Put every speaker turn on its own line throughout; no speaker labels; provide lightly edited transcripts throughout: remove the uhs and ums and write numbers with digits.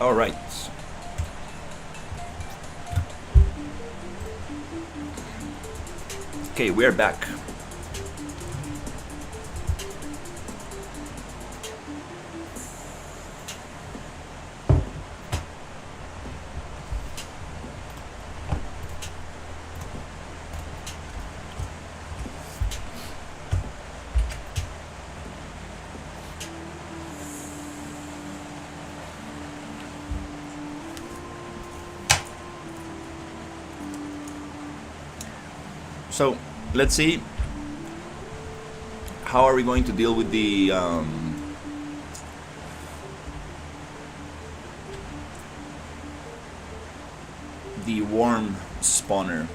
All right. Okay, we're back. So let's see, how are we going to deal with the worm spawner.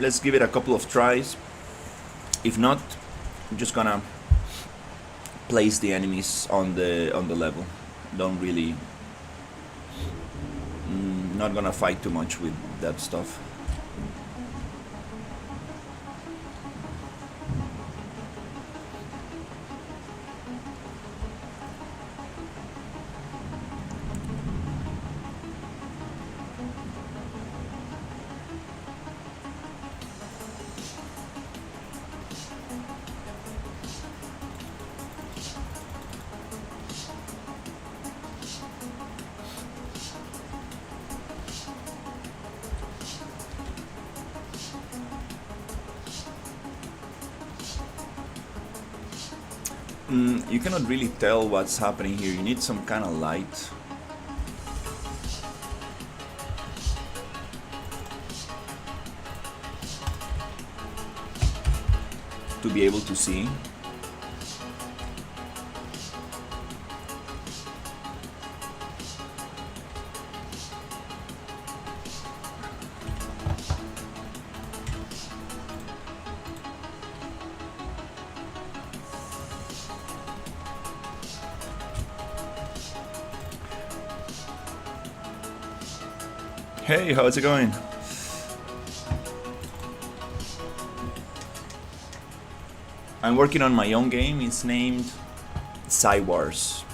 Let's give it a couple of tries. If not, I'm just gonna place the enemies on the level. Don't really, not gonna fight too much with that stuff. You cannot really tell what's happening here. You need some kind of light. To be able to see. Hey, how's it going? I'm working on my own game. It's named Sci Wars.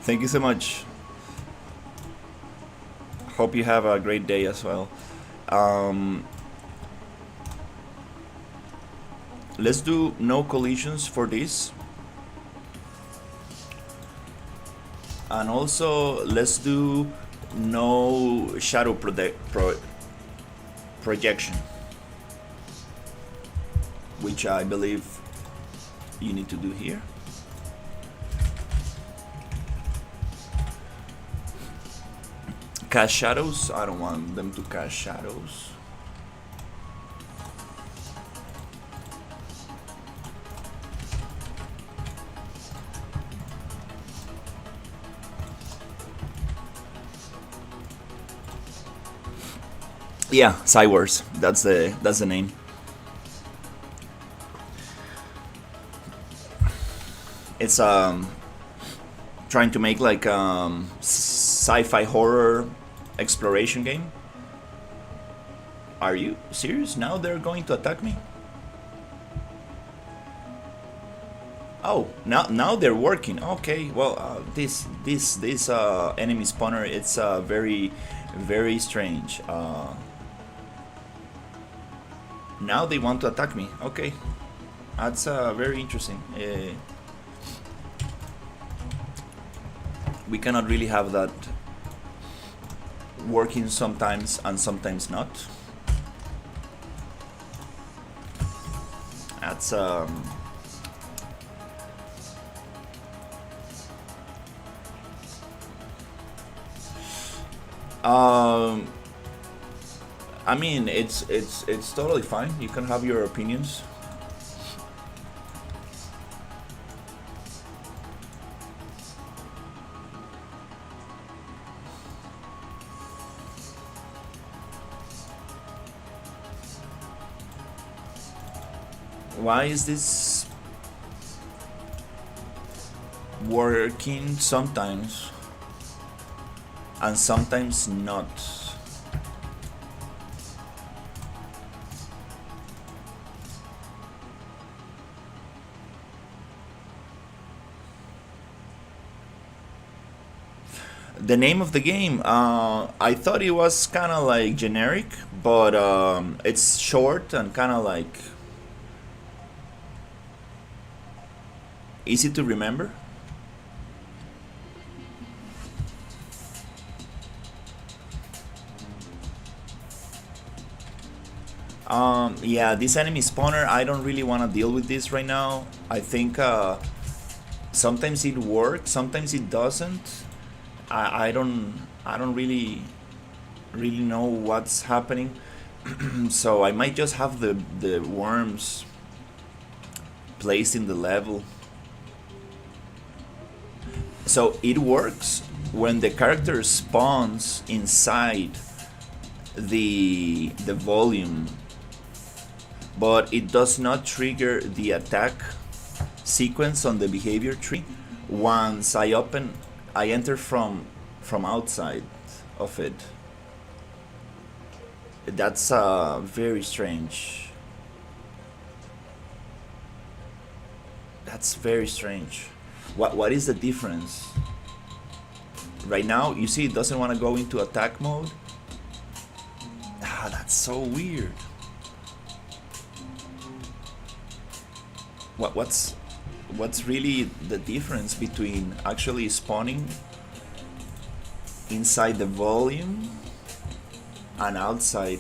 Thank you so much. Hope you have a great day as well. Let's do no collisions for this. And also, let's do no shadow projection, which I believe you need to do here. Cast shadows, I don't want them to cast shadows. Yeah, Sci Wars. That's the name. It's trying to make like sci-fi horror exploration game. Are you serious? Now they're going to attack me? Oh, now they're working. Okay, well, this enemy spawner, it's very strange. Now they want to attack me. Okay, that's very interesting. We cannot really have that working sometimes and sometimes not. That's I mean, it's totally fine. You can have your opinions. Why is this working sometimes and sometimes not? The name of the game, I thought it was kind of like generic, but it's short and kind of like easy to remember. Yeah, this enemy spawner, I don't really want to deal with this right now. I think sometimes it works, sometimes it doesn't. I don't really know what's happening. So I might just have the worms placed in the level. So it works when the character spawns inside the volume, but it does not trigger the attack sequence on the behavior tree once I enter from outside of it. That's very strange. That's very strange. What is the difference? Right now, you see, it doesn't want to go into attack mode. Ah, that's so weird. What's really the difference between actually spawning inside the volume and outside?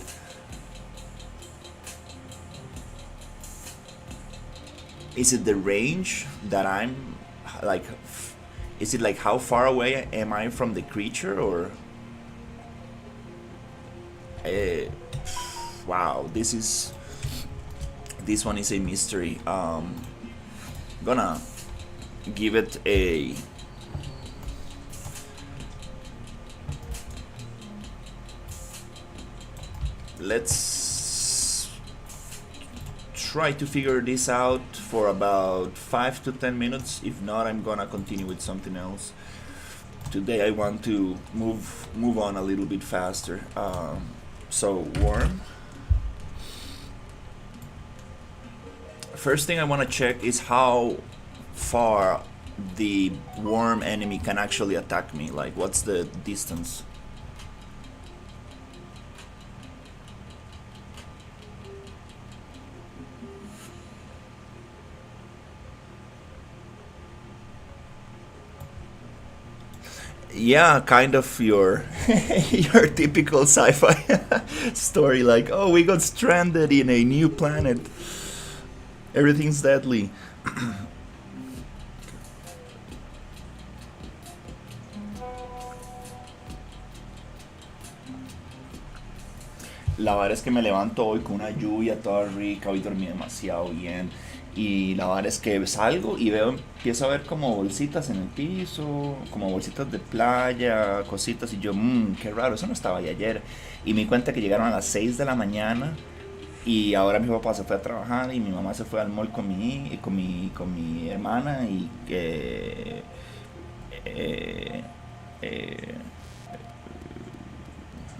Is it the range that I'm like? Is it like how far away am I from the creature, or? Uh, wow, this one is a mystery. Gonna give it a let's try to figure this out for about 5 to 10 minutes. If not, I'm gonna continue with something else. Today I want to move on a little bit faster. So worm. First thing I want to check is how far the worm enemy can actually attack me. Like, what's the distance? Yeah, kind of your your typical sci-fi story. Like, oh, we got stranded in a new planet. Everything's deadly. La verdad es que me levanto hoy con una lluvia toda rica, hoy dormí demasiado bien. Y la verdad es que salgo y veo, empiezo a ver como bolsitas en el piso, como bolsitas de playa, cositas, y yo, qué raro, eso no estaba ahí ayer. Y me di cuenta que llegaron a las 6 de la mañana y ahora mi papá se fue a trabajar y mi mamá se fue al mall con mi hermana y eh, eh,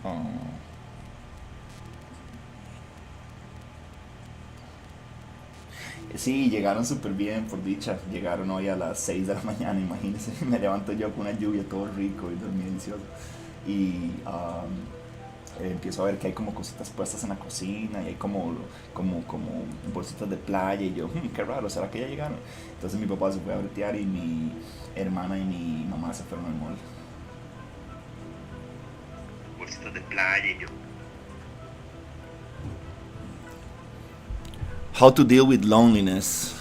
oh, sí, llegaron súper bien, por dicha. Llegaron hoy a las 6 de la mañana, imagínense. Me levanto yo con una lluvia, todo rico y dormí delicioso. Y empiezo a ver que hay como cositas puestas en la cocina y hay como bolsitas de playa. Y yo, qué raro, ¿será que ya llegaron? Entonces mi papá se fue a bretear y mi hermana y mi mamá se fueron al mall. Bolsitas de playa y yo. How to deal with loneliness.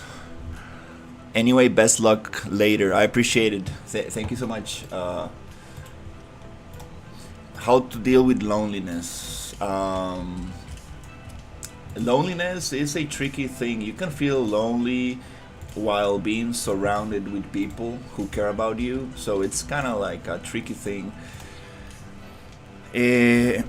Anyway, best luck later. I appreciate it. Thank you so much. How to deal with loneliness. Loneliness is a tricky thing. You can feel lonely while being surrounded with people who care about you. So it's kind of like a tricky thing. Eh,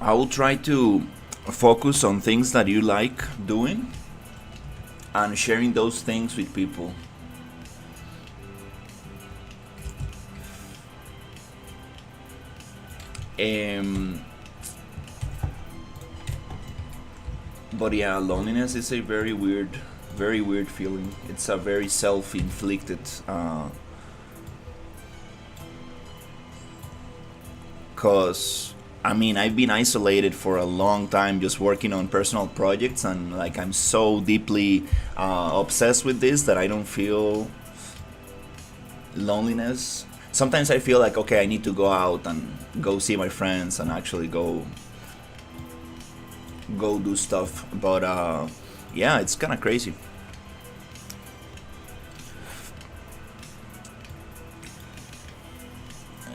I will try to focus on things that you like doing and sharing those things with people. Um, but yeah, loneliness is a very weird feeling. It's a very self-inflicted. Cause I mean, I've been isolated for a long time, just working on personal projects, and like I'm so deeply obsessed with this that I don't feel loneliness. Sometimes I feel like okay, I need to go out and go see my friends and actually go do stuff. But yeah, it's kind of crazy.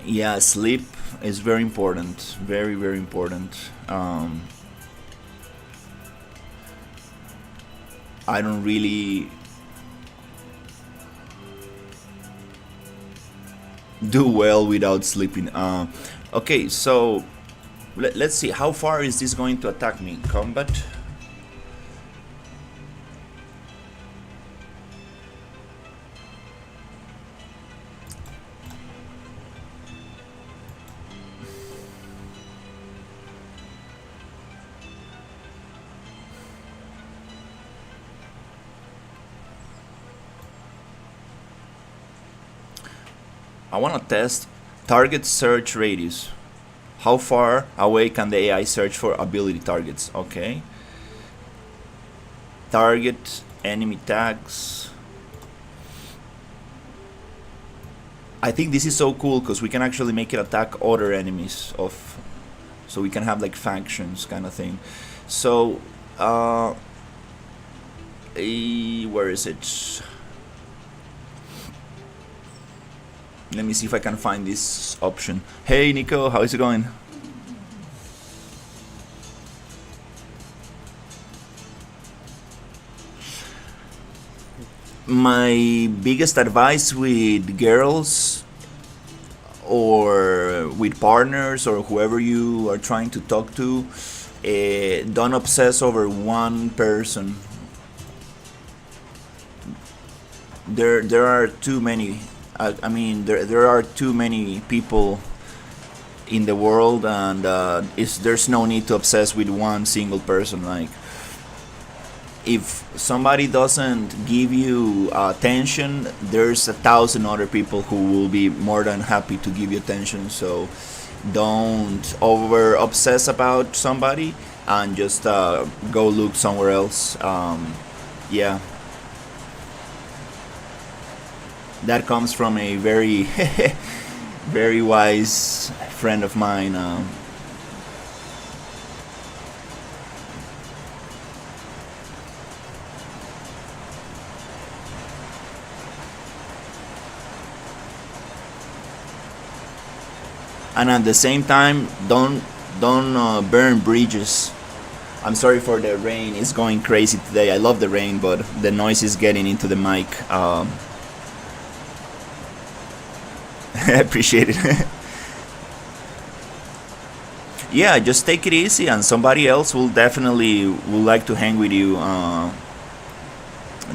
Yeah, sleep is very important. Very important. I don't really do well without sleeping. Okay, so let's see. How far is this going to attack me? Combat. I want to test target search radius. How far away can the AI search for ability targets? Okay. Target enemy tags. I think this is so cool because we can actually make it attack other enemies of, so we can have like factions kind of thing. So, where is it? Let me see if I can find this option. Hey Nico, how is it going? My biggest advice with girls or with partners or whoever you are trying to talk to, don't obsess over one person. There are too many. I mean, there are too many people in the world, and there's no need to obsess with one single person. Like, if somebody doesn't give you attention, there's 1,000 other people who will be more than happy to give you attention. So don't over obsess about somebody and just go look somewhere else. Yeah, that comes from a very very wise friend of mine. And at the same time, don't burn bridges. I'm sorry for the rain. It's going crazy today. I love the rain, but the noise is getting into the mic. I appreciate it. Yeah, just take it easy, and somebody else will definitely would like to hang with you.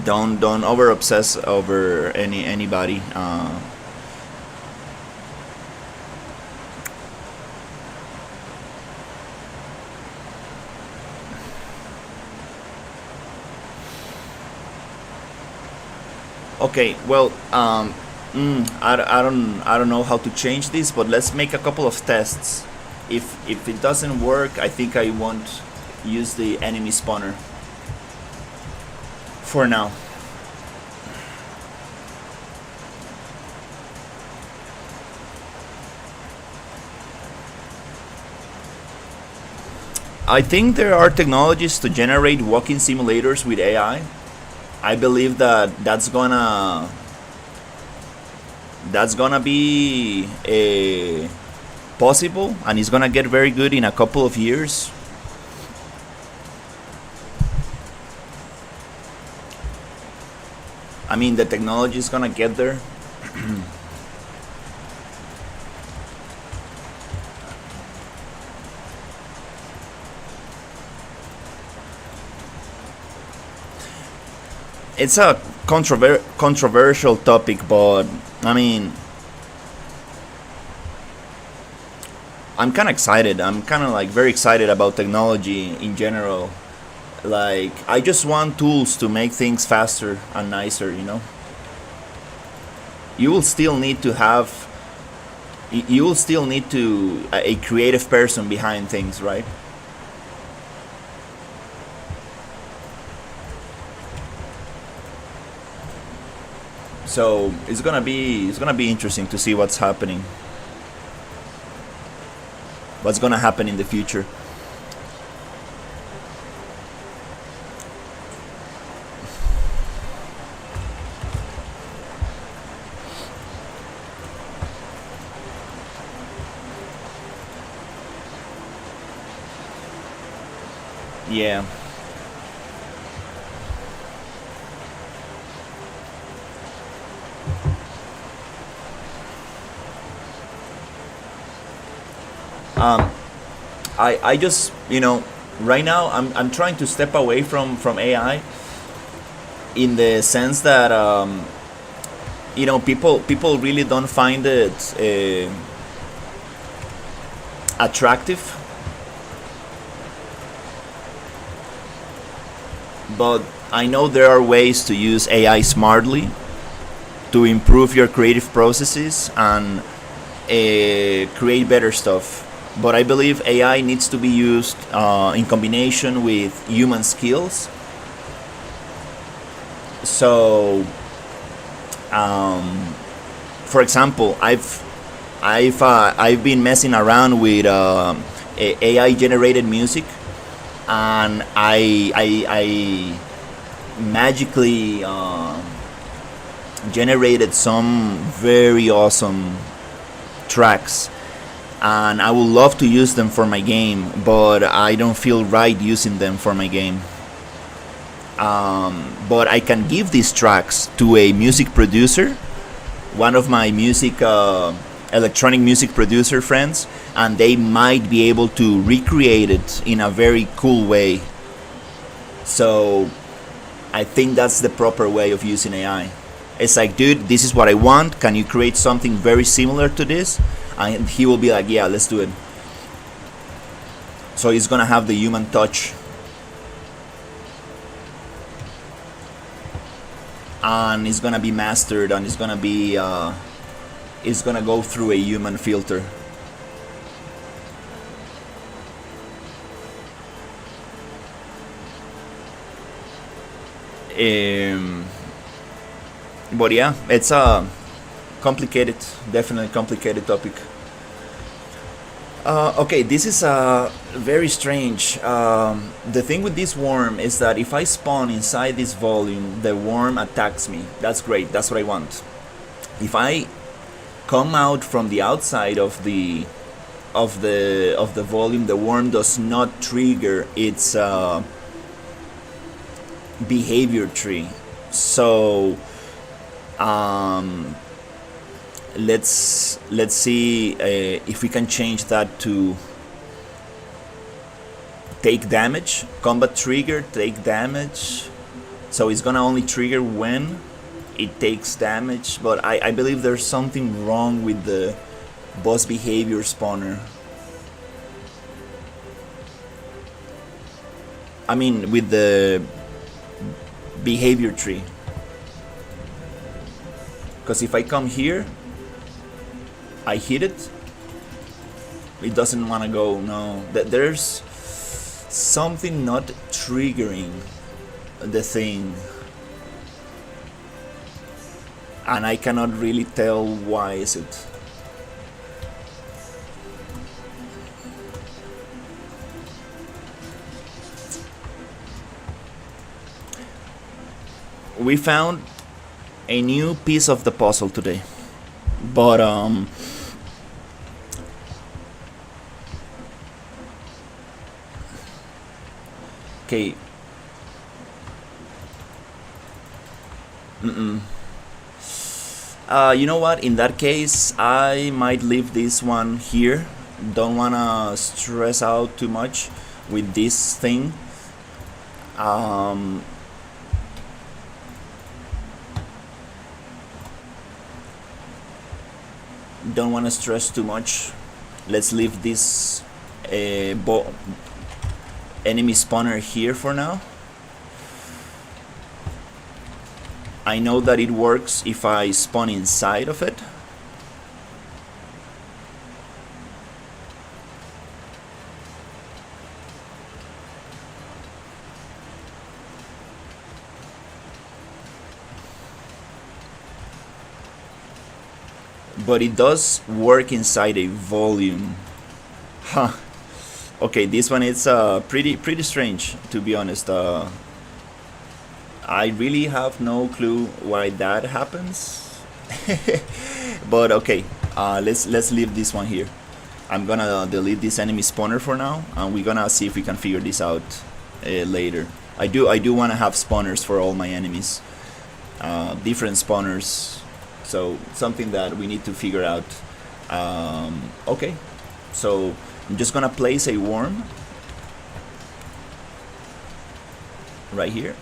Don't over obsess over anybody. Okay, well, I don't know how to change this, but let's make a couple of tests. If it doesn't work, I think I won't use the enemy spawner for now. I think there are technologies to generate walking simulators with AI. I believe that that's gonna be a possible, and it's gonna get very good in a couple of years. I mean, the technology is gonna get there. it's a controversial topic, but I mean, I'm kind of excited. I'm kind of like very excited about technology in general. Like, I just want tools to make things faster and nicer, you know? You will still need to have, you will still need to, a creative person behind things, right? So it's gonna be interesting to see what's gonna happen in the future. Yeah. Um, I just, you know, right now I'm trying to step away from AI in the sense that you know, people really don't find it attractive, but I know there are ways to use AI smartly to improve your creative processes and create better stuff. But I believe AI needs to be used in combination with human skills. So, um, for example, I've been messing around with AI generated music, and I magically generated some very awesome tracks, and I would love to use them for my game, but I don't feel right using them for my game. But I can give these tracks to a music producer, one of my electronic music producer friends, and they might be able to recreate it in a very cool way. So I think that's the proper way of using AI. It's like, dude, this is what I want. Can you create something very similar to this? And he will be like, yeah, let's do it. So he's gonna have the human touch, and it's gonna be mastered, and it's gonna go through a human filter. Um, but yeah, it's a complicated, definitely complicated topic. Okay, this is very strange. The thing with this worm is that if I spawn inside this volume, the worm attacks me. That's great. That's what I want. If I come out from the outside of the volume, the worm does not trigger its behavior tree. So um, let's see if we can change that to take damage. Combat trigger, take damage. So it's gonna only trigger when it takes damage. But I believe there's something wrong with the boss behavior spawner. I mean, with the behavior tree. Because if I come here, I hit it, it doesn't want to go. No, there's something not triggering the thing, and I cannot really tell why is it. We found a new piece of the puzzle today, but okay. Mm-mm. You know what? In that case, I might leave this one here. Don't wanna stress out too much with this thing. Um, Don't want to stress too much. Let's leave this enemy spawner here for now. I know that it works if I spawn inside of it. But it does work inside a volume. Huh. Okay, this one is pretty strange, to be honest. I really have no clue why that happens. But okay, let's leave this one here. I'm gonna delete this enemy spawner for now, and we're gonna see if we can figure this out later. I do want to have spawners for all my enemies, different spawners. So something that we need to figure out. Okay, so I'm just gonna place a worm right here.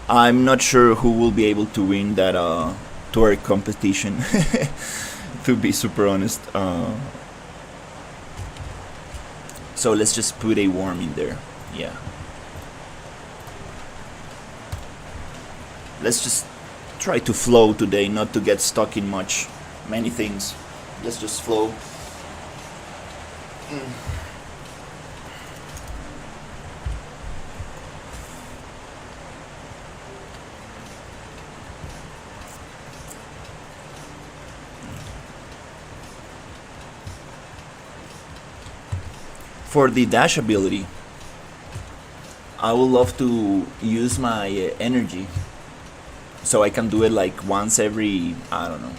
I'm not sure who will be able to win that tour competition. To be super honest. So let's just put a worm in there. Yeah. Let's just try to flow today, not to get stuck in many things. Let's just flow. For the dash ability, I would love to use my energy, so I can do it like once every, I don't know.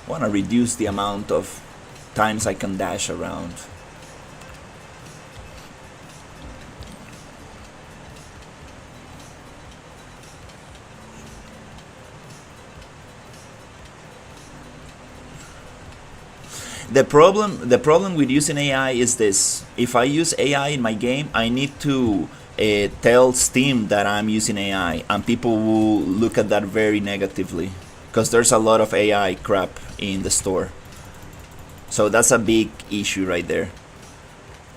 Want to reduce the amount of times I can dash around. The problem with using AI is this: if I use AI in my game, I need to tell Steam that I'm using AI, and people will look at that very negatively because there's a lot of AI crap in the store. So that's a big issue right there.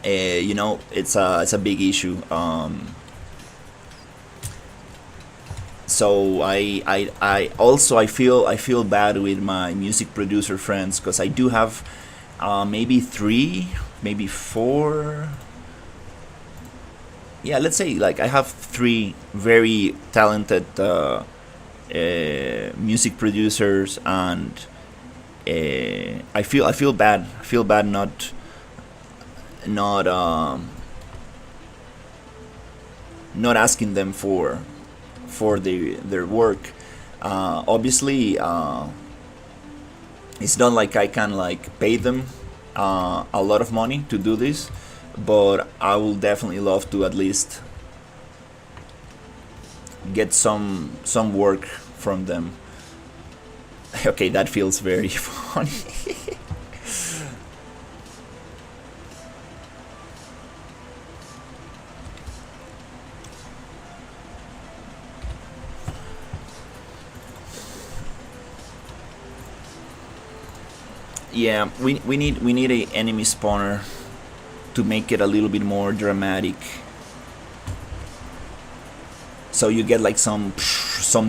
It's a big issue. So I also I feel bad with my music producer friends, because I do have maybe 3, maybe 4. Yeah, let's say like I have 3 very talented music producers, and I feel bad. I feel bad not asking them for their work. Obviously, it's not like I can like pay them a lot of money to do this, but I will definitely love to at least get some work from them. Okay, that feels very funny. Yeah, we need a enemy spawner to make it a little bit more dramatic. So you get like some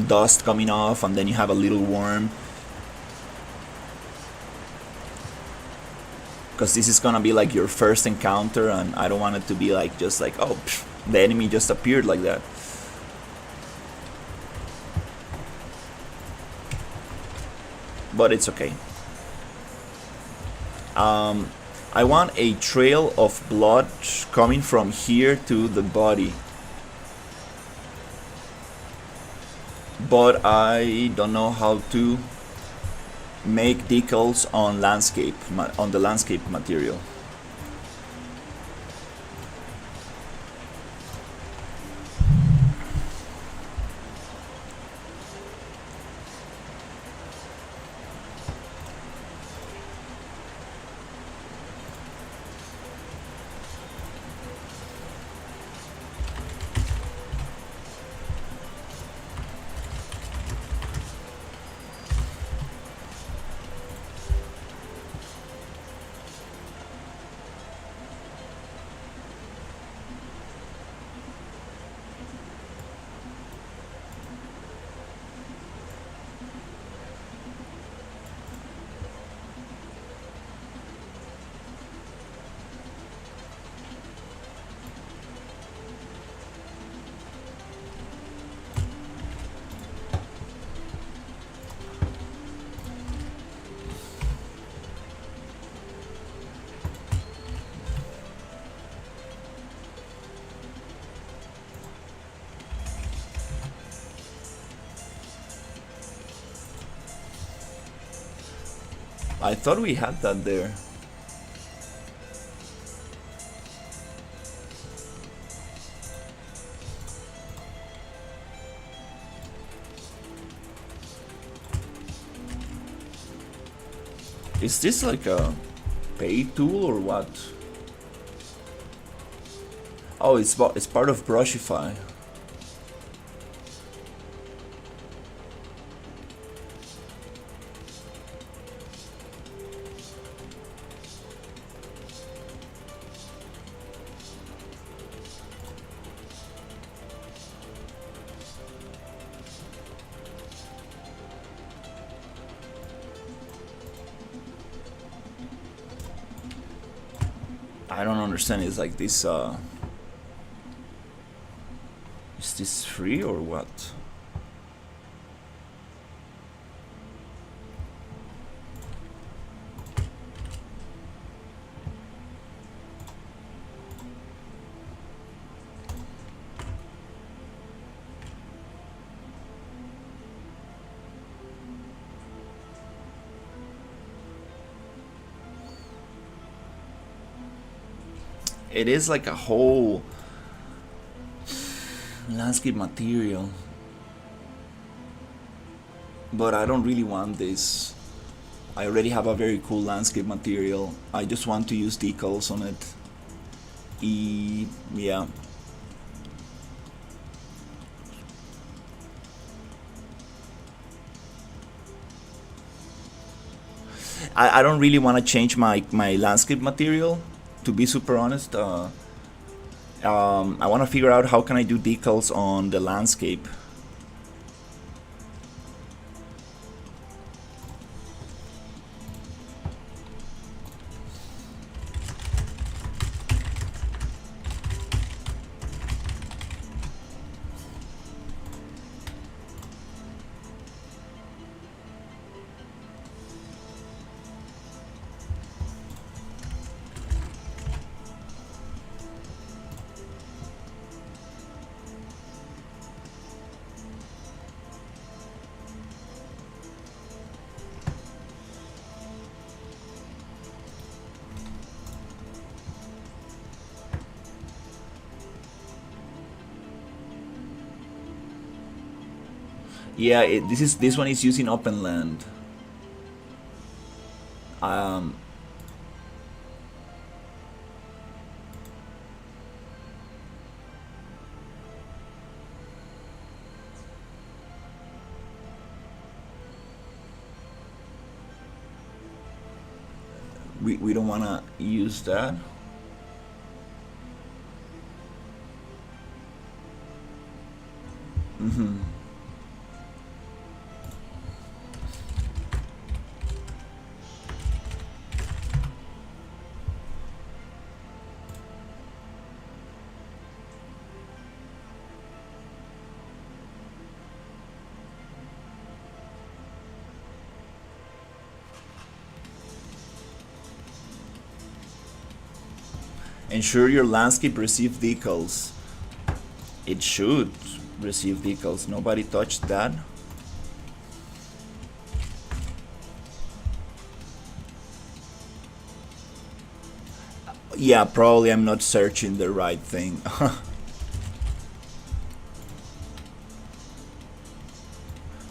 dust coming off, and then you have a little worm. Because this is gonna be like your first encounter, and I don't want it to be like just like, oh, the enemy just appeared like that. But it's okay. I want a trail of blood coming from here to the body, but I don't know how to make decals on the landscape material. I thought we had that there. Is this like a paid tool or what? Oh, it's part of Brushify. I don't understand. It's like this. Is this free or what? It is like a whole landscape material, but I don't really want this. I already have a very cool landscape material. I just want to use decals on it. Yeah. I don't really want to change my landscape material, to be super honest. I want to figure out how can I do decals on the landscape. Yeah, this one is using open land. Um, we don't want to use that. Mm-hmm. Ensure your landscape receive decals. It should receive decals. Nobody touched that. Yeah, probably I'm not searching the right thing.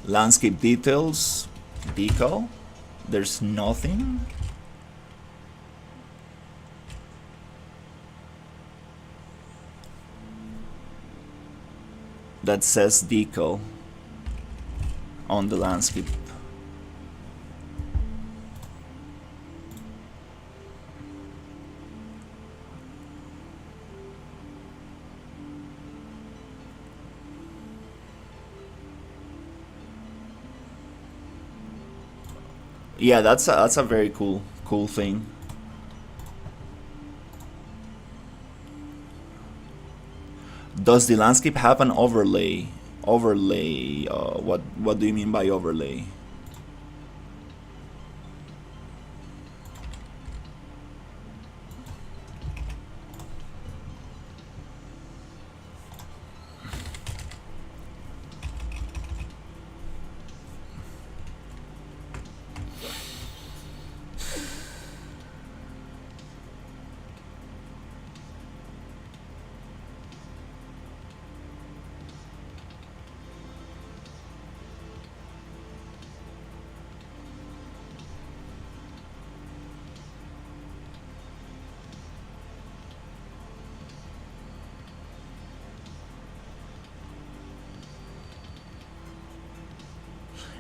Landscape details, decal. There's nothing. That says decal on the landscape. Yeah, that's a very cool thing. Does the landscape have an overlay? Overlay. What do you mean by overlay?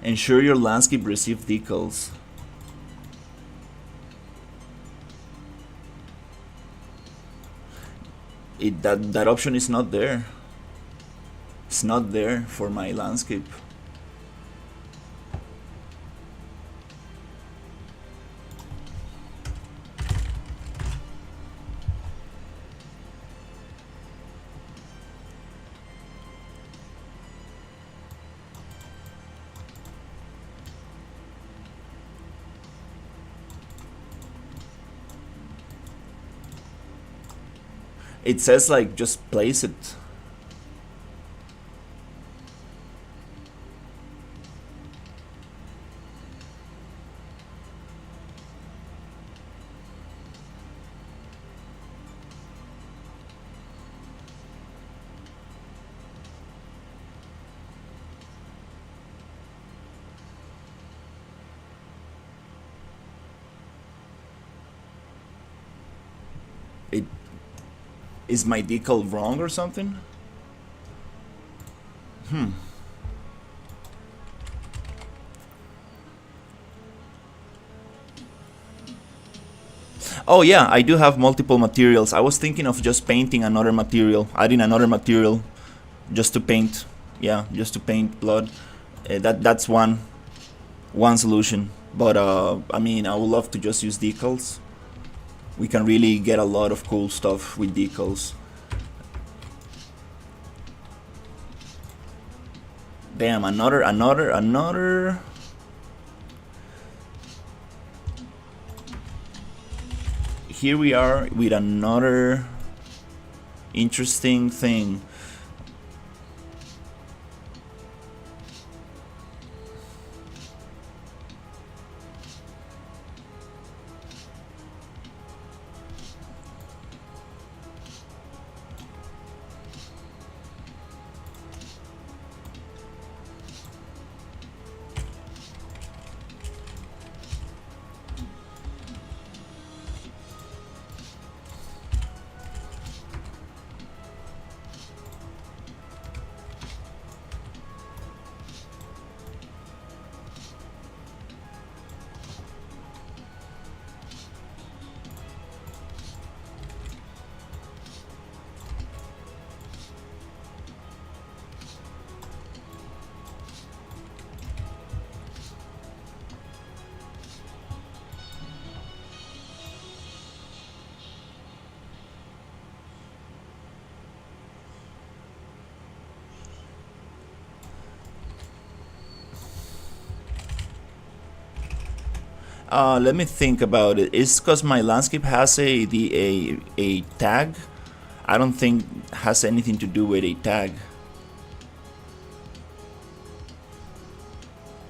Ensure your landscape receive decals. That option is not there. It's not there for my landscape. It says like just place it. It is my decal wrong or something? Oh yeah, I do have multiple materials. I was thinking of just painting another material, adding another material just to paint. Yeah, just to paint blood. That's one solution. But I mean, I would love to just use decals. We can really get a lot of cool stuff with decals. Damn, another. Here we are with another interesting thing. Let me think about it. It's because my landscape has a tag. I don't think it has anything to do with a tag.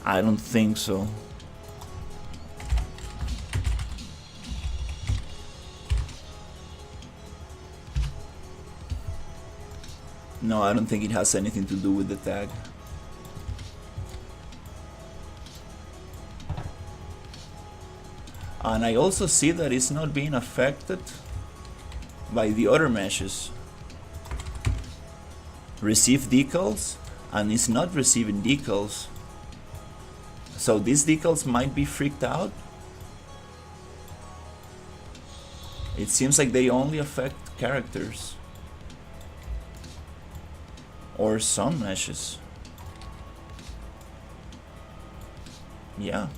I don't think so. No, I don't think it has anything to do with the tag. And I also see that it's not being affected by the other meshes. Receive decals, and it's not receiving decals. So these decals might be freaked out. It seems like they only affect characters. Or some meshes. Yeah.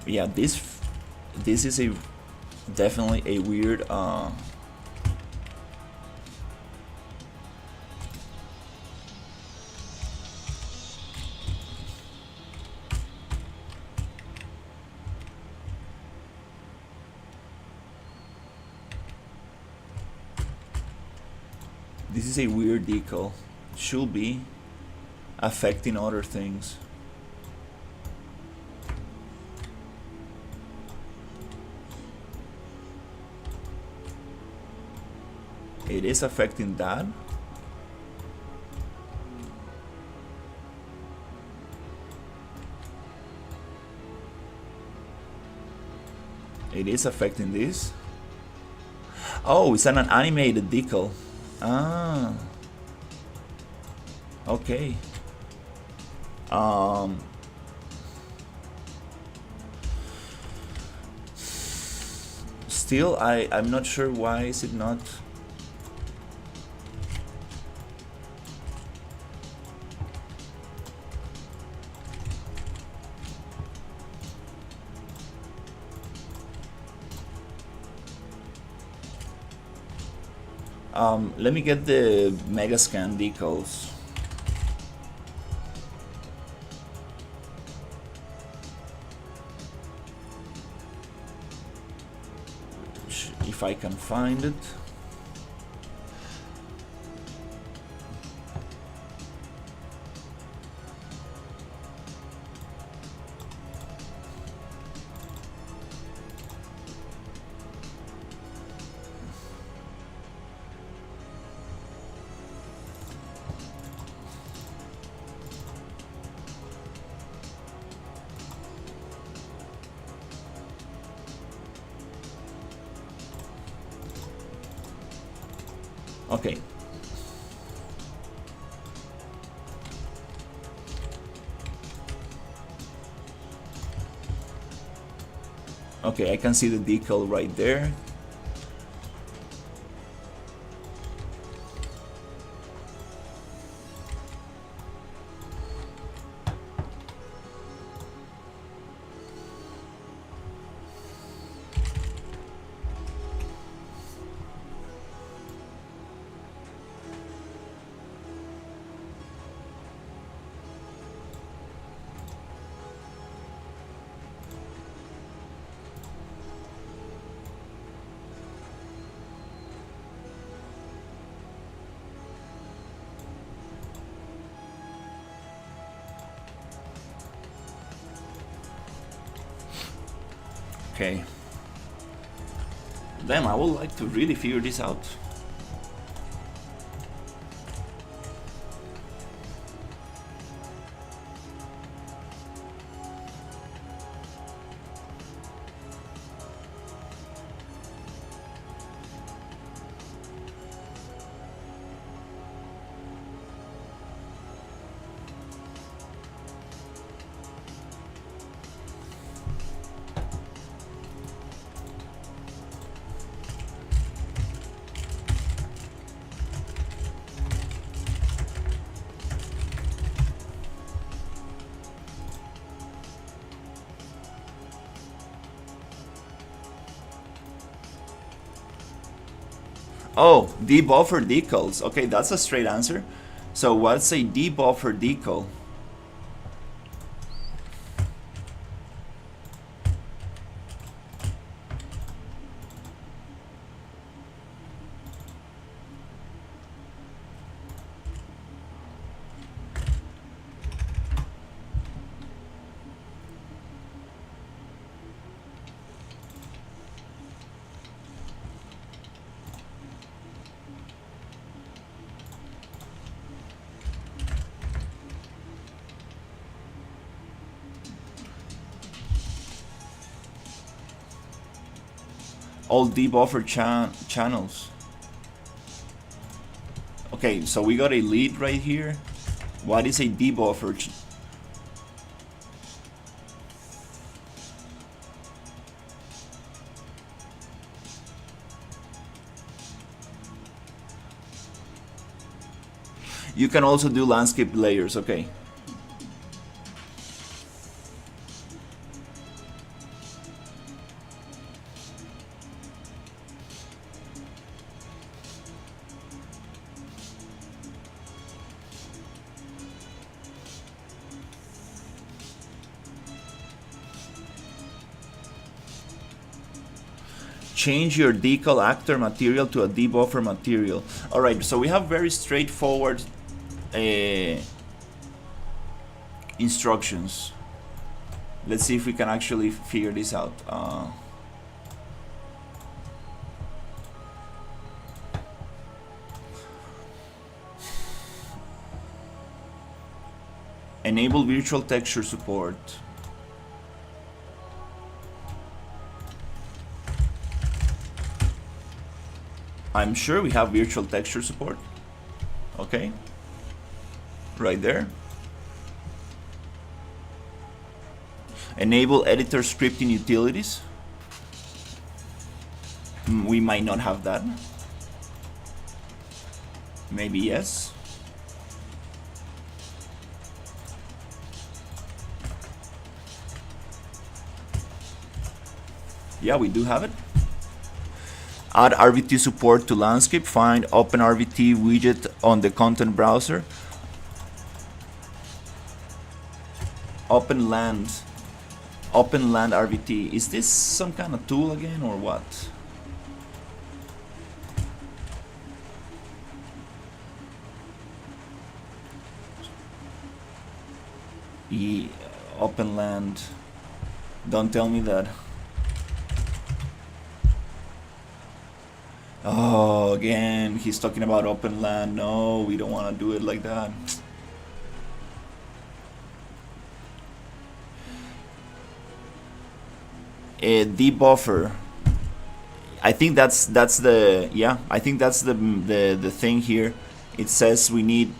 Yeah, this is a definitely a weird this is a weird decal. Should be affecting other things. It is affecting that. It is affecting this. Oh, it's an animated decal. Ah, okay. Um, Still, I'm not sure why is it not. Let me get the Megascan decals. If I can find it. Okay. Okay, I can see the decal right there. Okay. Damn, I would like to really figure this out. Oh, debuffer decals. Okay, that's a straight answer. So what's a debuffer decal? All debuffer channels. Okay, so we got a lead right here. What is a debuffer? You can also do landscape layers, okay. Change your decal actor material to a debuffer material. All right, so we have very straightforward instructions. Let's see if we can actually figure this out. Enable virtual texture support. I'm sure we have virtual texture support. Okay, right there. Enable editor scripting utilities. We might not have that. Maybe yes. Yeah, we do have it. Add RVT support to landscape. Find OpenRVT widget on the content browser. Openland RVT. Is this some kind of tool again or what? Openland. Don't tell me that. Oh, again, he's talking about open land. No, we don't want to do it like that. Debuffer. I think that's the, yeah, I think that's the thing here. It says we need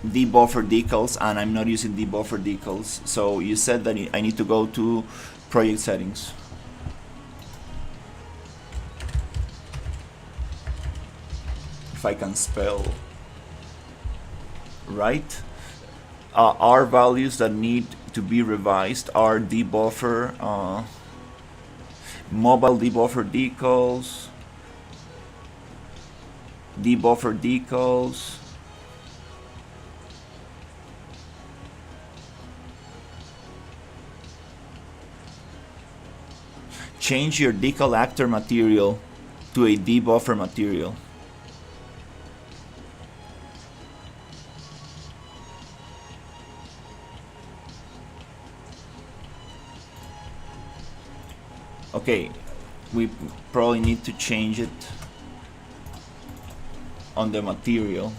debuffer decals, and I'm not using debuffer decals. So you said that I need to go to project settings. If I can spell right. R values that need to be revised are debuffer, mobile debuffer decals, debuffer decals, change your decal actor material to a debuffer material. Okay, we probably need to change it on the material,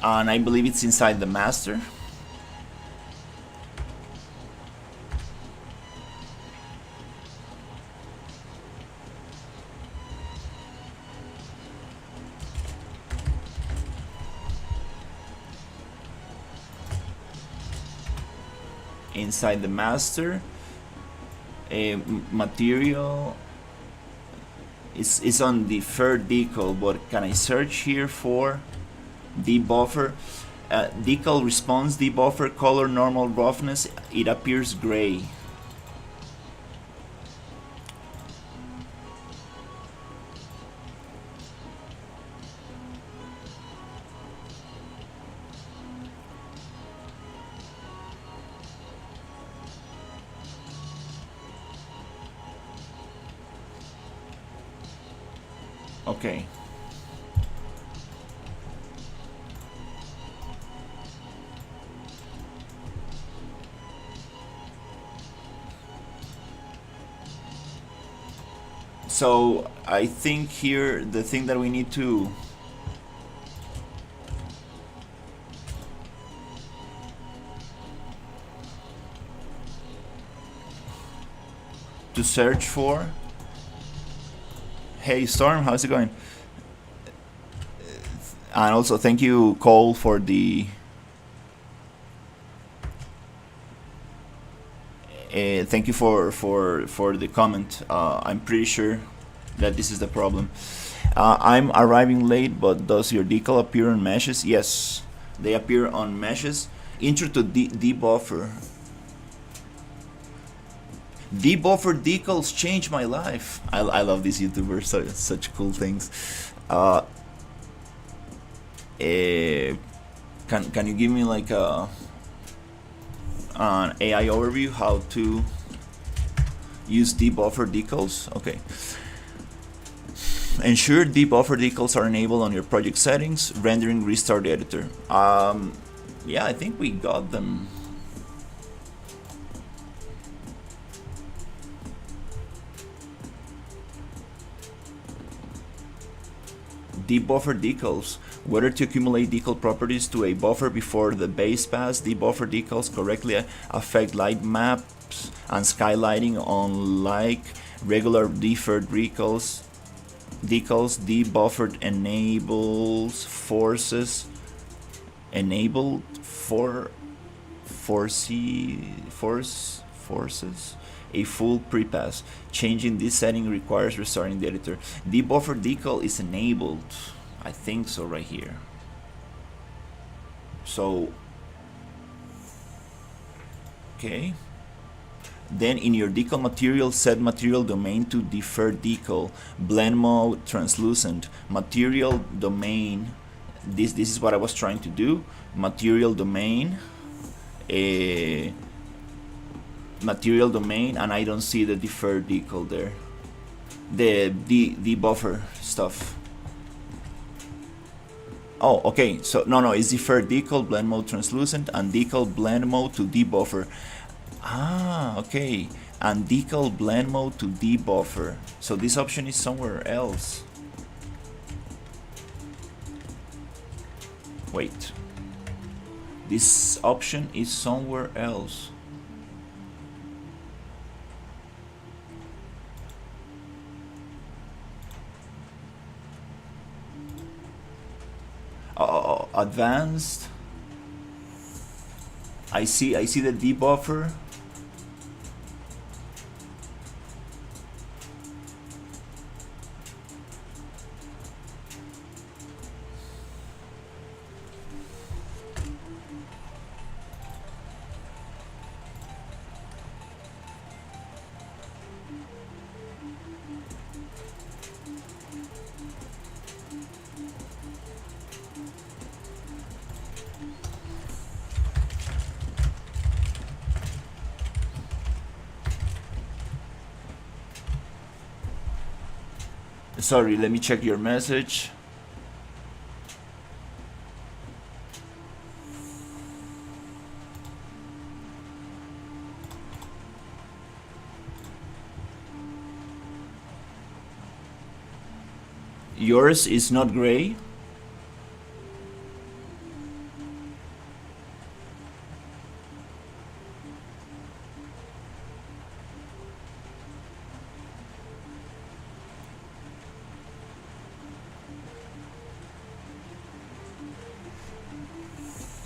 and I believe it's inside the master. Inside the master. Material is on the third decal, but can I search here for debuffer? Decal response debuffer color normal roughness, it appears gray. Okay. So I think here the thing that we need to search for. Hey Storm, how's it going? And also thank you Cole for the thank you for the comment. I'm pretty sure that this is the problem. I'm arriving late, but does your decal appear on meshes? Yes, they appear on meshes. Intro to debuffer. Debuffer decals changed my life. I love these YouTubers, such cool things. Can you give me like an AI overview how to use debuffer decals? Okay. Ensure debuffer decals are enabled on your project settings. Rendering restart editor. Yeah, I think we got them. Debuffer decals. Whether to accumulate decal properties to a buffer before the base pass. Debuffer decals correctly affect light maps and skylighting on like Regular deferred decals, debuffered enables forces, enabled forces a full prepass. Changing this setting requires restarting the editor. Debuffer decal is enabled. I think so right here. So, okay. Then in your decal material, set material domain to deferred decal, blend mode translucent, material domain. This is what I was trying to do. Material domain, material domain, and I don't see the deferred decal there. The buffer stuff. Oh, okay. So no, it's deferred decal, blend mode translucent, and decal blend mode to debuffer. Ah, okay. And decal blend mode to debuffer. So this option is somewhere else. Wait. This option is somewhere else. Advanced. I see the debuffer. Sorry, let me check your message. Yours is not gray.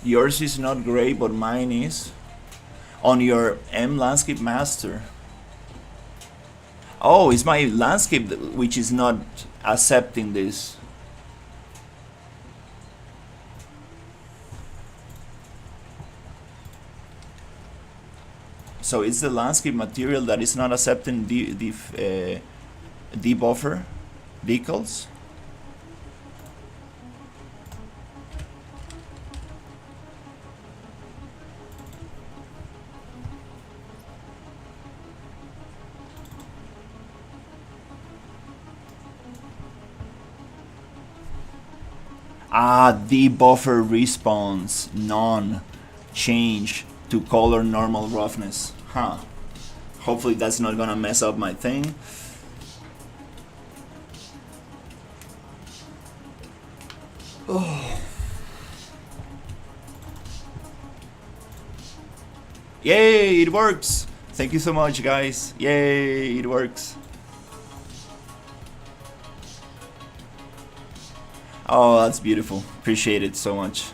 Yours is not gray, but mine is. On your M landscape master. Oh, it's my landscape which is not accepting this. So it's the landscape material that is not accepting the debuffer decals. Debuffer response none change to color normal roughness. Huh. Hopefully that's not gonna mess up my thing. Oh. Yay, it works. Thank you so much, guys. Yay, it works. Oh, that's beautiful. Appreciate it so much.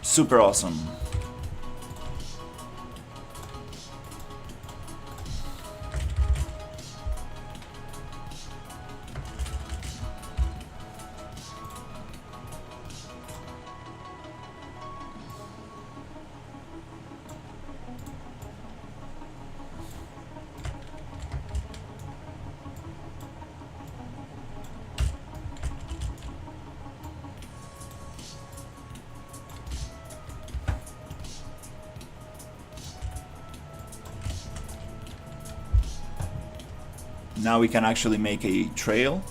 Super awesome. Now we can actually make a trail.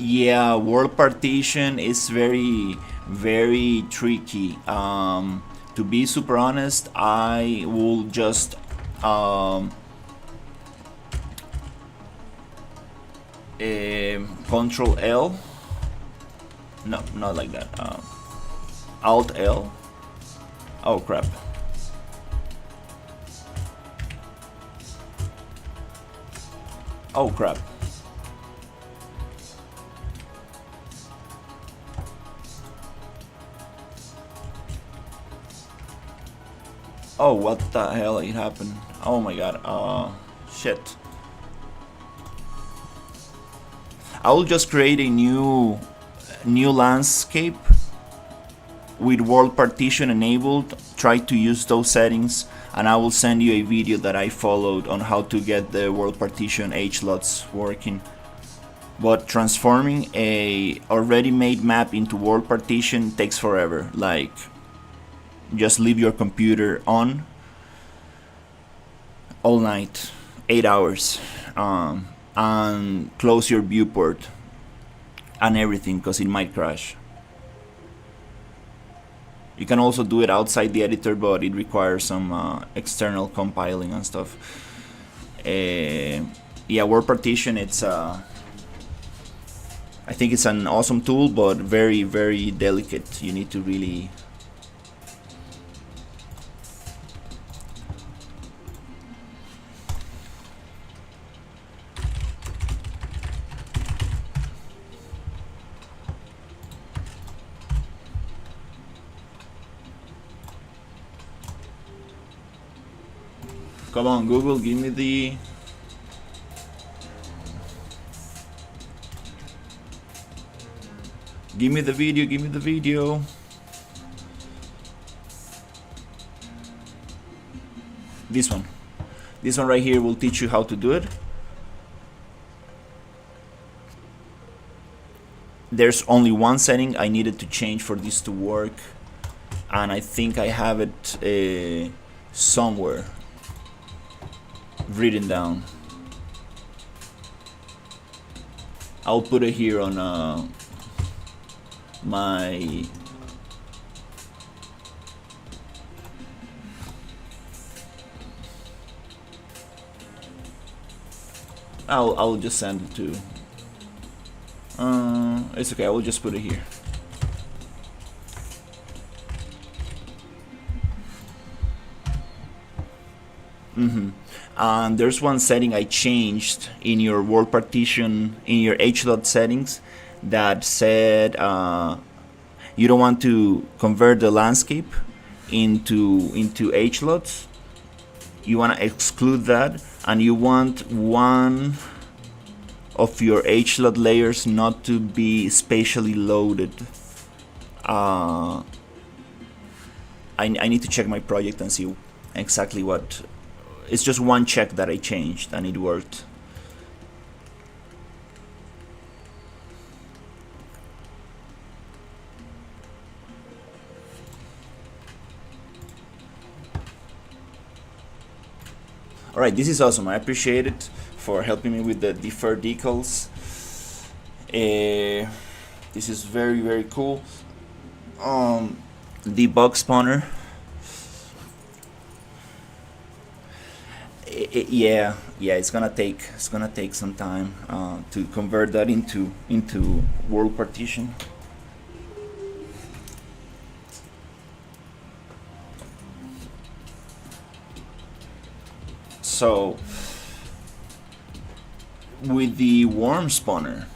Yeah, world partition is very, very tricky. To be super honest, I will just Control L. No, not like that. Alt L. Oh crap. Oh crap. Oh, what the hell it happened? Oh my god. Shit. I will just create a new landscape with world partition enabled. Try to use those settings, and I will send you a video that I followed on how to get the world partition HLOTs working. But transforming a already made map into world partition takes forever. Like, just leave your computer on all night, 8 hours, and close your viewport and everything, because it might crash. You can also do it outside the editor, but it requires some external compiling and stuff. Yeah, word partition, it's I think it's an awesome tool, but very, very delicate. You need to really come on, Google, give me the video, give me the video. This one right here will teach you how to do it. There's only one setting I needed to change for this to work, and I think I have it somewhere written down. I'll put it here on my I'll just send it to it's okay, I will just put it here. And there's one setting I changed in your world partition, in your HLOT settings, that said you don't want to convert the landscape into HLOTs. You want to exclude that, and you want one of your HLOT layers not to be spatially loaded. I need to check my project and see exactly what. It's just one check that I changed and it worked. Alright, this is awesome. I appreciate it for helping me with the deferred decals. This is very, very cool. Debug spawner. Yeah, it's gonna take some time to convert that into world partition. So with the worm spawner,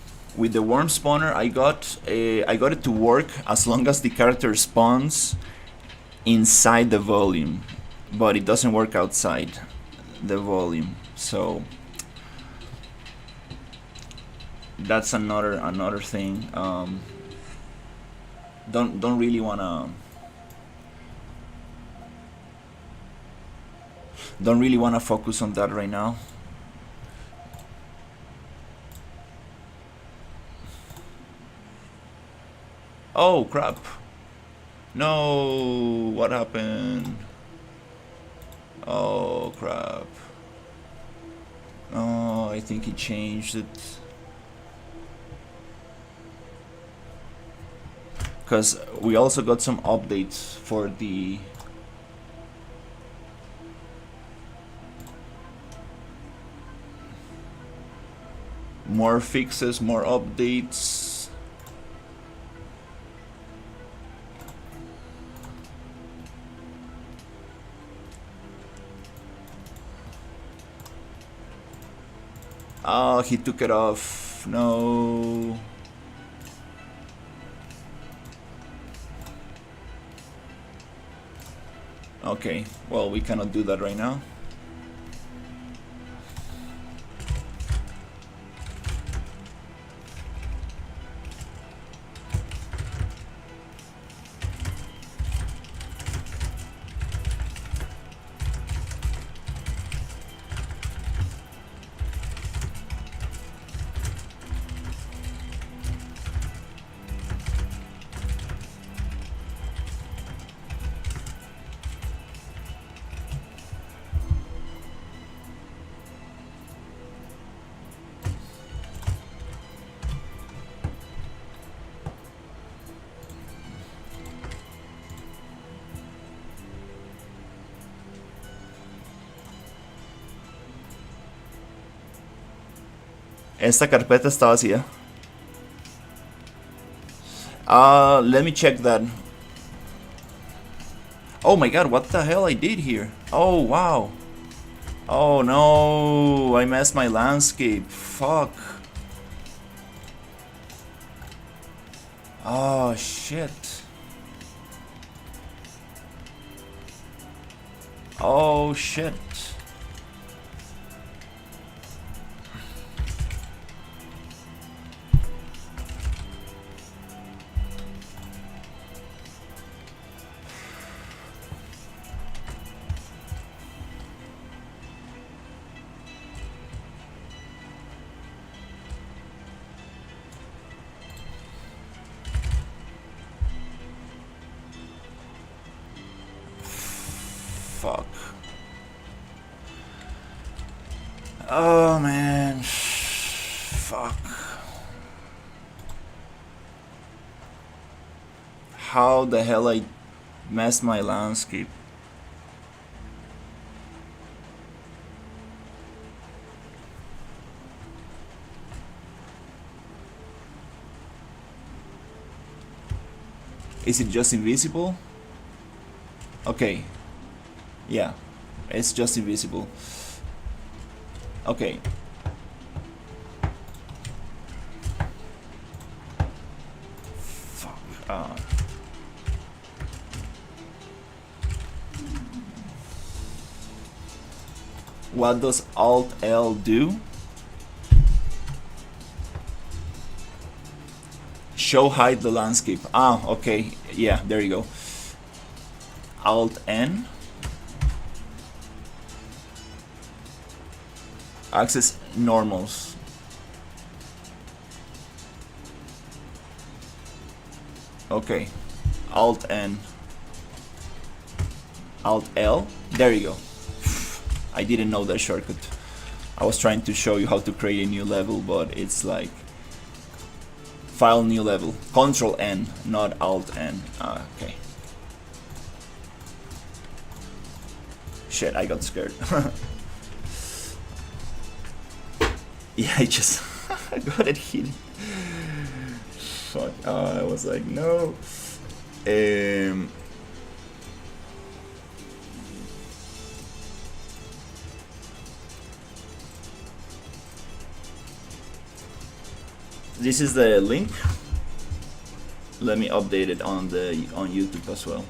I got it to work as long as the character spawns inside the volume, but it doesn't work outside the volume. So that's another thing. Don't really wanna focus on that right now. Oh crap! No, what happened? Oh crap! Oh, I think he changed it. because we also got some updates for the more fixes, more updates. Oh, he took it off. No. Okay, well, we cannot do that right now. Esta carpeta está vacía. Let me check that. Oh my god, what the hell I did here? Oh wow. Oh no, I messed my landscape. Fuck. Oh shit. Oh shit. Fuck. Oh man. Fuck. How the hell I messed my landscape? Is it just invisible? Okay. Yeah, it's just invisible. Okay. Fuck. What does Alt L do? Show hide the landscape. Ah, okay. Yeah, there you go. Alt N. Access normals. Okay. Alt N. Alt L. There you go. I didn't know that shortcut. I was trying to show you how to create a new level, but it's like file new level. Control N, not Alt N. Okay. Shit, I got scared. Yeah, I just got it hit. Fuck. I was like, no. This is the link. Let me update it on YouTube as well.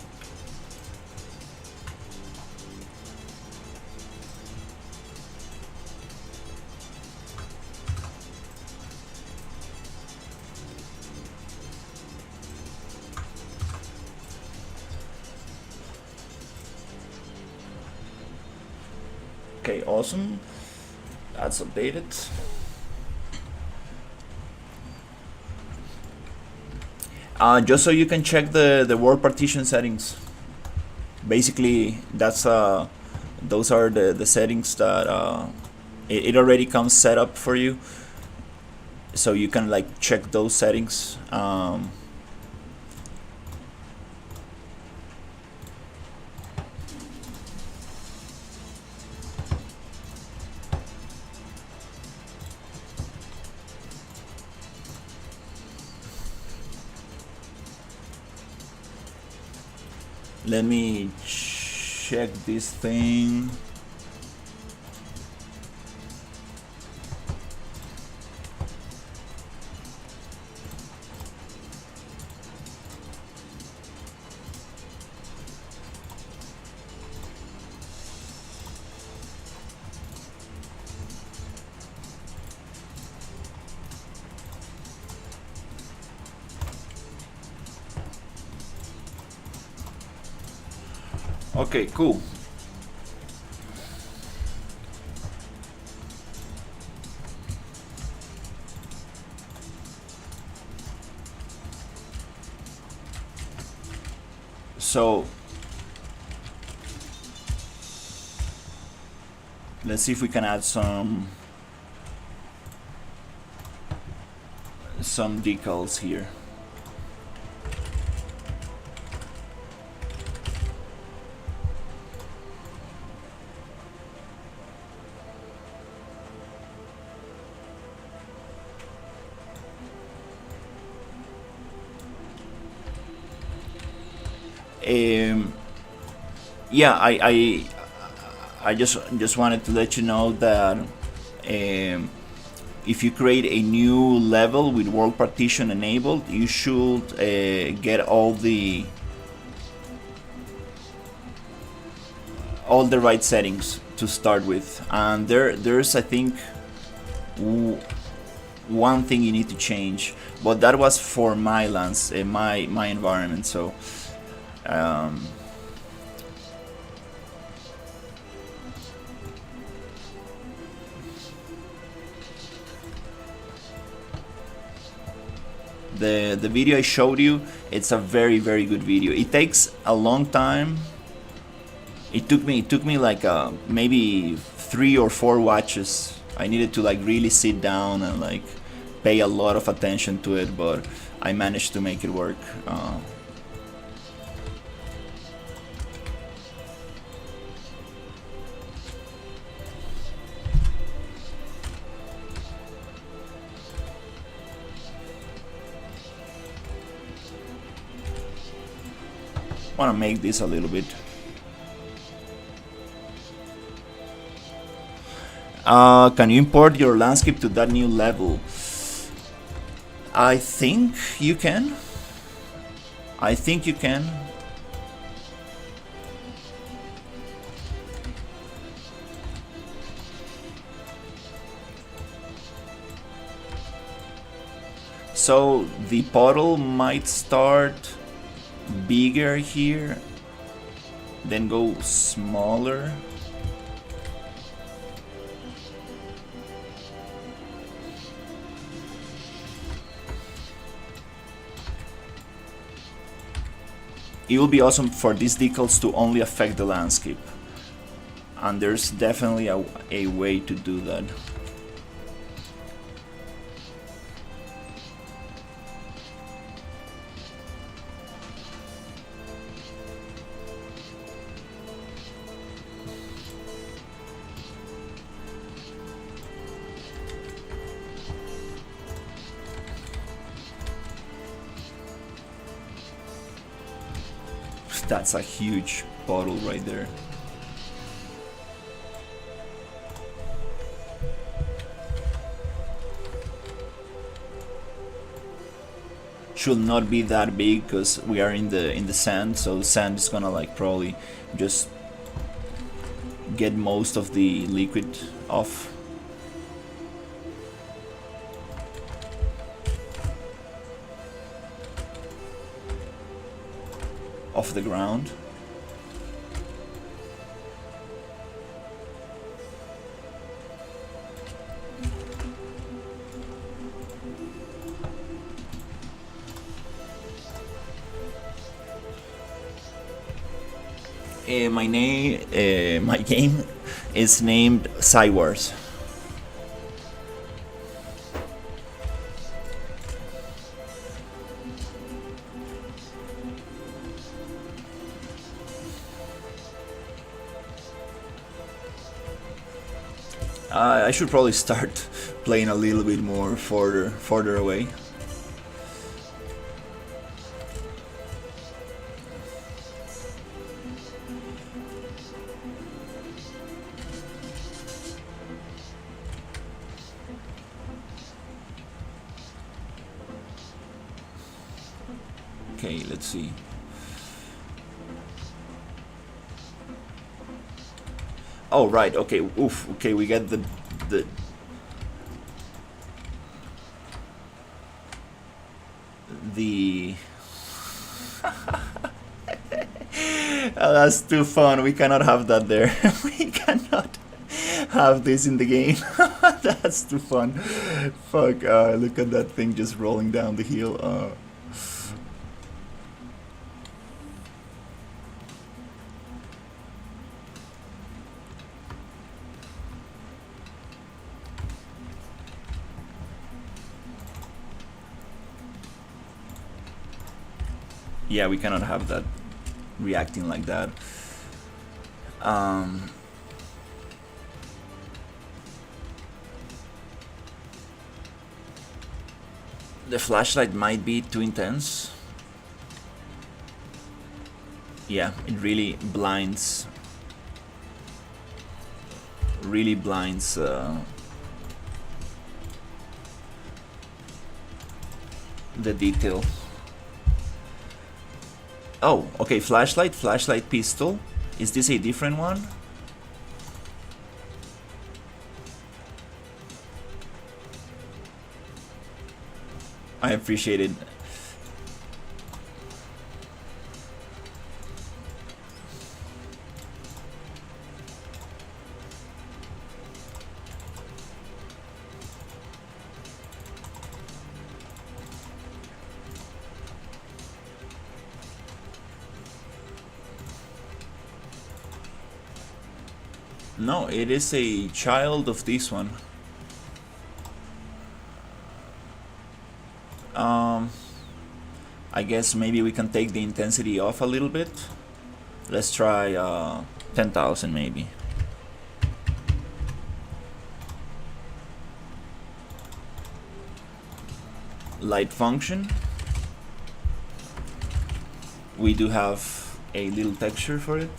Okay, awesome. That's updated. Just so you can check the world partition settings. Basically, that's those are the settings that it already comes set up for you. So you can like check those settings. Let me check this thing. Okay, cool. So let's see if we can add some decals here. Yeah, I just wanted to let you know that if you create a new level with world partition enabled, you should get all the right settings to start with. And there's I think one thing you need to change, but that was for my lands, my environment. So the video I showed you, it's a very good video. It takes a long time. It took me like maybe 3 or 4 watches. I needed to like really sit down and like pay a lot of attention to it, but I managed to make it work. Want to make this a little bit. Can you import your landscape to that new level? I think you can. So the puddle might start bigger here, then go smaller. It will be awesome for these decals to only affect the landscape, and there's definitely a way to do that. That's a huge bottle right there. Should not be that big because we are in the sand, so the sand is gonna like probably just get most of the liquid off. Off the ground. My game is named Sci Wars. I should probably start playing a little bit more further away. Okay, let's see. Oh right, okay, oof, okay, we get the the oh, that's too fun. We cannot have that there. We cannot have this in the game. That's too fun. Fuck, look at that thing just rolling down the hill. Yeah, we cannot have that reacting like that. The flashlight might be too intense. Yeah, it really blinds. Really blinds. The detail. Oh, okay, flashlight pistol. Is this a different one? I appreciate it. No, it is a child of this one. I guess maybe we can take the intensity off a little bit. Let's try 10,000 maybe. Light function. We do have a little texture for it.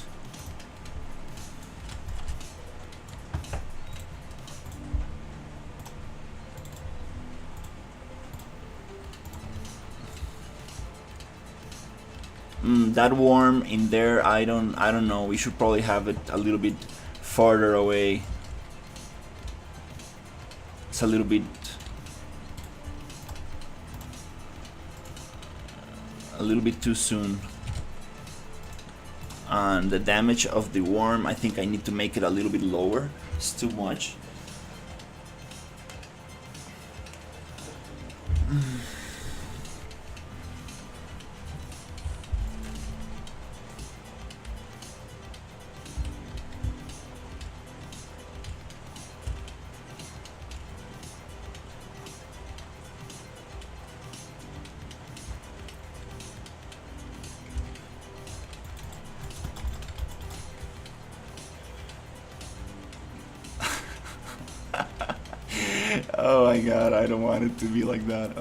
That worm in there, I don't know. We should probably have it a little bit farther away. It's a little bit too soon. And the damage of the worm, I think I need to make it a little bit lower. It's too much. Oh my god, I don't want it to be like that.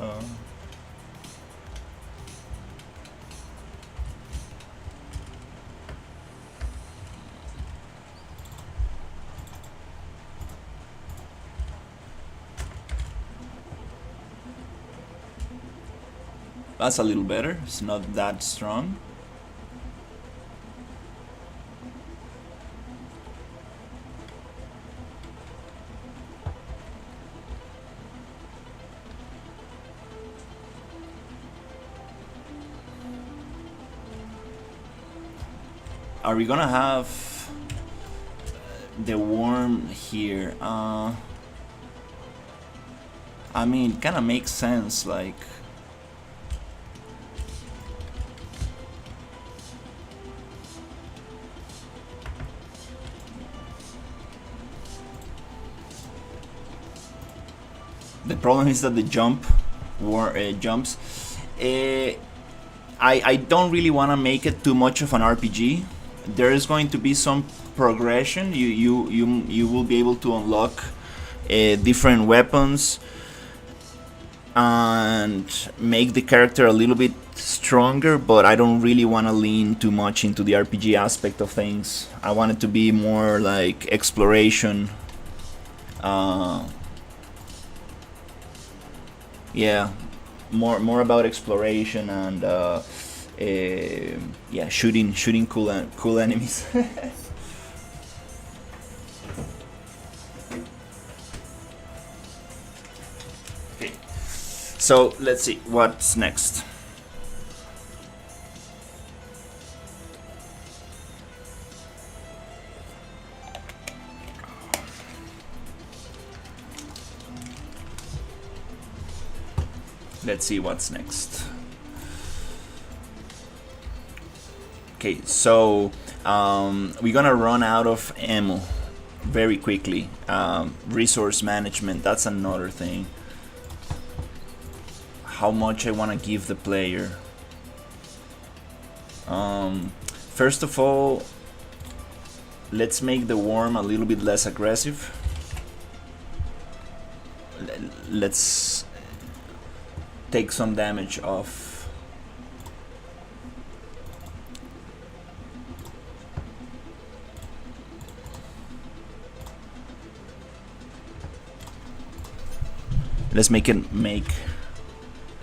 That's a little better. It's not that strong. Are we gonna have the worm here? I mean, it kinda makes sense, like... The problem is that the jumps. I don't really want to make it too much of an RPG. There is going to be some progression. You will be able to unlock different weapons and make the character a little bit stronger, but I don't really want to lean too much into the RPG aspect of things. I want it to be more like exploration. Yeah, more about exploration and yeah, shooting cool enemies. Okay, so let's see what's next. Let's see what's next. Okay, so we're gonna run out of ammo very quickly. Resource management, that's another thing. How much I want to give the player. First of all, let's make the worm a little bit less aggressive. Let's take some damage off. Let's make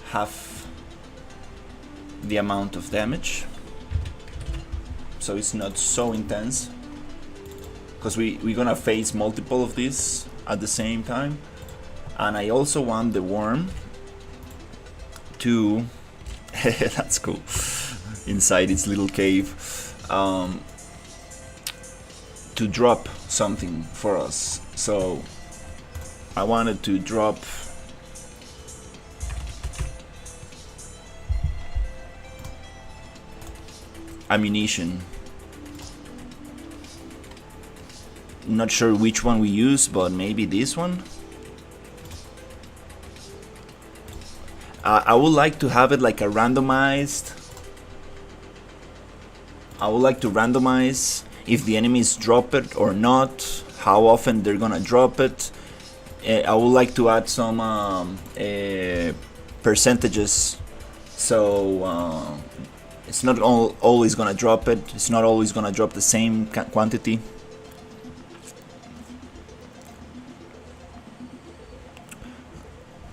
half the amount of damage, so it's not so intense, because we're gonna face multiple of these at the same time. And I also want the worm to that's cool, inside its little cave, to drop something for us. So I wanted to drop ammunition. Not sure which one we use, but maybe this one. I would like to have it like a randomized. I would like to randomize if the enemies drop it or not, how often they're gonna drop it. I would like to add some percentages, so it's not always gonna drop it. It's not always gonna drop the same quantity.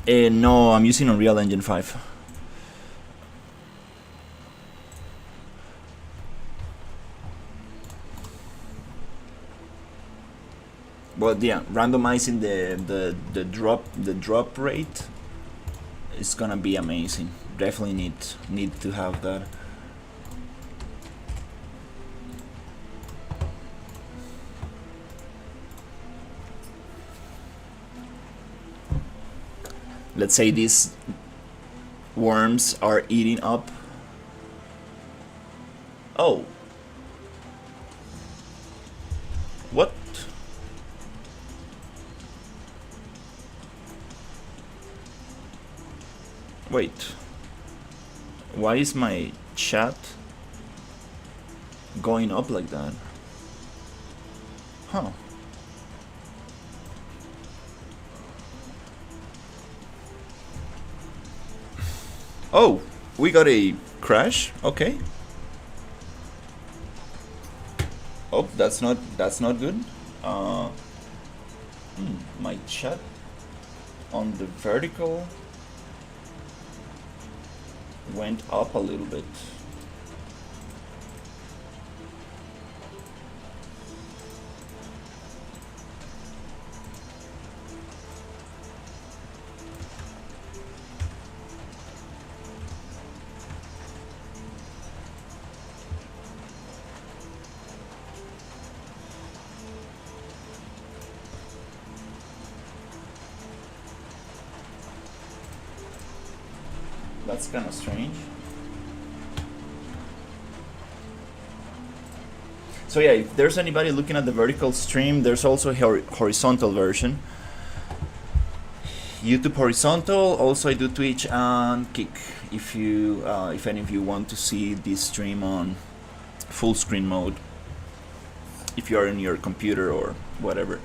No, I'm using Unreal Engine 5. But yeah, randomizing the drop rate is gonna be amazing. Definitely need to have that. Let's say these worms are eating up. Oh. What? Wait. Why is my chat going up like that? Huh. Oh, we got a crash. Okay. Oh, that's not good. My chat on the vertical went up a little bit. That's kind of strange. So yeah, if there's anybody looking at the vertical stream, there's also a horizontal version. YouTube horizontal. Also, I do Twitch and Kick. If any of you want to see this stream on full screen mode, if you are in your computer or whatever.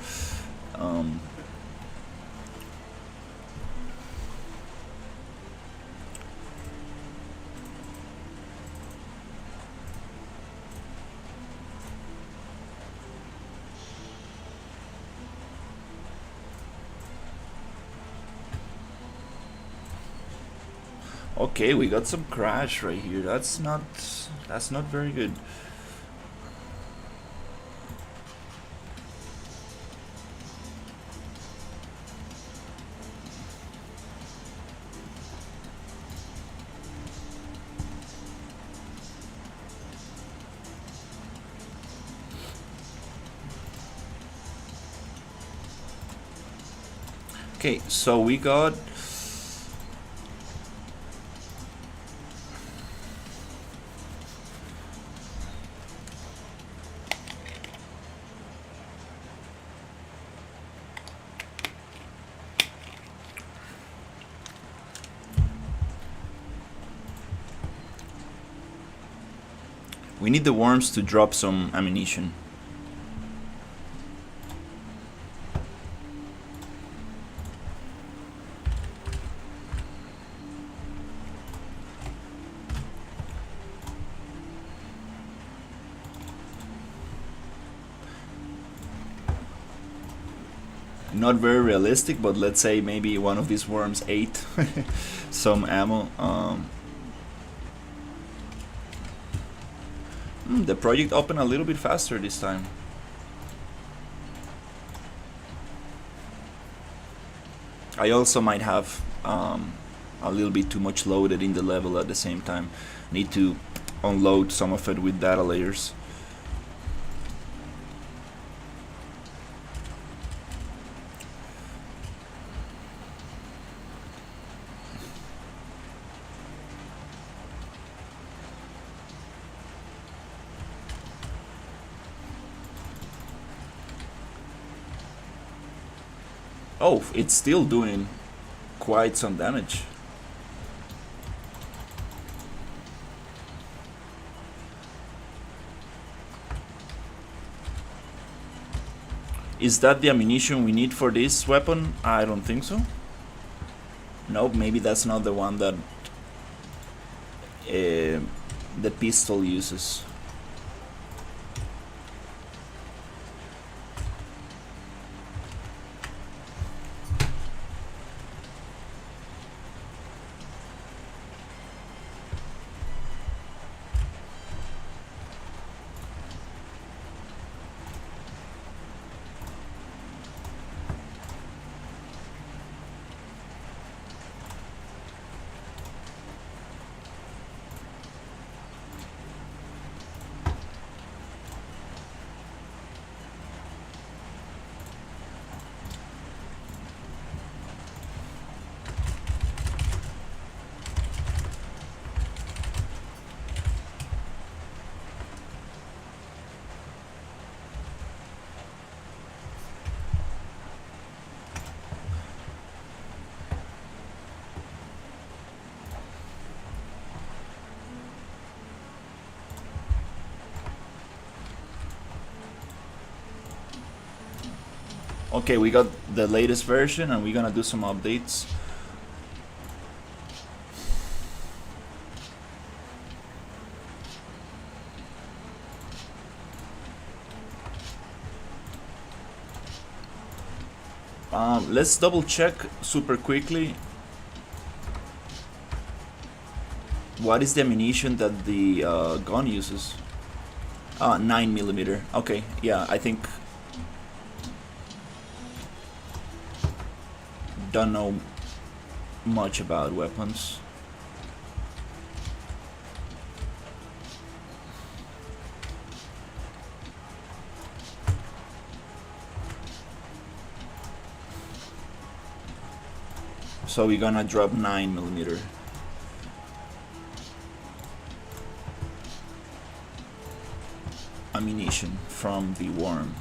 Okay, we got some crash right here. That's not very good. Okay, so we got we need the worms to drop some ammunition. Not very realistic, but let's say maybe one of these worms ate some ammo. The project opened a little bit faster this time. I also might have a little bit too much loaded in the level at the same time. Need to unload some of it with data layers. Oh, it's still doing quite some damage. Is that the ammunition we need for this weapon? I don't think so. Nope, maybe that's not the one that the pistol uses. Okay, we got the latest version and we're gonna do some updates. Let's double check super quickly. What is the ammunition that the gun uses? 9mm. Okay, yeah, I think. Don't know much about weapons. So we're gonna drop 9mm. Ammunition from the worm.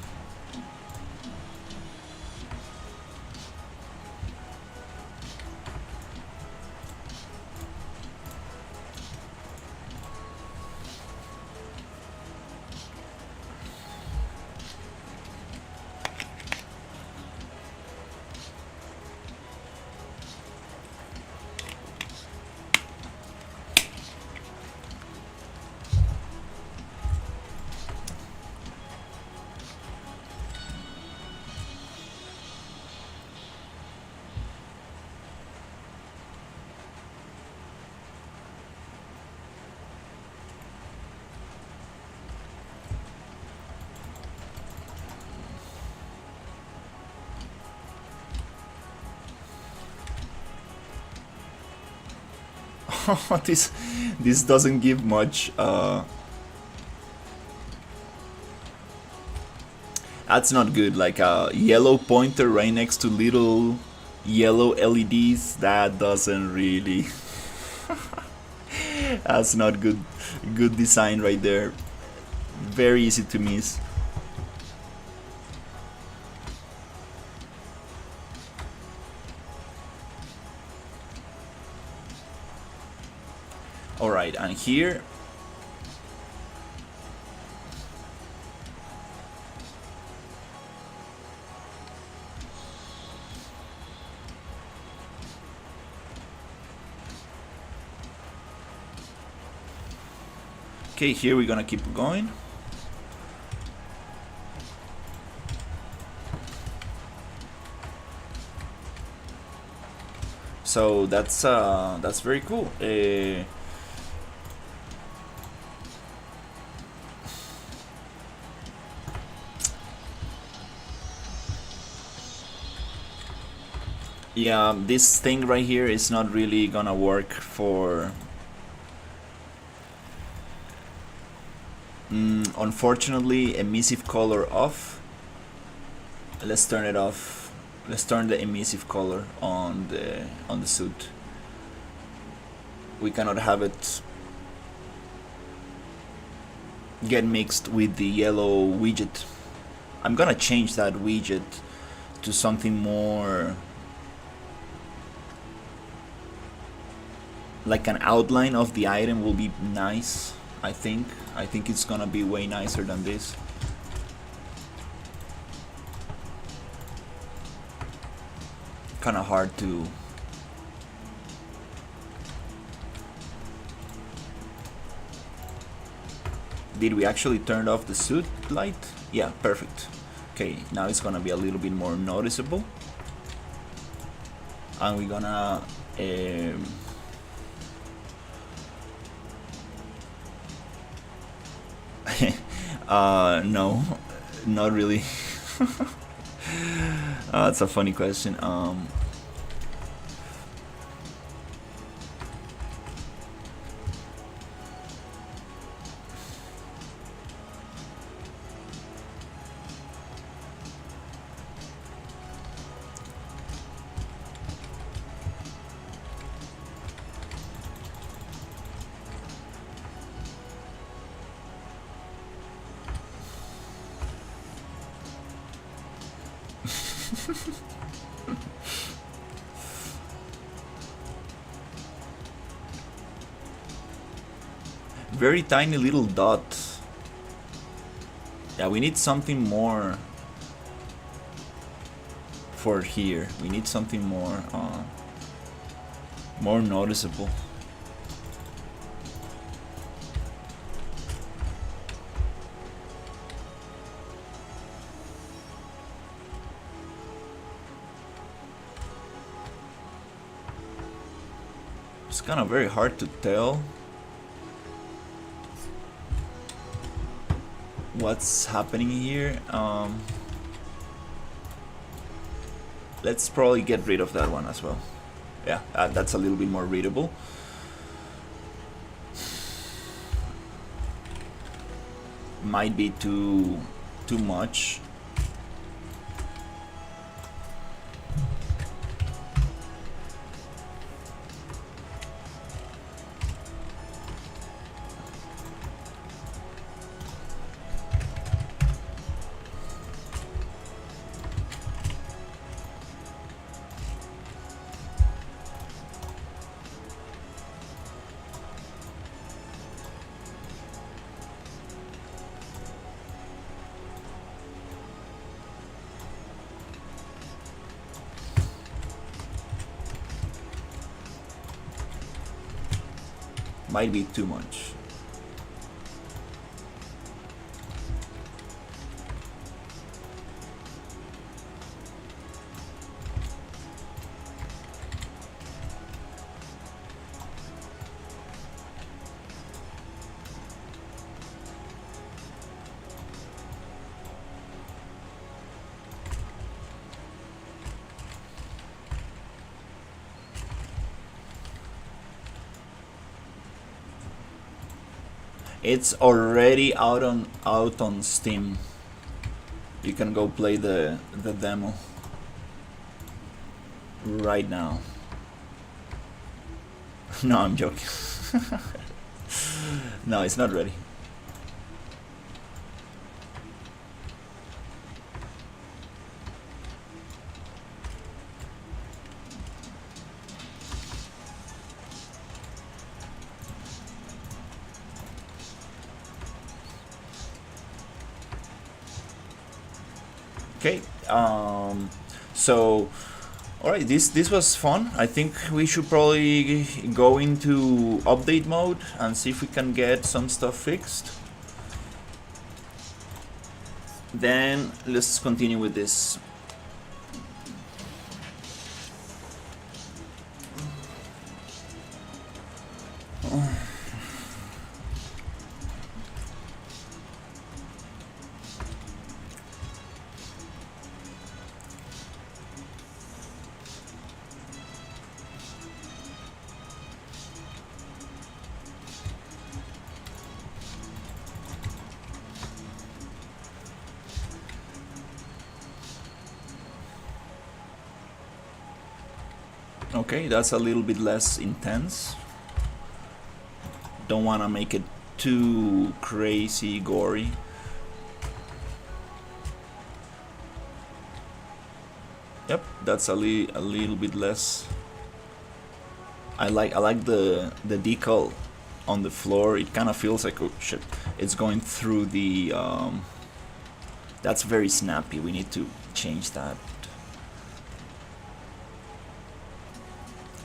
This doesn't give much. That's not good. Like a yellow pointer right next to little yellow LEDs. That doesn't really. That's not good. Good design right there. Very easy to miss. Alright, and here okay, here we're gonna keep going. So that's very cool. Yeah, this thing right here is not really gonna work for. Unfortunately, emissive color off. Let's turn it off. Let's turn the emissive color on the suit. We cannot have it get mixed with the yellow widget. I'm gonna change that widget to something more like an outline of the item will be nice. I think it's gonna be way nicer than this. Kind of hard to. Did we actually turn off the suit light? Yeah, perfect. Okay, now it's gonna be a little bit more noticeable, and we're gonna no, not really. That's a funny question. Very tiny little dot. Yeah, we need something more for here. We need something more more noticeable. It's kind of very hard to tell what's happening here. Let's probably get rid of that one as well. Yeah, that's a little bit more readable. Might be too much. Might be too much. It's already out on Steam. You can go play the demo right now. No, I'm joking. No, it's not ready. Okay, so all right, this was fun. I think we should probably go into update mode and see if we can get some stuff fixed. Then let's continue with this. Okay, that's a little bit less intense. Don't want to make it too crazy gory. Yep, that's a little bit less. I like the decal on the floor. It kind of feels like, oh shit, it's going through the that's very snappy. We need to change that.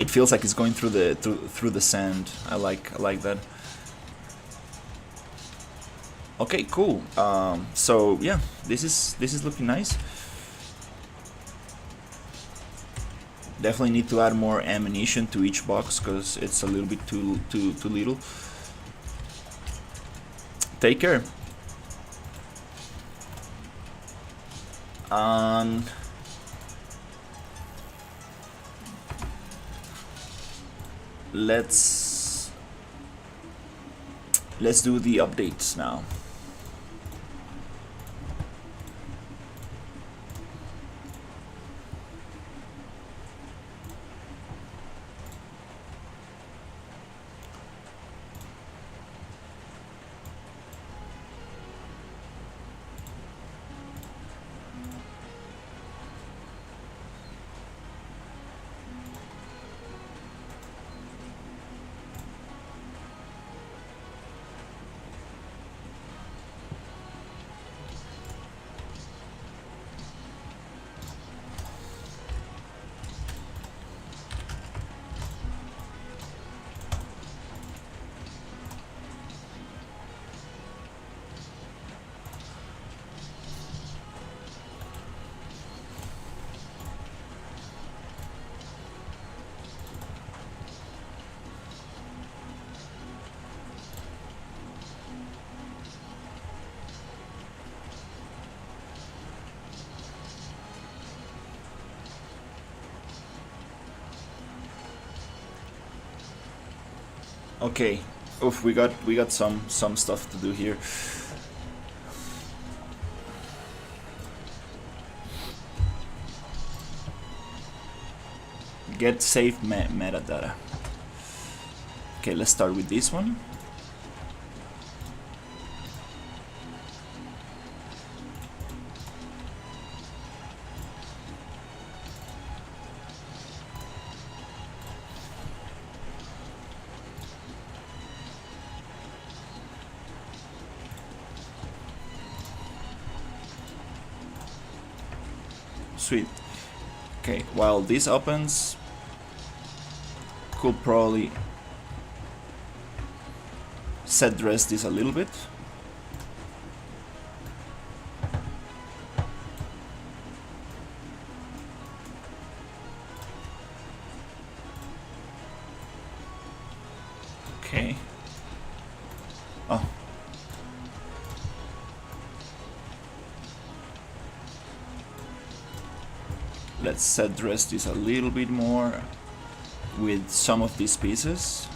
It feels like it's going through the sand. I like that. Okay, cool. So yeah, this is looking nice. Definitely need to add more ammunition to each box because it's a little bit too little. Take care. And let's do the updates now. Okay, oof, we got some stuff to do here. Get safe metadata. Okay, let's start with this one. Sweet. Okay, while this opens, could probably set dress this a little bit. Okay. Oh. Let's set dress this a little bit more with some of these pieces.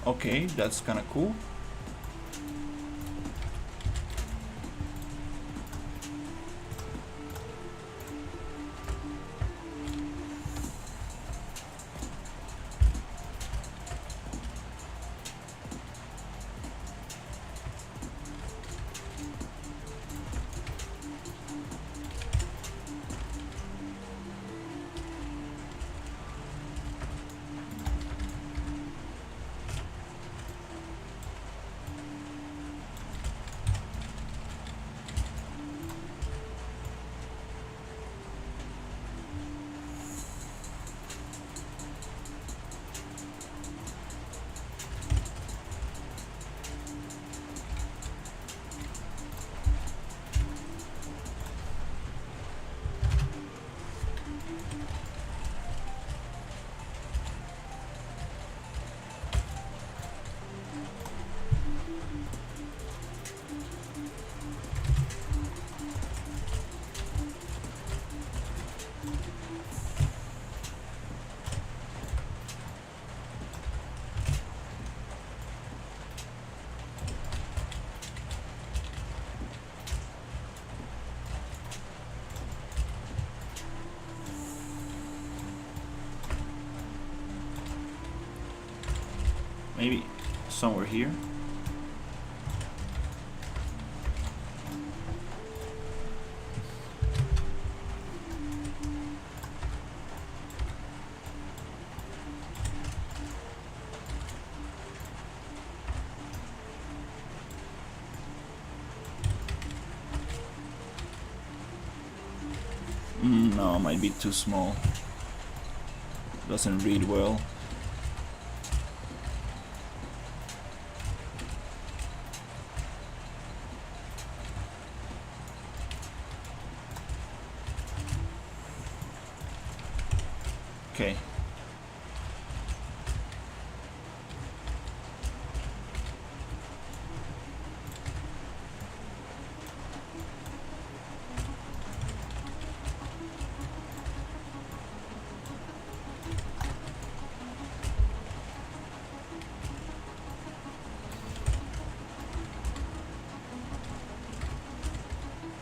Okay, that's kind of cool. Maybe somewhere here. No, might be too small. Doesn't read well. Okay.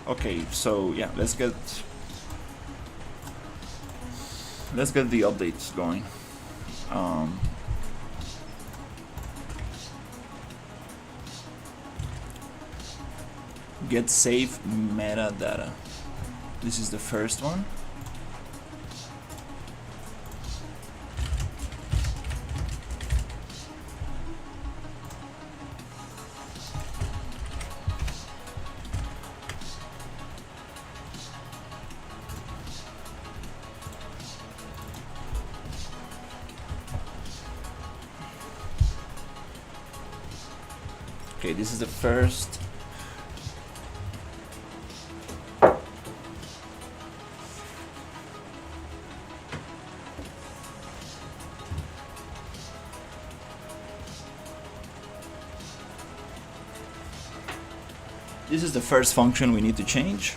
Okay, so yeah, let's get the updates going. Get save metadata. This is the first one. Okay, this is the first. This is the first function we need to change.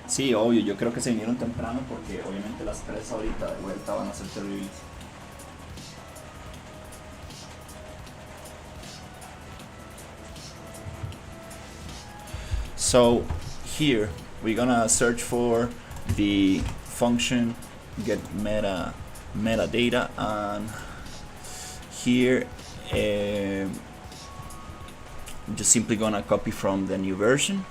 Sí, obvio, yo creo que se vinieron temprano porque obviamente las 3 ahorita de vuelta van a ser terribles. So here we're gonna search for the function get metadata, and here just simply gonna copy from the new version.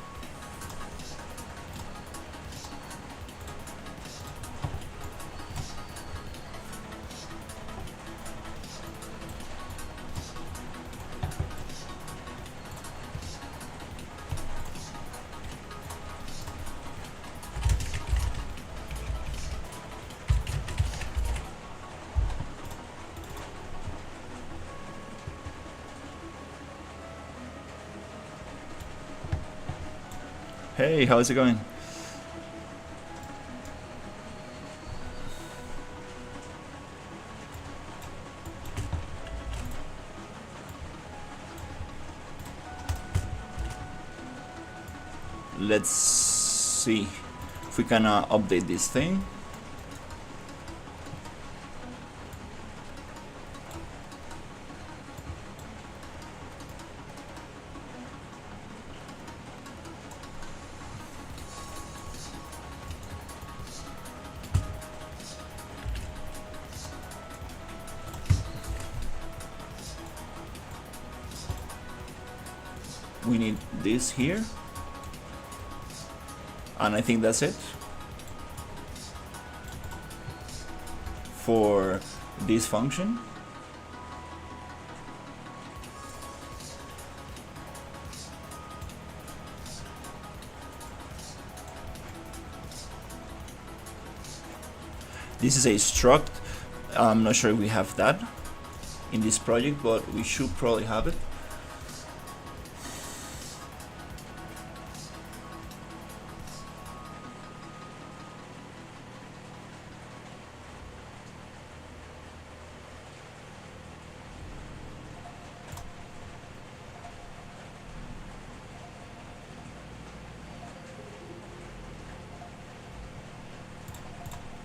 Hey, how's it going? let's see if we can update this thing. We need this here, and I think that's it for this function. This is a struct. I'm not sure if we have that in this project, but we should probably have it.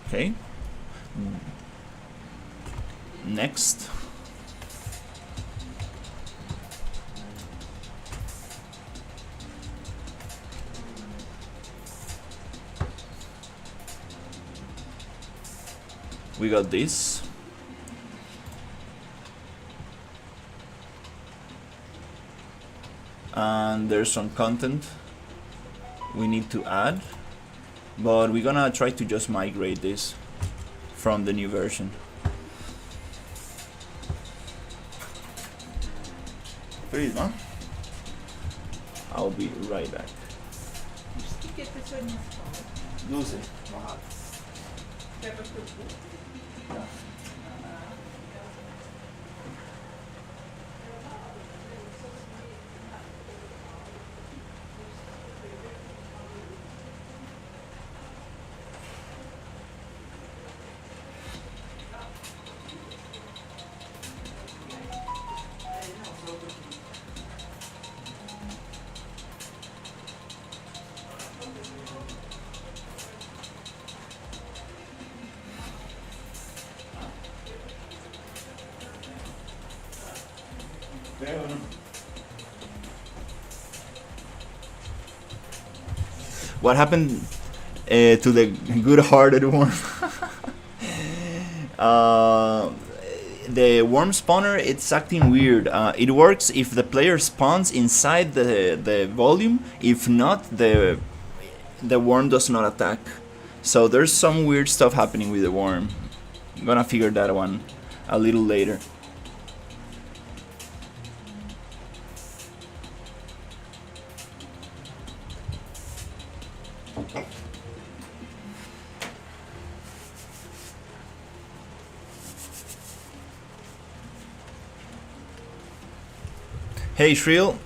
Okay. Next. We got this. And there's some content we need to add. But we're gonna try to just migrate this from the new version. Please, huh? I'll be right back. Lucy. What happened to the good-hearted worm? The worm spawner, it's acting weird. It works if the player spawns inside the volume. If not, the worm does not attack. So there's some weird stuff happening with the worm. I'm gonna figure that one a little later. Hey Shriel.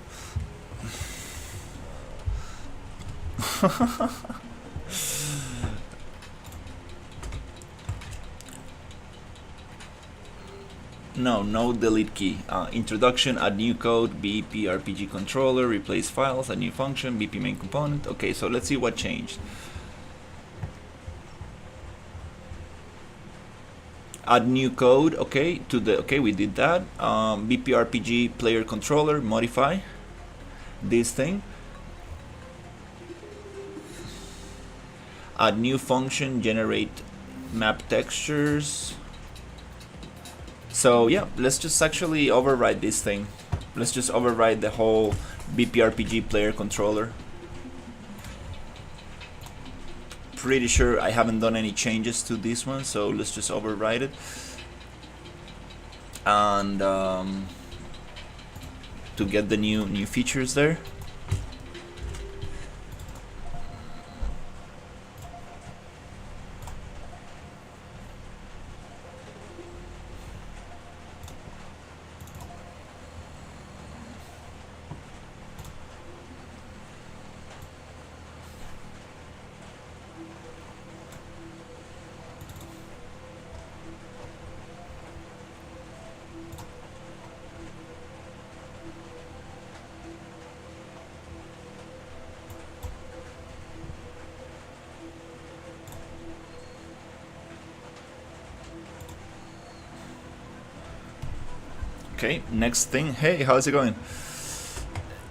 No delete key. Introduction, add new code, BP RPG controller, replace files, add new function, BP main component. Okay, so let's see what changed. Add new code, okay, we did that. BP RPG player controller, modify this thing. Add new function, generate map textures. So yeah, let's just actually override this thing. Let's just override the whole BP RPG player controller. Pretty sure I haven't done any changes to this one, so let's just override it. And to get the new features there. Okay, next thing. Hey, how's it going?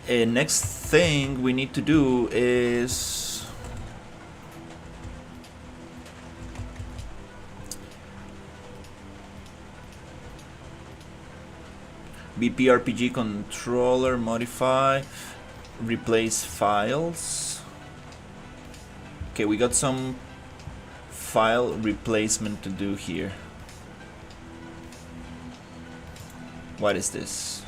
Next thing we need to do is BPRPG controller, modify, replace files. Okay, we got some file replacement to do here. What is this?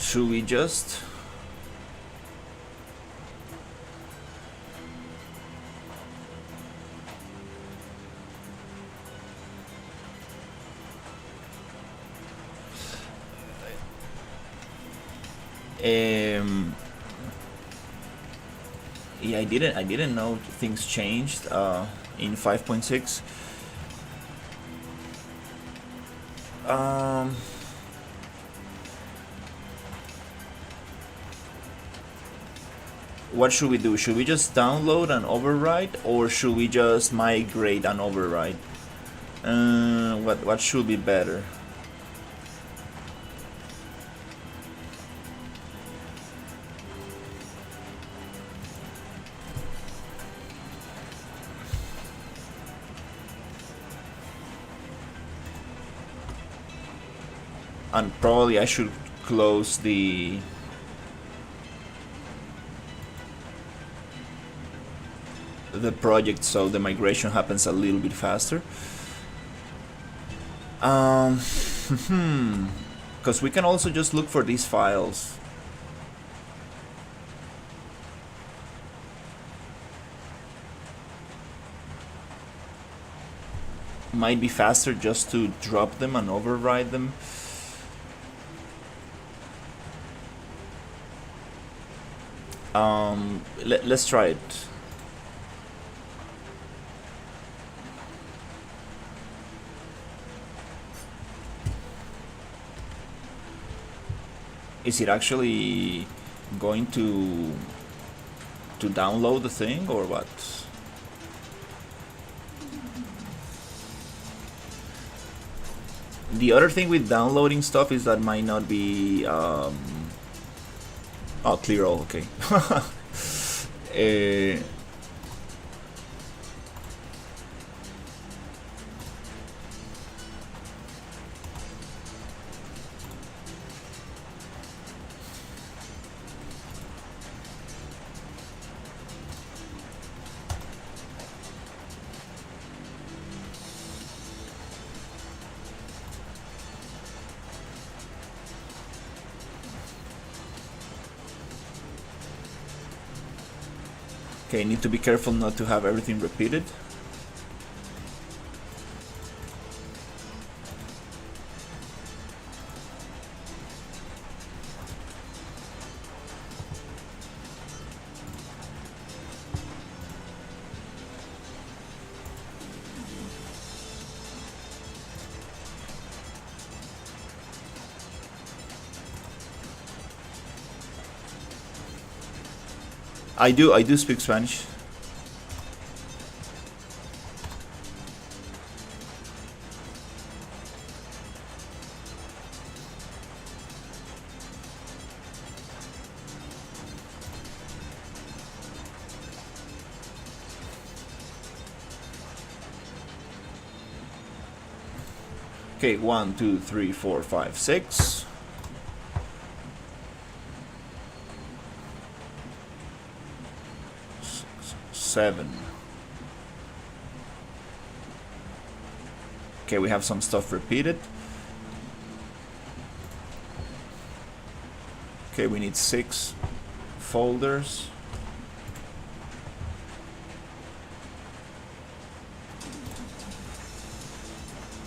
Should we just yeah, I didn't know things changed in 5.6. What should we do? Should we just download and overwrite, or should we just migrate and overwrite? What should be better? And probably I should close the project so the migration happens a little bit faster. Because we can also just look for these files. Might be faster just to drop them and override them. Let's try it. Is it actually going to download the thing or what? The other thing with downloading stuff is that might not be oh, clear all, okay. Okay, need to be careful not to have everything repeated. I do speak Spanish. Okay, 1, 2, 3, 4, 5, 6. Seven. Okay, we have some stuff repeated. Okay, we need 6 folders.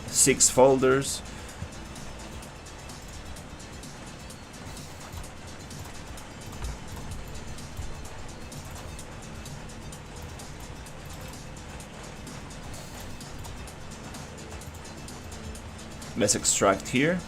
Six folders. Let's extract here.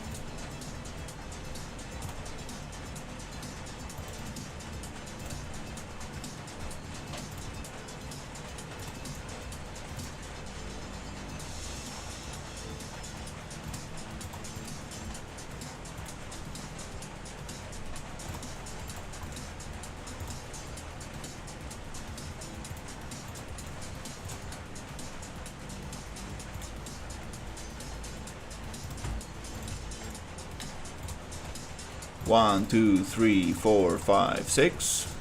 One, two, three, four, five, six.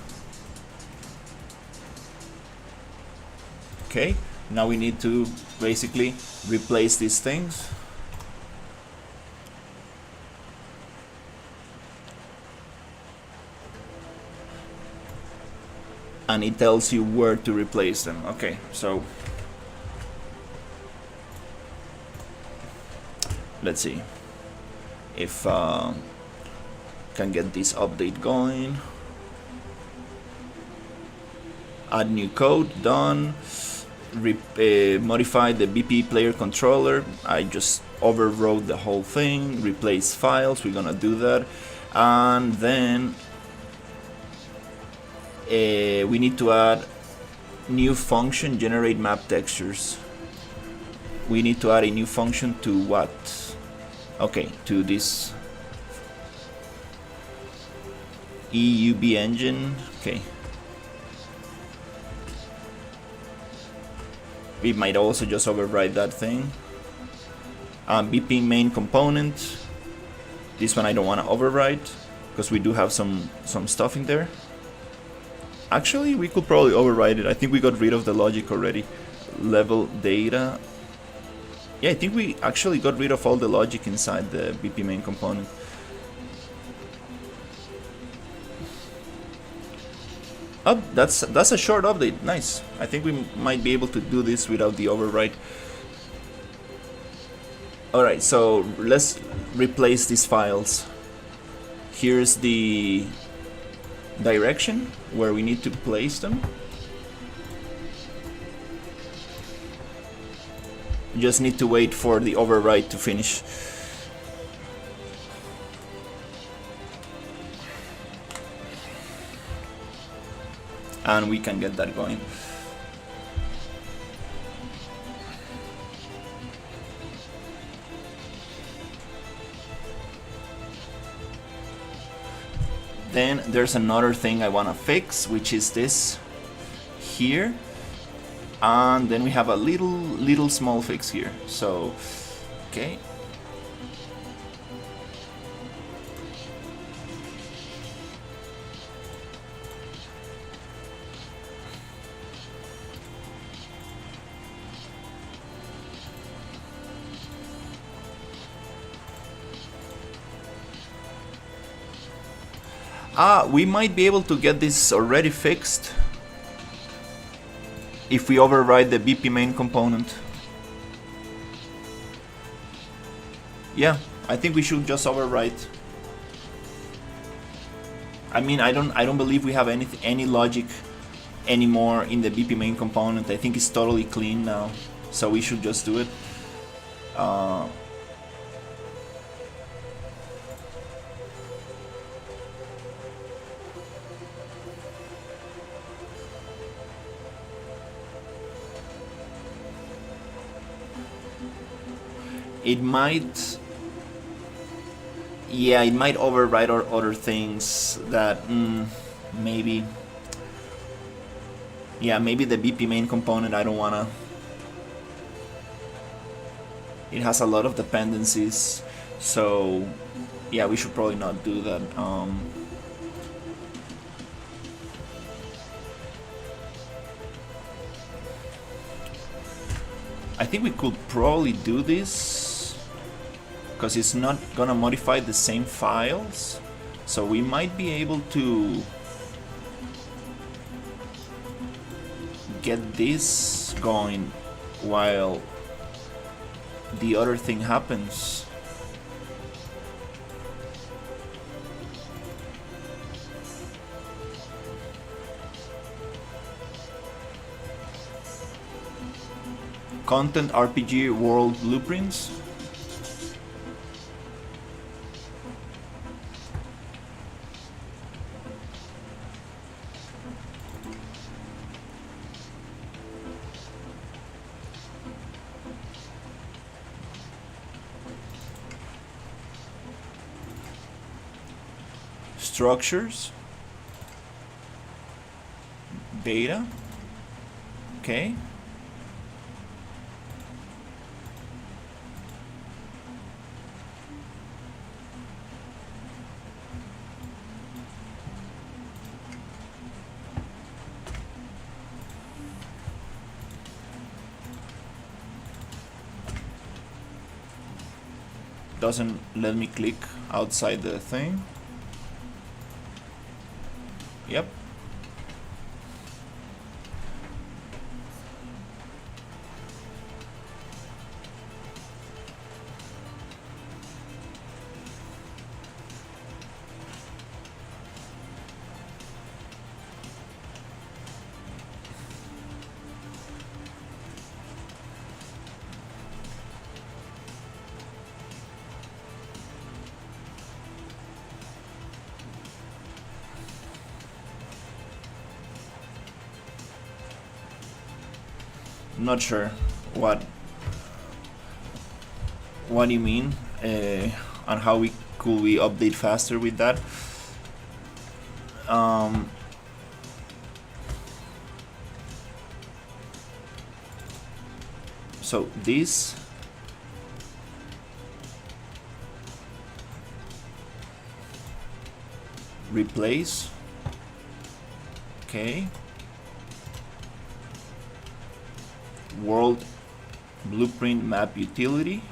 Okay, now we need to basically replace these things. And it tells you where to replace them. Okay, so let's see if can get this update going. Add new code, done. Modify the BP player controller. I just overwrote the whole thing. Replace files, we're gonna do that. And then we need to add new function, generate map textures. We need to add a new function to what? Okay, to this EUB engine. Okay. We might also just override that thing. BP main component. This one I don't want to override because we do have some stuff in there. Actually, we could probably override it. I think we got rid of the logic already. Level data. Yeah, I think we actually got rid of all the logic inside the BP main component. Oh, that's a short update. Nice. I think we might be able to do this without the override. Alright, so let's replace these files. Here's the direction where we need to place them. Just need to wait for the override to finish. And we can get that going. Then there's another thing I want to fix, which is this here. And then we have a little small fix here. So, okay. We might be able to get this already fixed if we override the BP main component. Yeah, I think we should just override. I mean, I don't believe we have any logic anymore in the BP main component. I think it's totally clean now, so we should just do it. It might, yeah, it might override or other things that maybe, yeah, maybe the BP main component I don't wanna. It has a lot of dependencies, so yeah, we should probably not do that. I think we could probably do this because it's not gonna modify the same files, so we might be able to get this going while the other thing happens. Content RPG world blueprints. structures, beta, okay. Doesn't let me click outside the thing. Yep. Not sure what you mean, and how could we update faster with that. So this replace, okay, world blueprint map utility,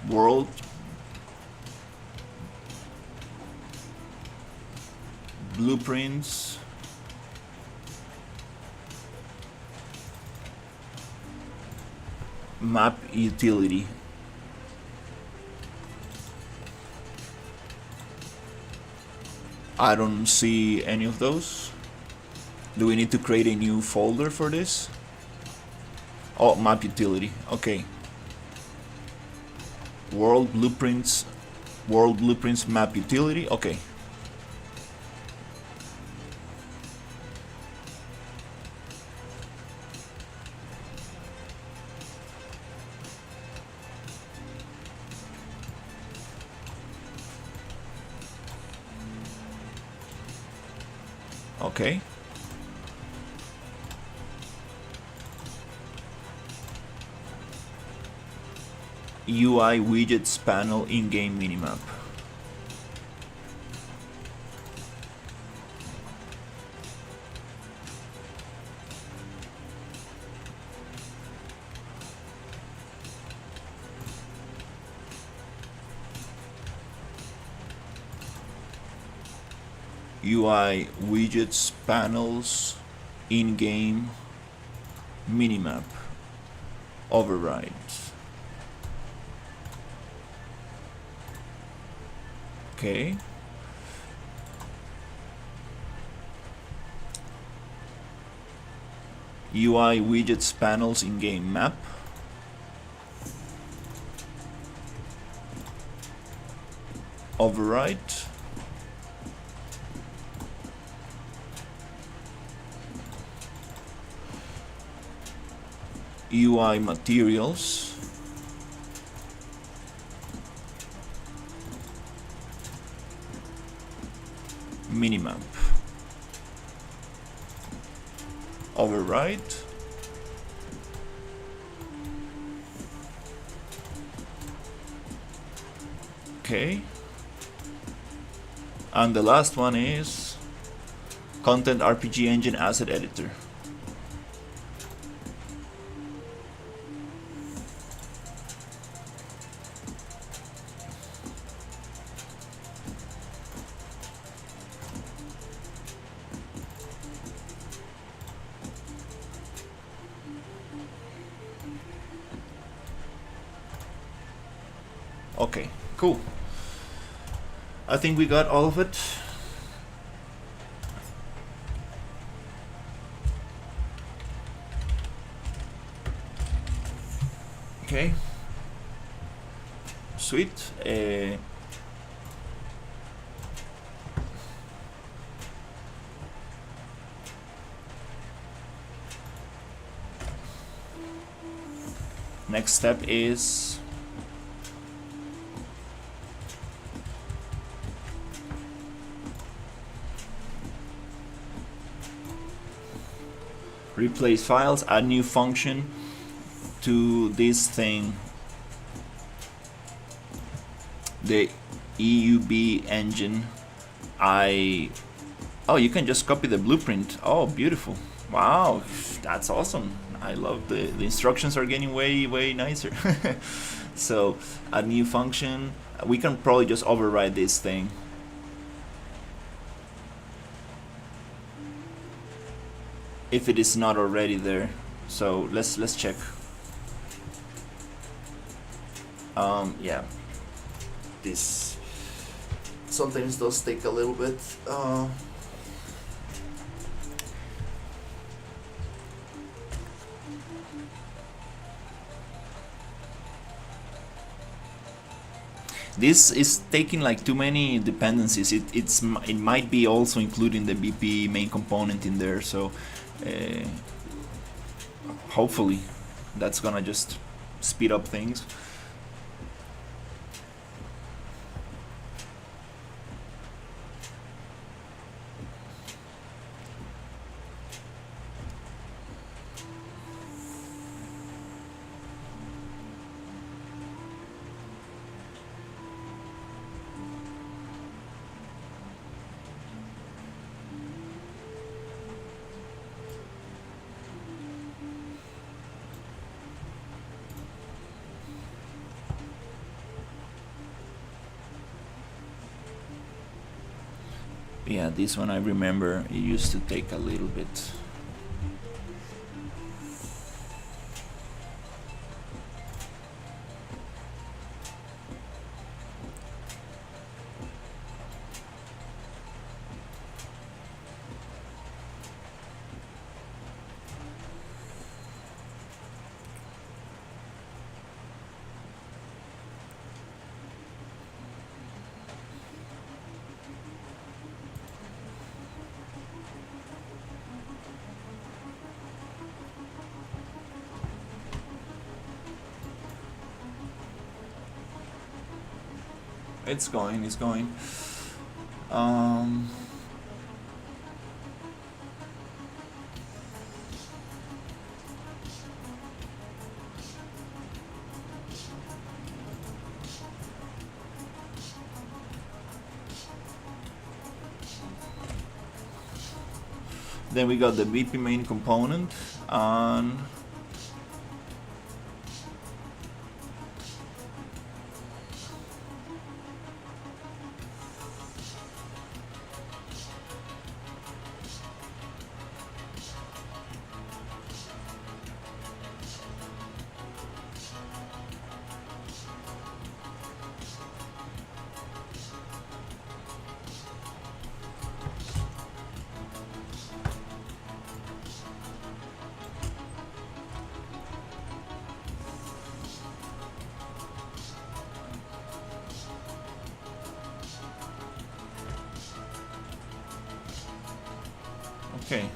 world blueprints map utility. I don't see any of those. Do we need to create a new folder for this? Oh, map utility, okay. World blueprints map utility, okay. Okay. UI widgets panel in-game minimap. UI widgets panels in-game minimap overrides. Okay. UI widgets panels in-game map. Override. UI materials. Minimap. Override. Okay. And the last one is Content RPG Engine Asset Editor. Okay, cool. I think we got all of it. Okay. sweet. Next step is replace files, add new function to this thing, the EUB engine. Oh, you can just copy the blueprint. Oh, beautiful. Wow, that's awesome. I love the instructions are getting way nicer. So a new function, we can probably just override this thing. If it is not already there. So let's check. Yeah, this sometimes does take a little bit. This is taking like too many dependencies. It might be also including the BP main component in there. So hopefully that's gonna just speed up things. Yeah, this one I remember it used to take a little bit. It's going. Then we got the BP main component on. Okay.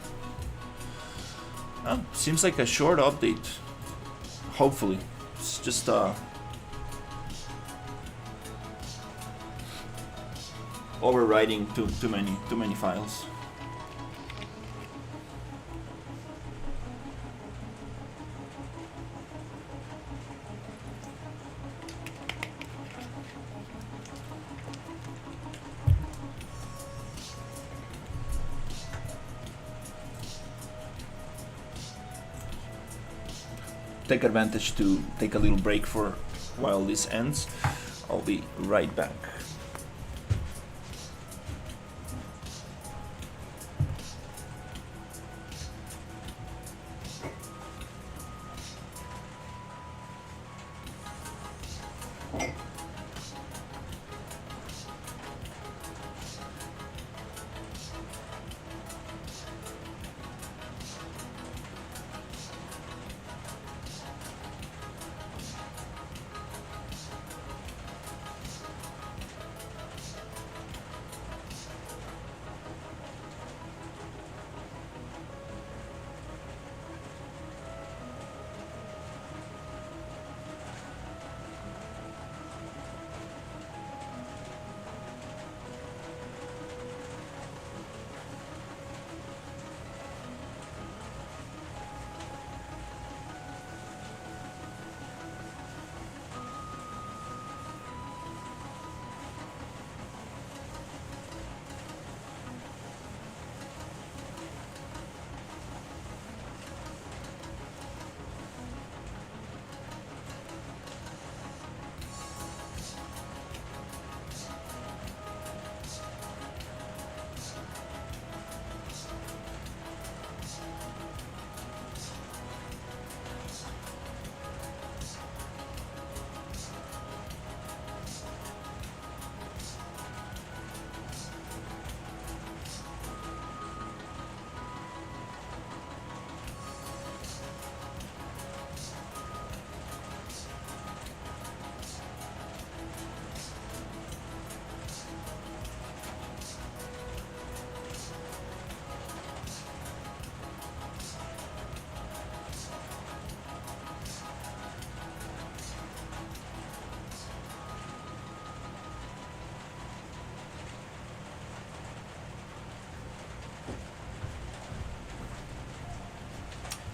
Seems like a short update. Hopefully. It's just overriding too many files. Take advantage to take a little break for while this ends. I'll be right back.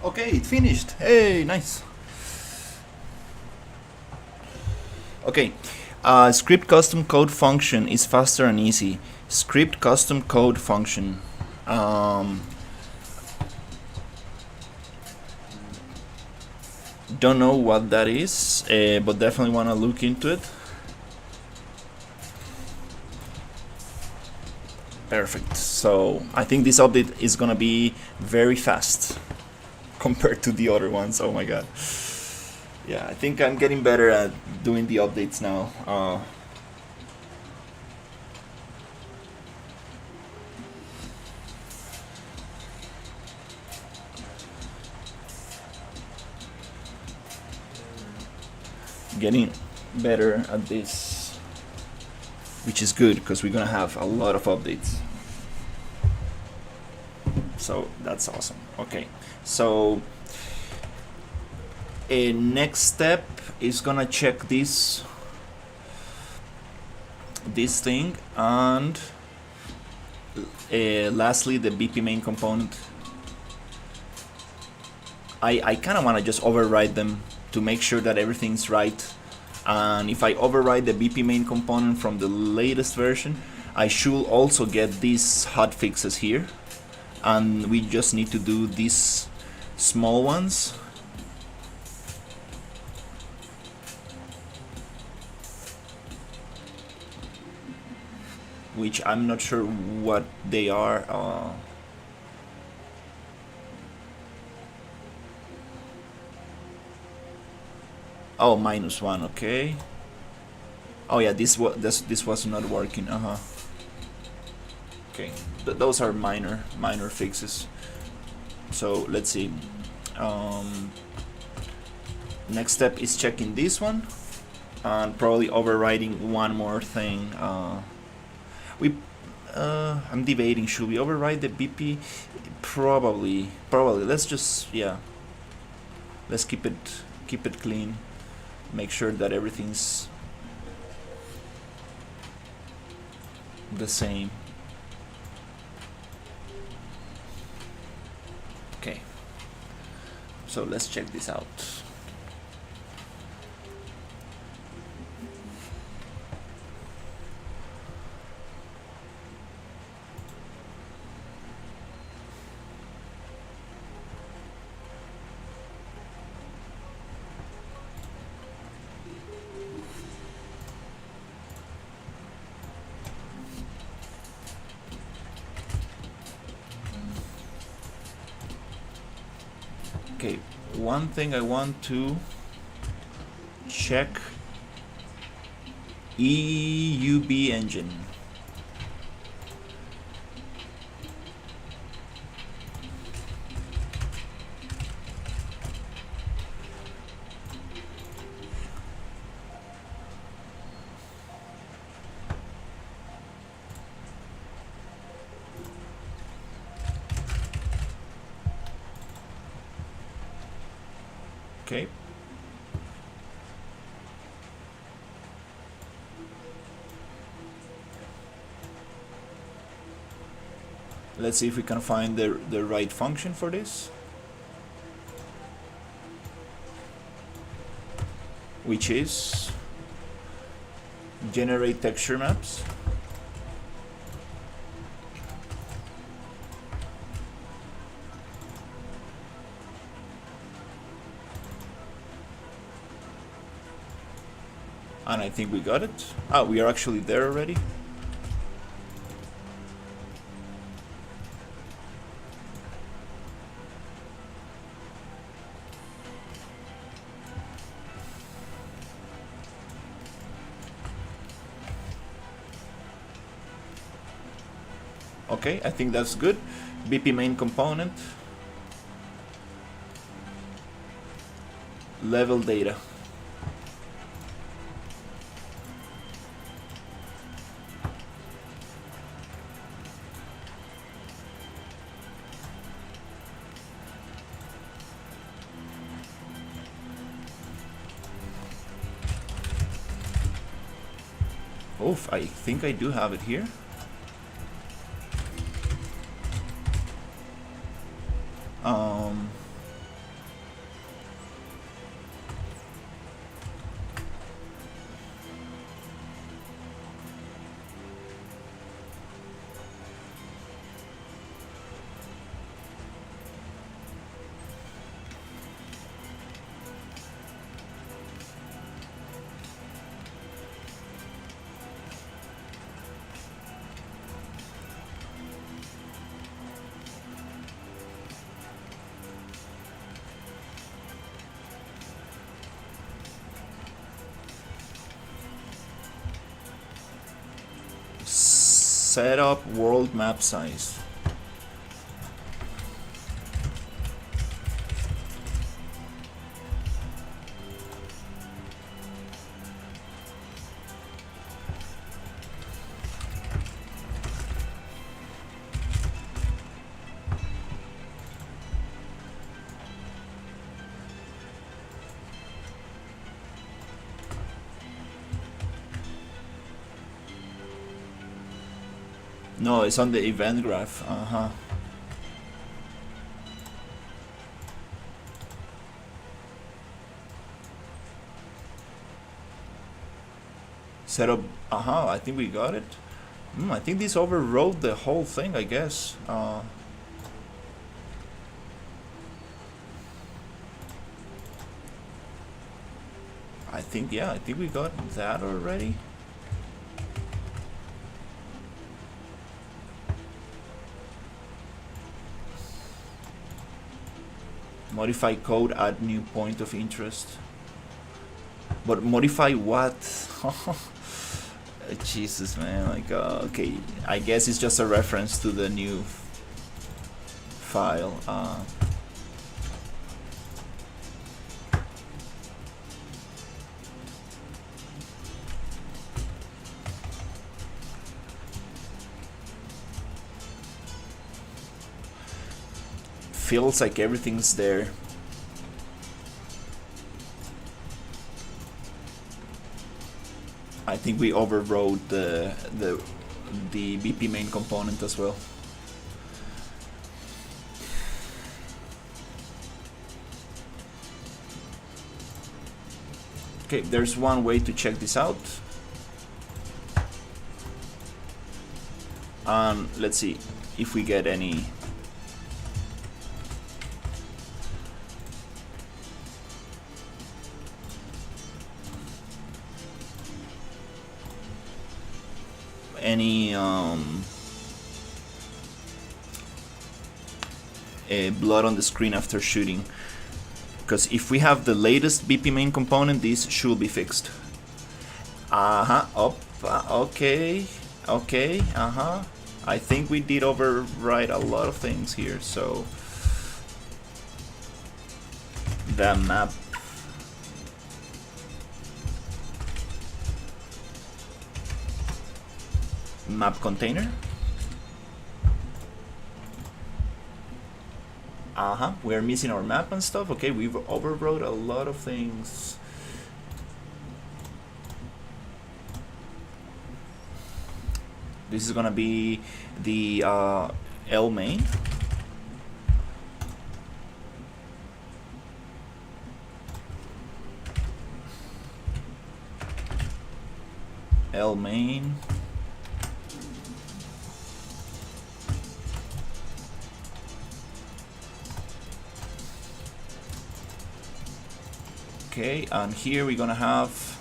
Okay, it finished. Hey, nice. Okay, script custom code function is faster and easy. Script custom code function. Don't know what that is, but definitely want to look into it. Perfect. So I think this update is gonna be very fast compared to the other ones. Oh my god. Yeah, I think I'm getting better at doing the updates now. Getting better at this, which is good because we're gonna have a lot of updates. So that's awesome. Okay, so a next step is gonna check this thing, and lastly the BP main component. I kind of want to just override them to make sure that everything's right. And if I override the BP main component from the latest version, I should also get these hotfixes here, and we just need to do these small ones. Which I'm not sure what they are. Oh, -1, okay. Oh yeah, this was not working. Okay, those are minor fixes. So let's see. Next step is checking this one, and probably overriding one more thing. I'm debating, should we override the BP? Probably. Let's just, yeah. Let's keep it clean. Make sure that everything's the same. Okay. So let's check this out. Okay, one thing I want to check: EUB engine. Okay. Let's see if we can find the right function for this, which is generate texture maps. And I think we got it. Ah, we are actually there already. Okay, I think that's good. BP main component. Level data. Oof, I think I do have it here. Set up world map size. No, it's on the event graph. Set up. I think we got it. I think this overrode the whole thing, I guess. I think we got that already. Modify code, add new point of interest. But modify what? Jesus, man. Like, okay, I guess it's just a reference to the new file. Feels like everything's there. I think we overrode the BP main component as well. Okay, there's one way to check this out. Let's see if we get any. Blood on the screen after shooting, because if we have the latest BP main component, this should be fixed. Okay. I think we did override a lot of things here, so the map container. We're missing our map and stuff. Okay, we've overrode a lot of things. This is gonna be the L main. L main. Okay, and here we're gonna have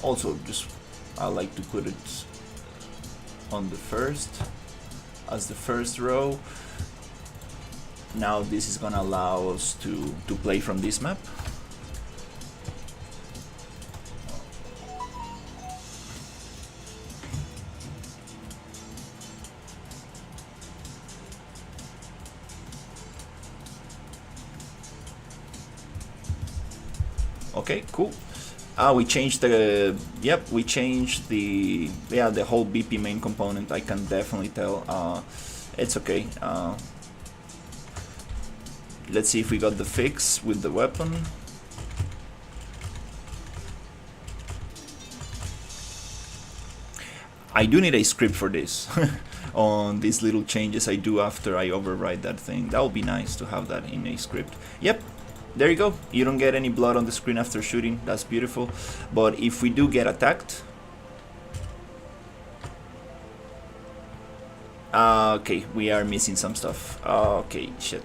also just, I like to put it on the first, as the first row. Now this is gonna allow us to play from this map. Okay, cool. We changed the, we changed the whole BP main component. I can definitely tell. It's okay. Let's see if we got the fix with the weapon. I do need a script for this on these little changes I do after I override that thing. That would be nice to have that in a script. Yep. There you go. You don't get any blood on the screen after shooting. That's beautiful. But if we do get attacked, okay, we are missing some stuff. Okay, shit.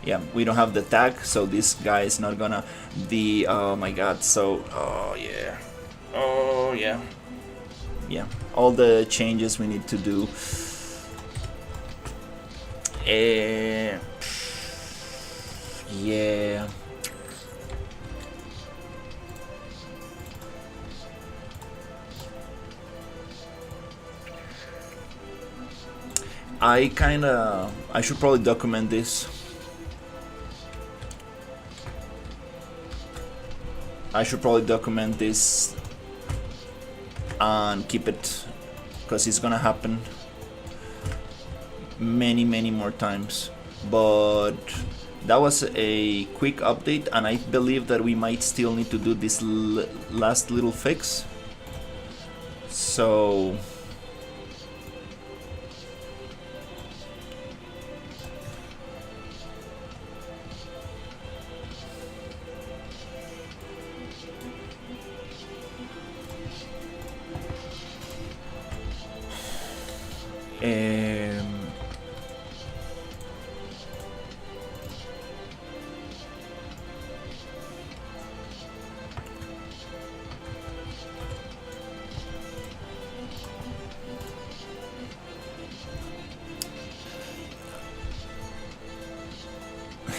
Yeah, we don't have the tag, so this guy is not gonna be, oh my god, so, oh yeah, all the changes we need to do. Yeah. I should probably document this. I should probably document this and keep it, because it's gonna happen many more times. But that was a quick update, and I believe that we might still need to do this last little fix. So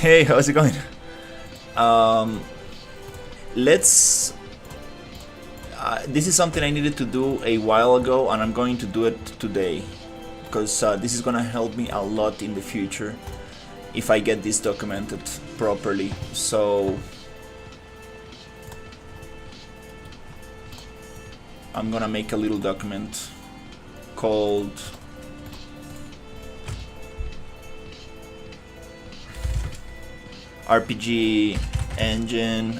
hey, how's it going? Let's. This is something I needed to do a while ago, and I'm going to do it today, because this is gonna help me a lot in the future if I get this documented properly. So I'm gonna make a little document called RPG engine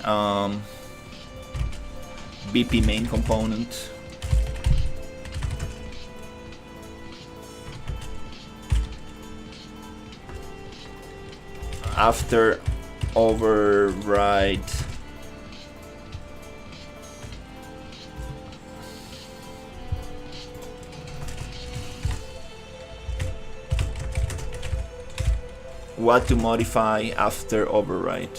BP main component. After override what to modify after override.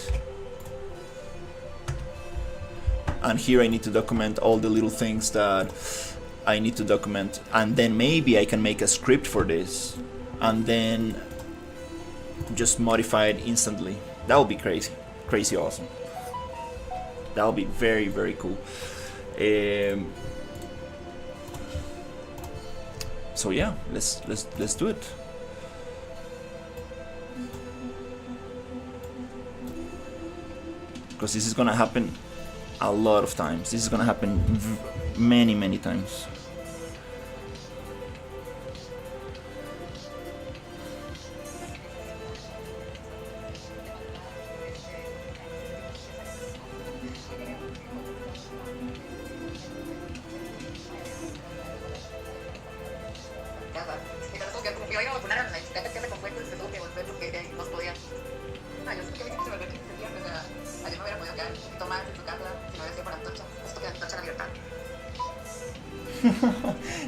And here I need to document all the little things that I need to document, and then maybe I can make a script for this and then just modify it instantly. That would be crazy awesome. That would be very cool. So yeah, let's do it. Because this is gonna happen a lot of times. This is gonna happen many times.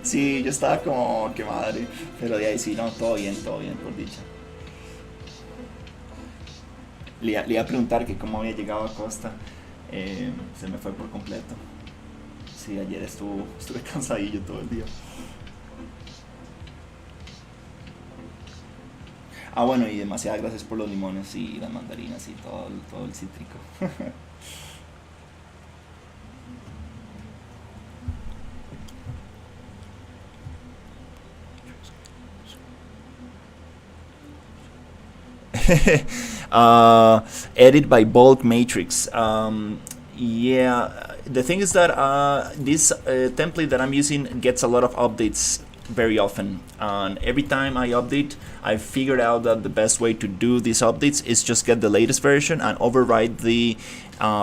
Sí, yo estaba como que madre, pero de ahí sí, no, todo bien, por dicha. Le iba a preguntar que cómo había llegado a Costa, se me fue por completo. Sí, ayer estuve cansadillo todo el día. Ah, bueno, y demasiadas gracias por los limones y las mandarinas y todo el cítrico. Edit by bulk matrix. Yeah, the thing is that this template that I'm using gets a lot of updates very often, and every time I update, I figured out that the best way to do these updates is just get the latest version and override the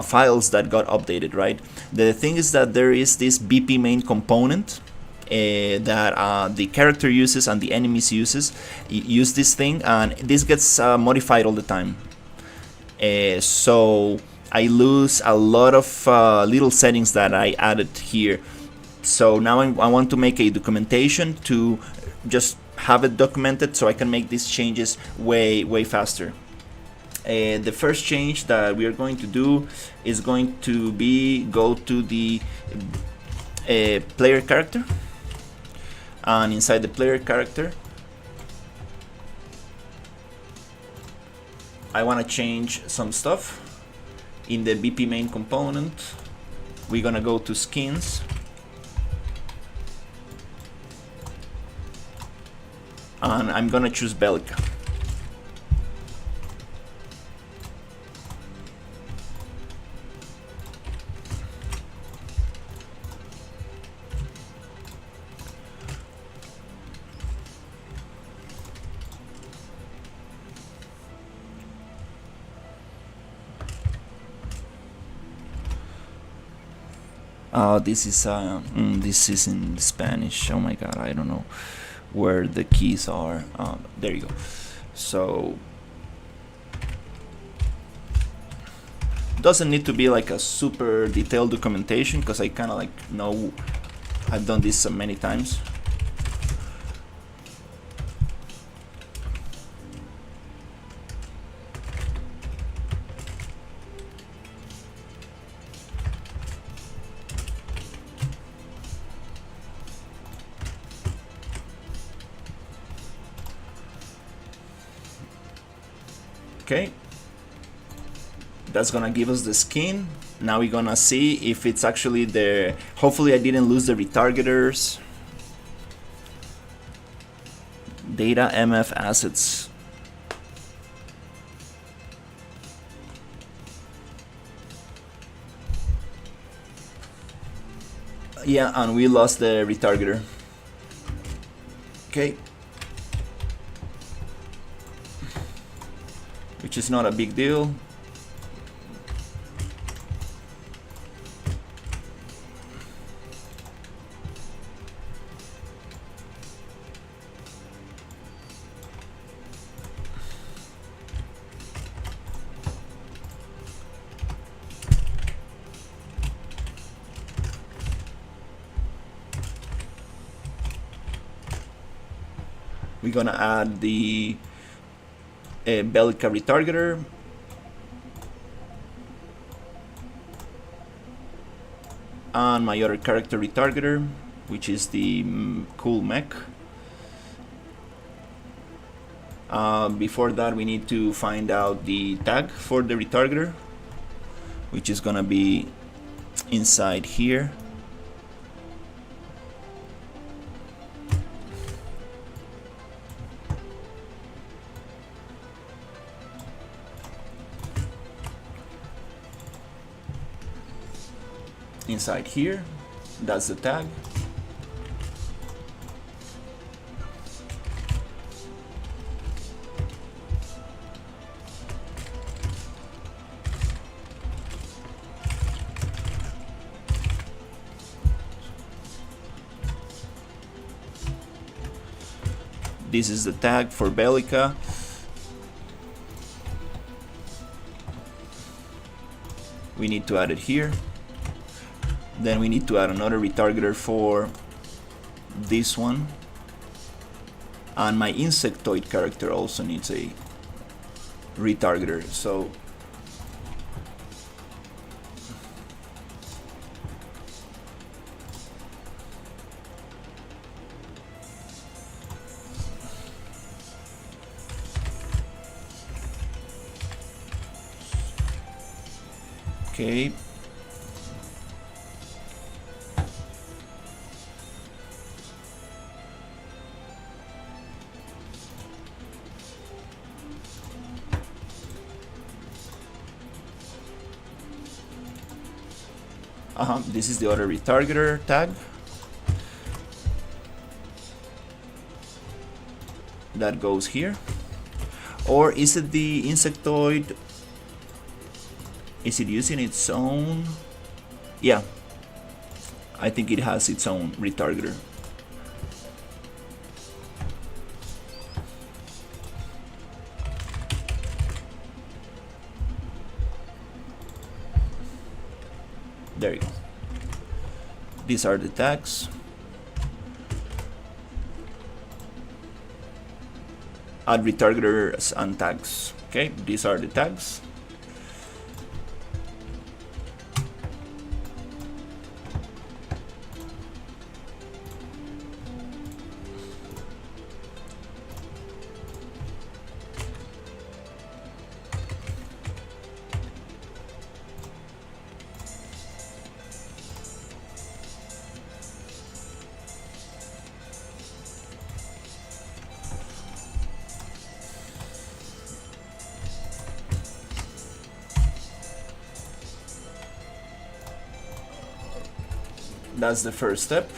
files that got updated, right? The thing is that there is this BP main component that the character uses and the enemies use this thing, and this gets modified all the time. So I lose a lot of little settings that I added here. So now I want to make a documentation to just have it documented so I can make these changes way faster. The first change that we are going to do is going to be go to the player character. And inside the player character, I want to change some stuff. In the BP main component, we're gonna go to skins, and I'm gonna choose Belka. This is in Spanish. Oh my god, I don't know where the keys are. There you go. So doesn't need to be like a super detailed documentation, because I kind of like know I've done this so many times. Okay, that's gonna give us the skin. Now we're gonna see if it's actually there. Hopefully I didn't lose the retargeters. Data MF assets. Yeah, and we lost the retargeter. Okay. Which is not a big deal. We're gonna add the Belka retargeter. And my other character retargeter, which is the cool mech. Before that, we need to find out the tag for the retargeter, which is gonna be inside here. Inside here, that's the tag. This is the tag for Belka. We need to add it here. Then we need to add another retargeter for this one. And my insectoid character also needs a retargeter. So okay. This is the other retargeter tag. That goes here. Or is it the insectoid? Is it using its own? Yeah, I think it has its own retargeter. There you go. These are the tags. Add retargeters and tags. Okay, these are the tags. That's the first step.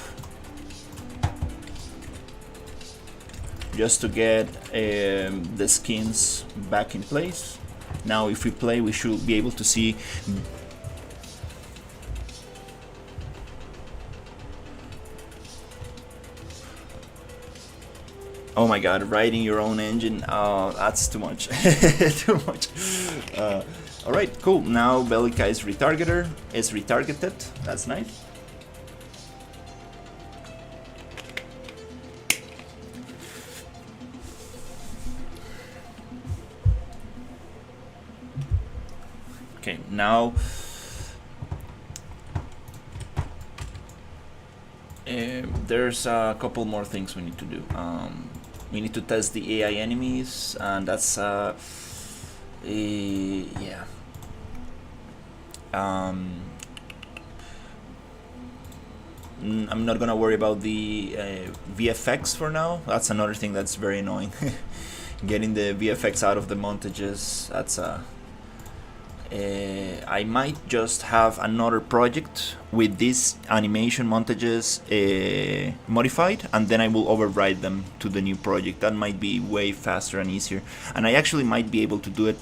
Just to get the skins back in place. Now if we play, we should be able to see. Oh my god, writing your own engine, that's too much. Too much. Alright, cool. Now Bellica is retargeted. That's nice. Okay, now there's a couple more things we need to do. We need to test the AI enemies, and that's yeah. I'm not gonna worry about the VFX for now. That's another thing that's very annoying. Getting the VFX out of the montages, that's I might just have another project with these animation montages modified, and then I will override them to the new project. That might be way faster and easier, and I actually might be able to do it.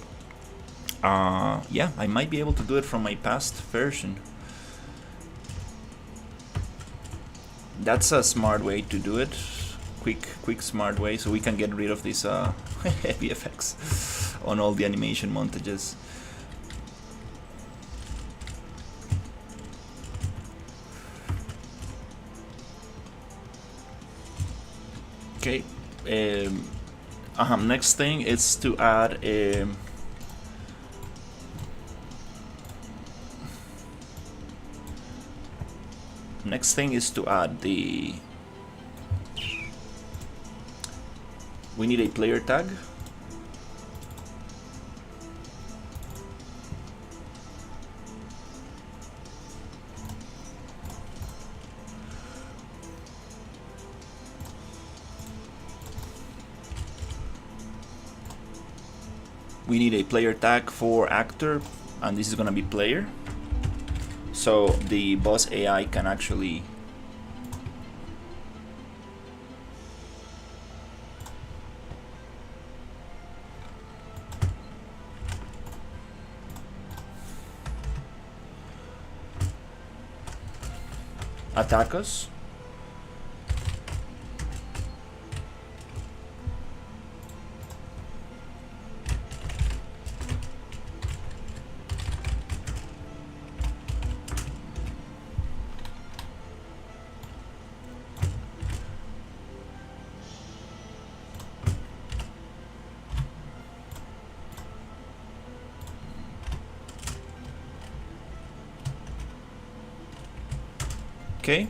Yeah, I might be able to do it from my past version. That's a smart way to do it. Quick smart way, so we can get rid of this VFX on all the animation montages. Okay, next thing is to add the. We need a player tag. We need a player tag for actor, and this is gonna be player, so the boss AI can actually attack us. Okay.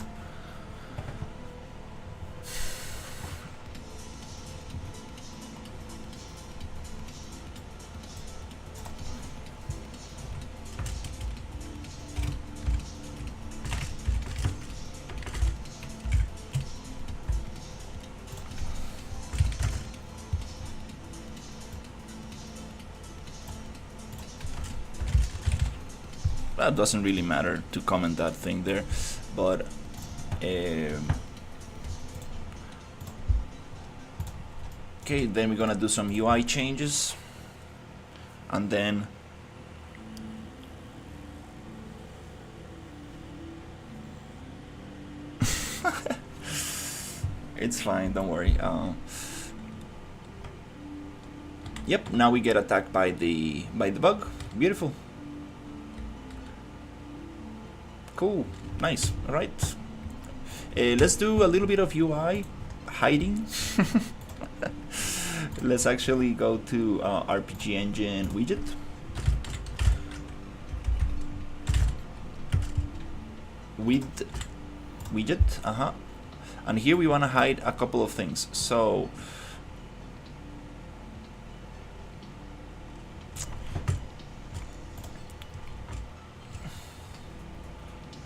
That doesn't really matter to comment that thing there, but okay, then we're gonna do some UI changes, and then it's fine, don't worry. Yep, now we get attacked by the bug. Beautiful. Cool, nice. All right, let's do a little bit of UI hiding. Let's actually go to RPG Engine widget. With widget, and here we want to hide a couple of things. So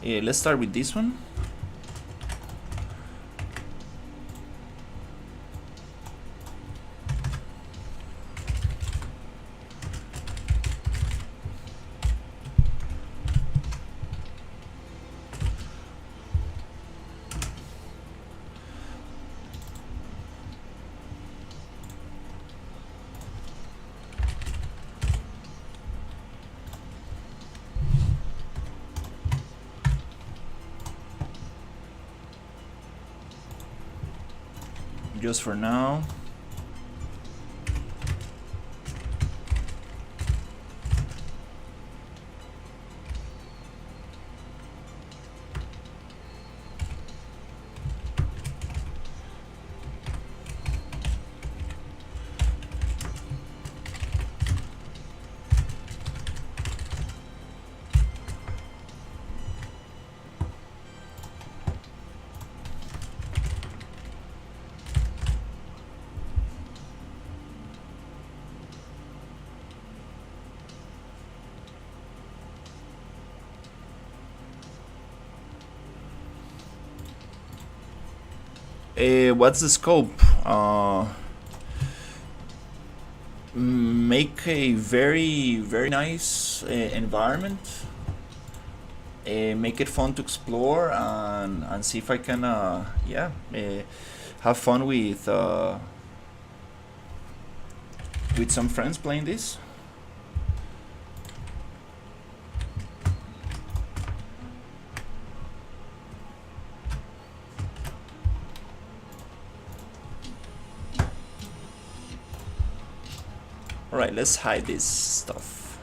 let's start with this one. just for now. What's the scope? Make a very nice environment. Make it fun to explore and see if I can have fun with some friends playing this. Alright, let's hide this stuff.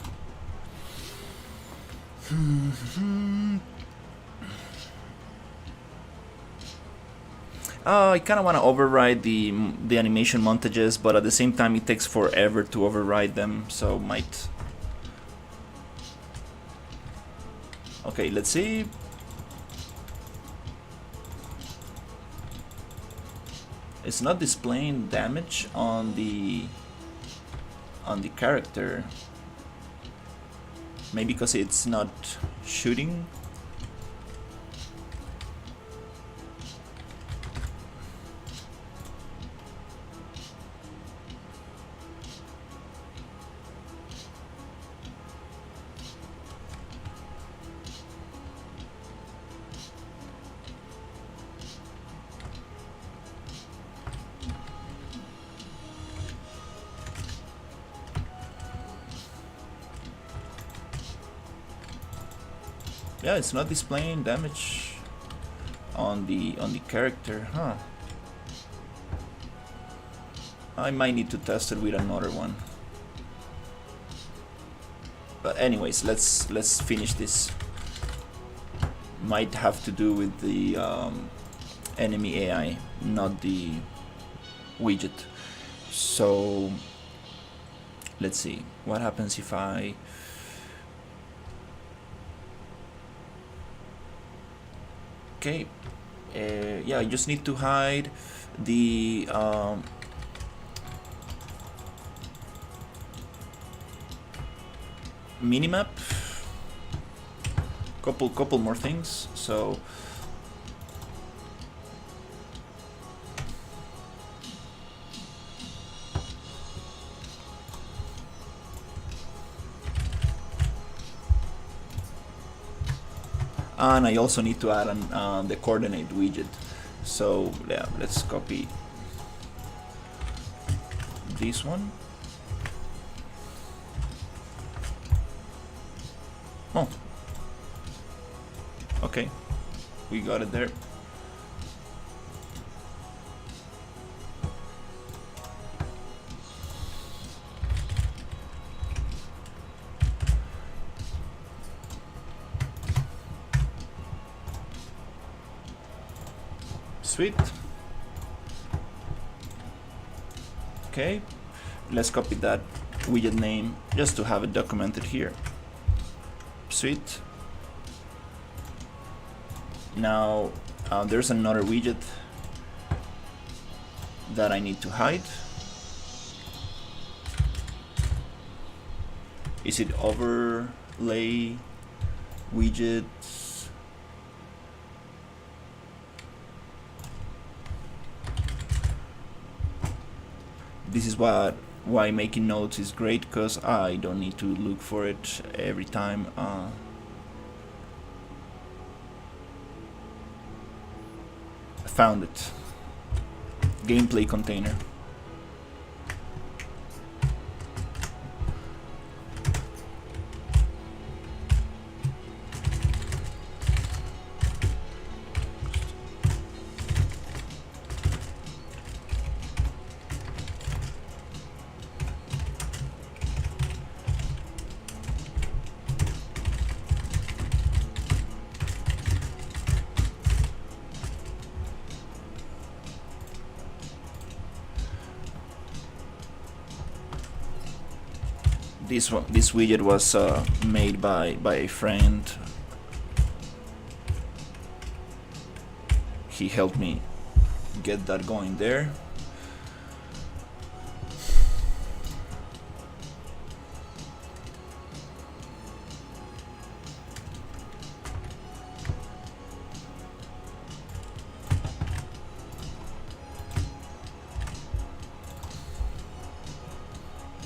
I kind of want to override the animation montages, but at the same time it takes forever to override them, so might... Okay, let's see. It's not displaying damage on the character. Maybe because it's not shooting. Yeah, it's not displaying damage on the character, huh? I might need to test it with another one. But anyways, let's finish this. Might have to do with the enemy AI, not the widget. So let's see what happens if I... Okay, yeah, I just need to hide the minimap. Couple more things. So and I also need to add the coordinate widget. So yeah, let's copy this one. Oh, okay, we got it there. Sweet. Okay, let's copy that widget name just to have it documented here. Sweet. Now there's another widget that I need to hide. Is it overlay widget? This is why making notes is great, because I don't need to look for it every time. Found it. Gameplay container. This widget was made by a friend. He helped me get that going there.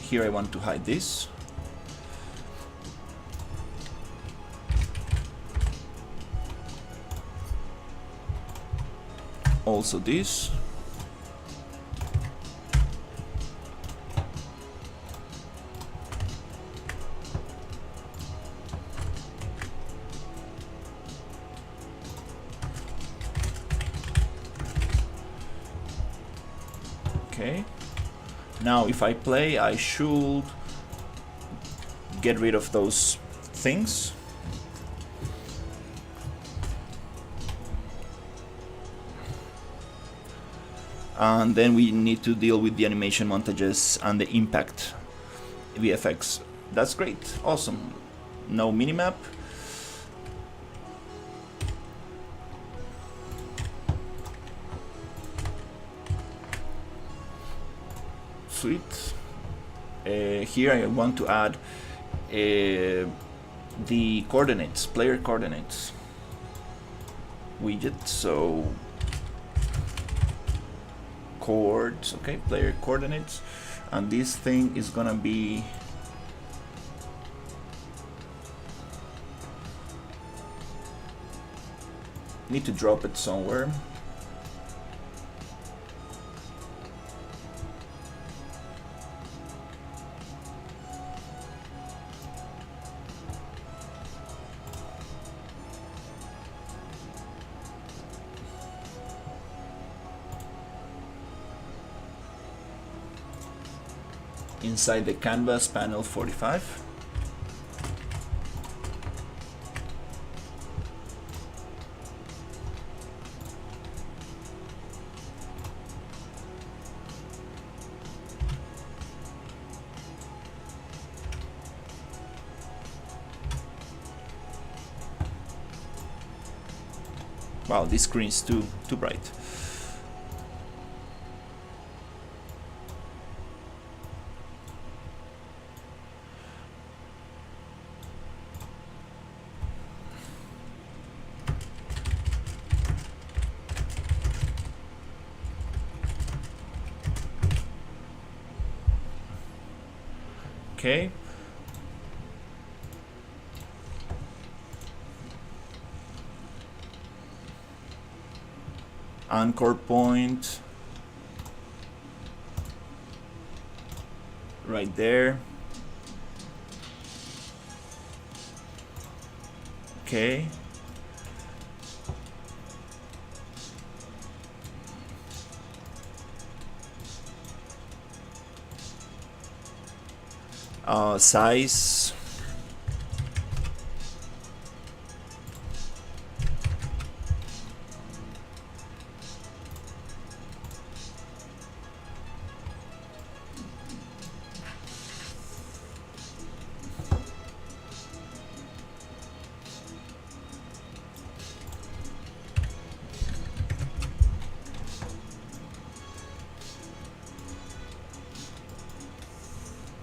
Here I want to hide this. Also this. Okay. Now if I play, I should get rid of those things. And then we need to deal with the animation montages and the impact VFX. That's great, awesome. No minimap. Sweet. Here I want to add the coordinates, player coordinates widget. So chords, okay, player coordinates, and this thing is gonna be need to drop it somewhere. Inside the canvas panel 45. Wow, this screen is too bright. Okay. Anchor point right there. Okay. Size.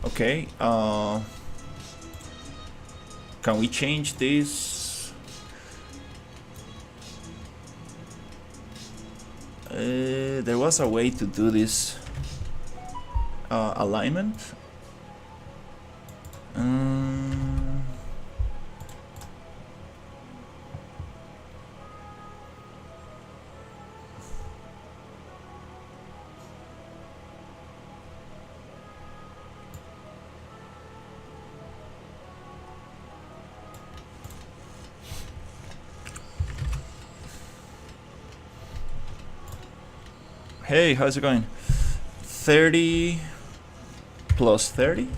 Okay, can we change this? There was a way to do this alignment. Hey, how's it going? 30 plus 30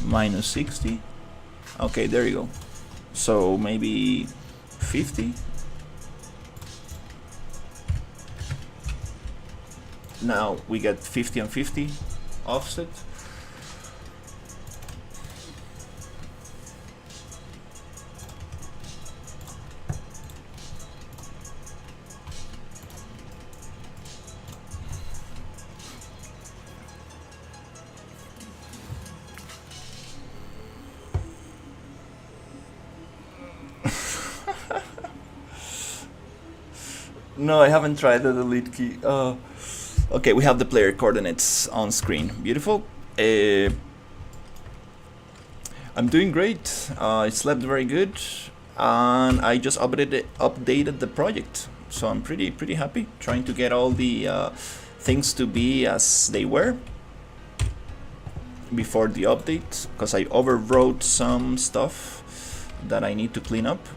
minus 60. Okay, there you go. So maybe 50. Now we get 50 and 50 offset. No, I haven't tried the delete key. Okay, we have the player coordinates on screen. Beautiful. I'm doing great. I slept very good, and I just updated the project. So I'm pretty happy. Trying to get all the things to be as they were before the update, because I overwrote some stuff that I need to clean up.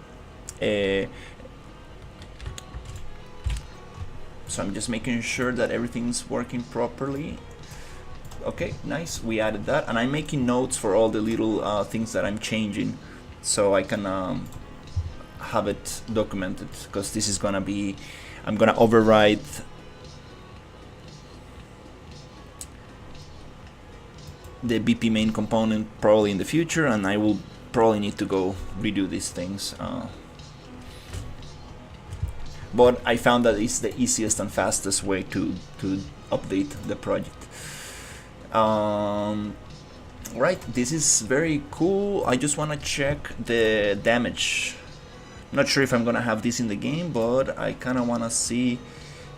So I'm just making sure that everything's working properly. Okay, nice, we added that, and I'm making notes for all the little things that I'm changing, so I can have it documented, because this is gonna be, I'm gonna override the BP main component probably in the future, and I will probably need to go redo these things. But I found that it's the easiest and fastest way to update the project. Right, this is very cool. I just want to check the damage. I'm not sure if I'm gonna have this in the game, but I kind of want to see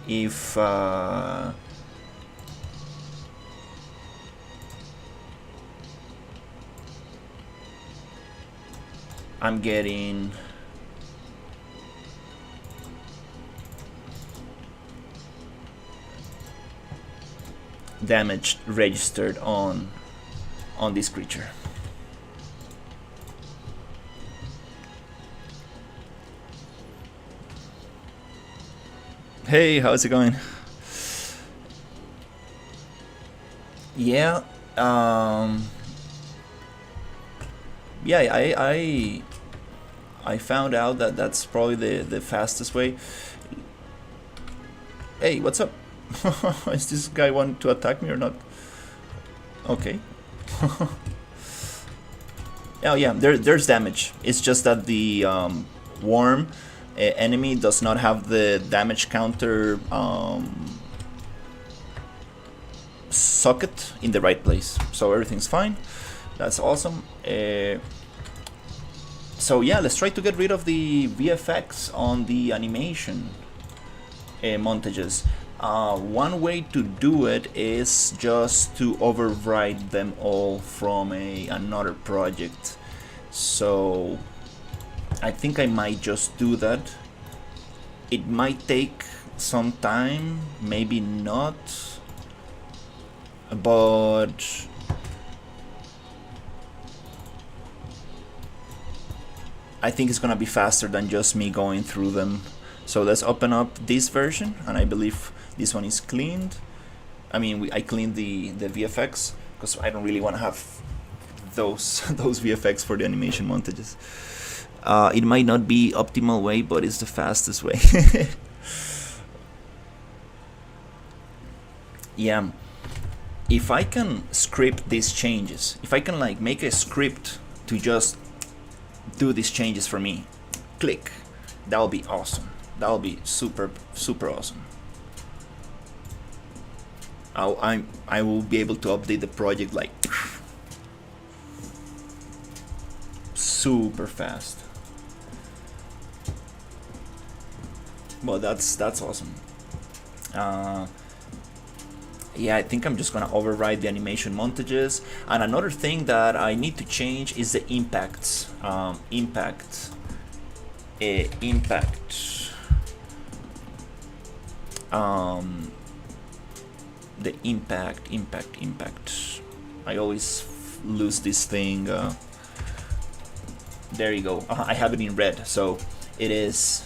if I'm getting damage registered on this creature. Hey, how's it going? Yeah, yeah, I found out that that's probably the fastest way. Hey, what's up? Is this guy want to attack me or not? Okay. Oh yeah, there's damage. It's just that the worm enemy does not have the damage counter socket in the right place, so everything's fine. That's awesome. So yeah, let's try to get rid of the VFX on the animation montages. One way to do it is just to override them all from another project. So I think I might just do that. It might take some time, maybe not, but I think it's gonna be faster than just me going through them. So let's open up this version, and I believe this one is cleaned. I mean, I cleaned the VFX because I don't really want to have those VFX for the animation montages. It might not be optimal way, but it's the fastest way. Yeah, if I can script these changes, if I can like make a script to just do these changes for me, click, that'll be awesome. That'll be super awesome. I will be able to update the project like super fast. Well, that's awesome. Yeah, I think I'm just gonna override the animation montages. And another thing that I need to change is the impacts. Impact. The impact. I always lose this thing. There you go. I have it in red, so it is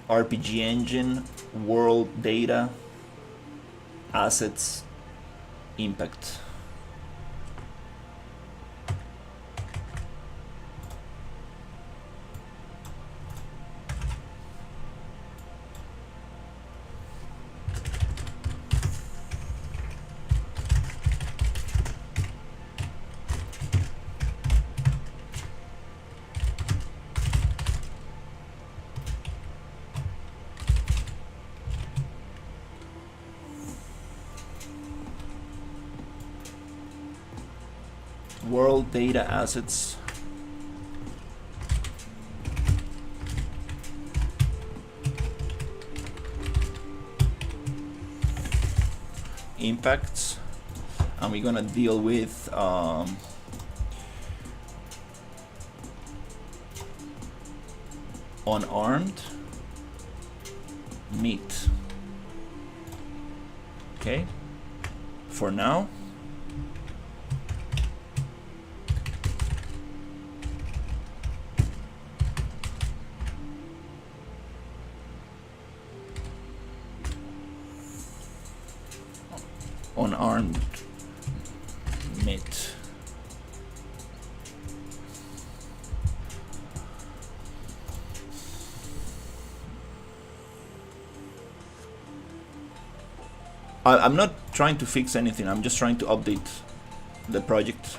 RPG engine, world data, assets, impact. World data assets. impacts, and we're gonna deal with unarmed meat. Okay, for now. Unarmed meat. I'm not trying to fix anything, I'm just trying to update the project.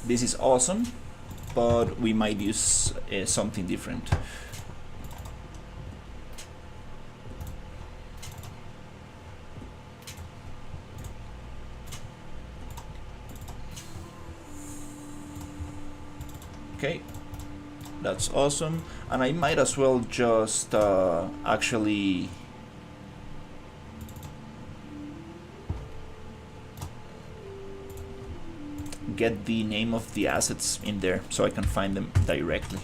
This is awesome, but we might use something different. Okay, that's awesome, and I might as well just actually get the name of the assets in there so I can find them directly.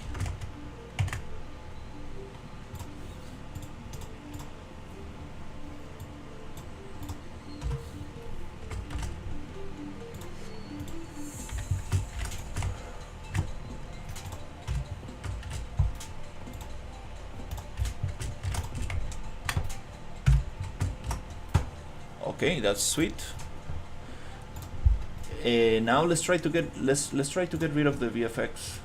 Okay, that's sweet. Now let's try to get rid of the VFX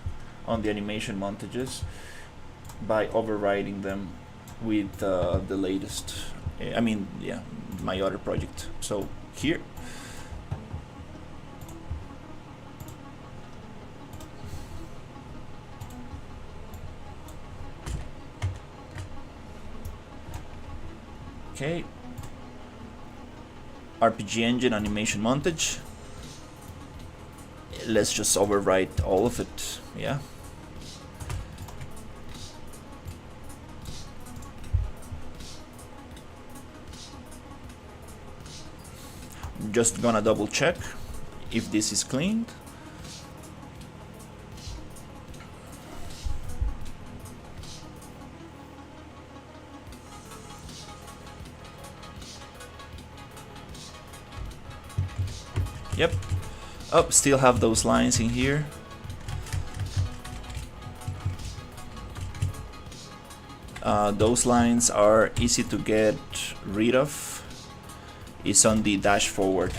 on the animation montages by overriding them with the latest. I mean, yeah, my other project. So here. Okay. RPG engine animation montage. Let's just overwrite all of it, yeah. I'm just gonna double check if this is cleaned. Yep. Oh, still have those lines in here. Those lines are easy to get rid of. It's on the dash forward.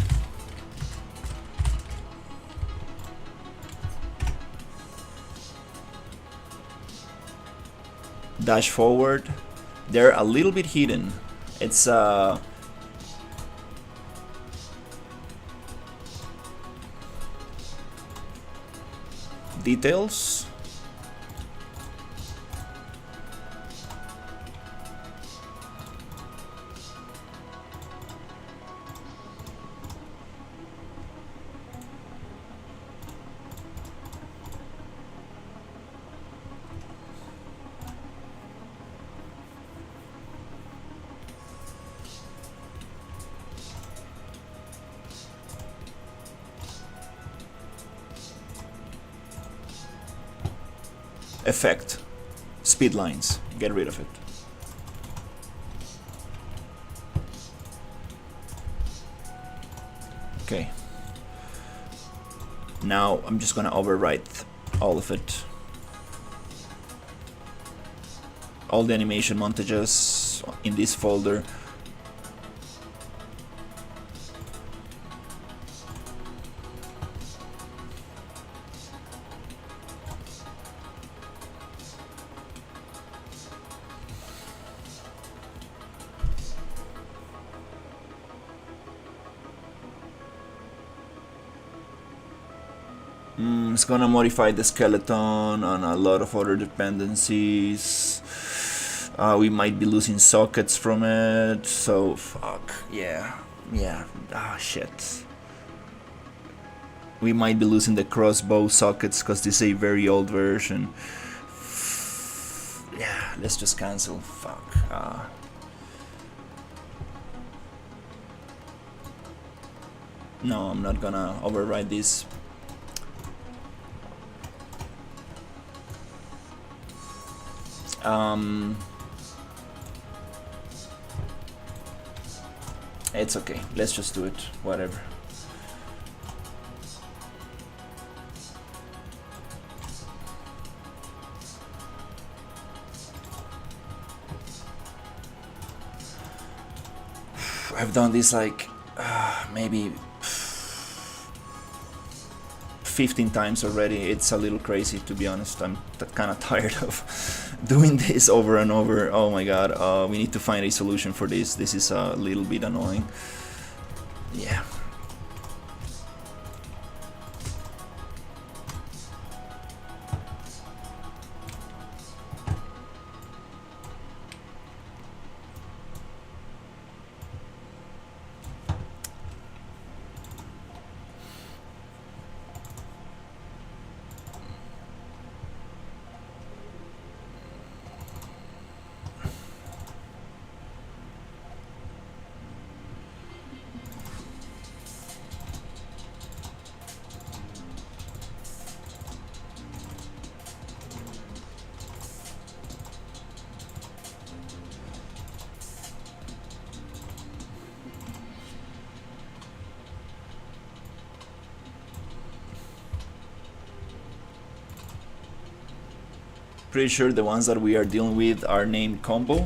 Dash forward. They're a little bit hidden. It's details. Effect. Speed lines. Get rid of it. Okay. Now I'm just gonna overwrite all of it. All the animation montages in this folder. It's gonna modify the skeleton and a lot of other dependencies. We might be losing sockets from it, so fuck, yeah. Ah, shit. We might be losing the crossbow sockets because this is a very old version. Yeah, let's just cancel. Fuck. No, I'm not gonna override this. It's okay. Let's just do it. Whatever. I've done this like maybe 15 times already. It's a little crazy, to be honest. I'm kind of tired of doing this over and over. Oh my god, we need to find a solution for this. This is a little bit annoying. Yeah. Pretty sure the ones that we are dealing with are named combo.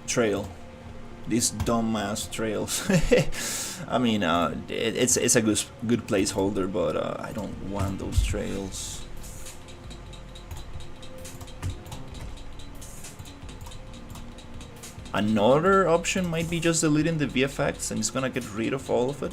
Trail. These dumbass trails. I mean, it's a good placeholder, but I don't want those trails. Another option might be just deleting the VFX and it's gonna get rid of all of it.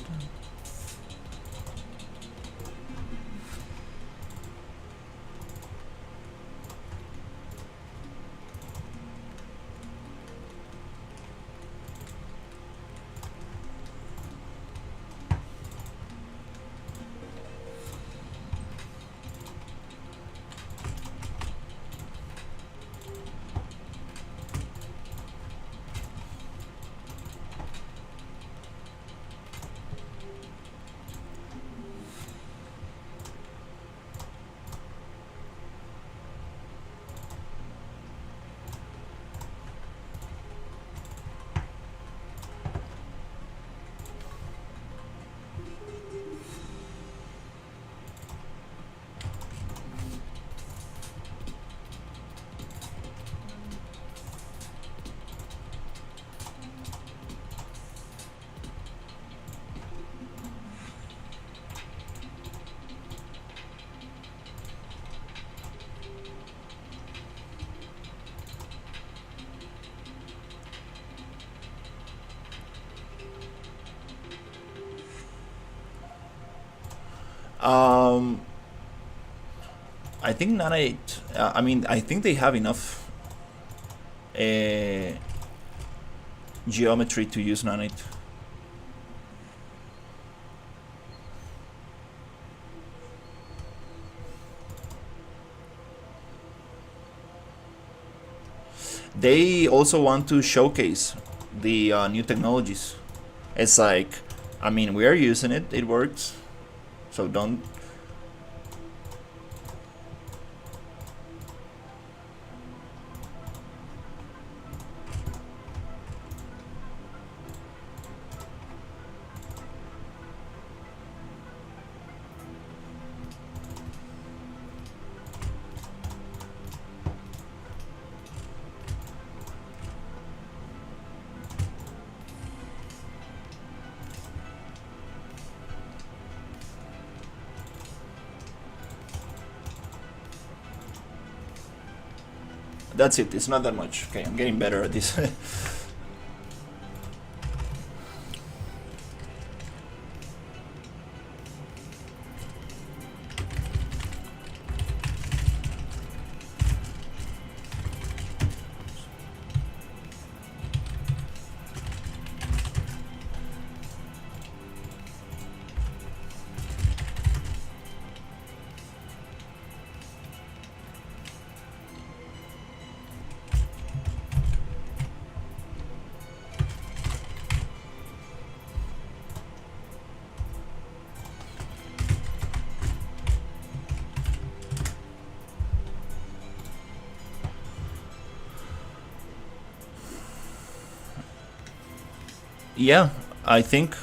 I think Nanite. I mean, I think they have enough geometry to use Nanite. They also want to showcase the new technologies. It's like, I mean, we are using it, it works, so don't. That's it, it's not that much. Okay, I'm getting better at this. Yeah, I think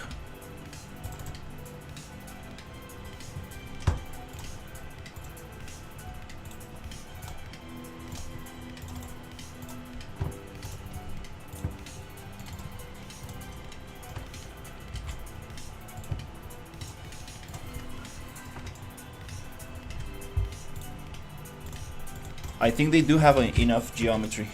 they do have enough geometry.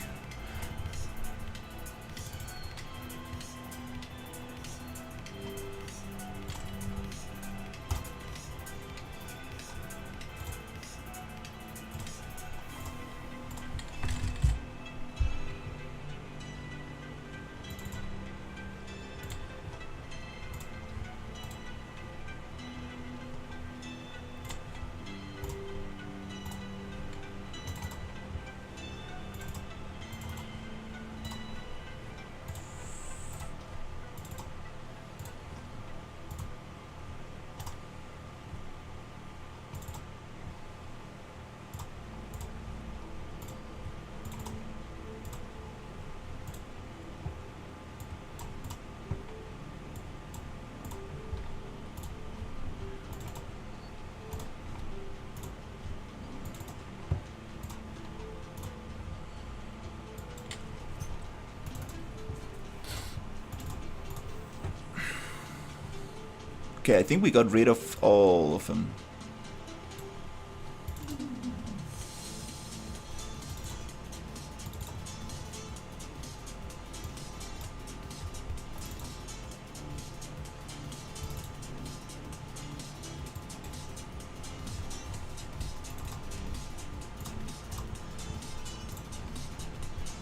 Okay, I think we got rid of all of them.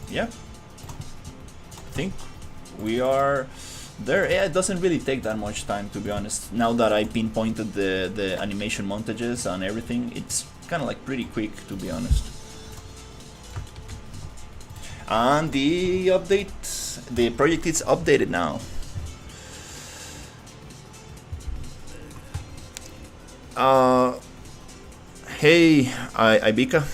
Yeah, I think we are there. Yeah, it doesn't really take that much time, to be honest. Now that I pinpointed the animation montages and everything, it's kind of like pretty quick, to be honest. And the update, the project is updated now. Hey, Ibika.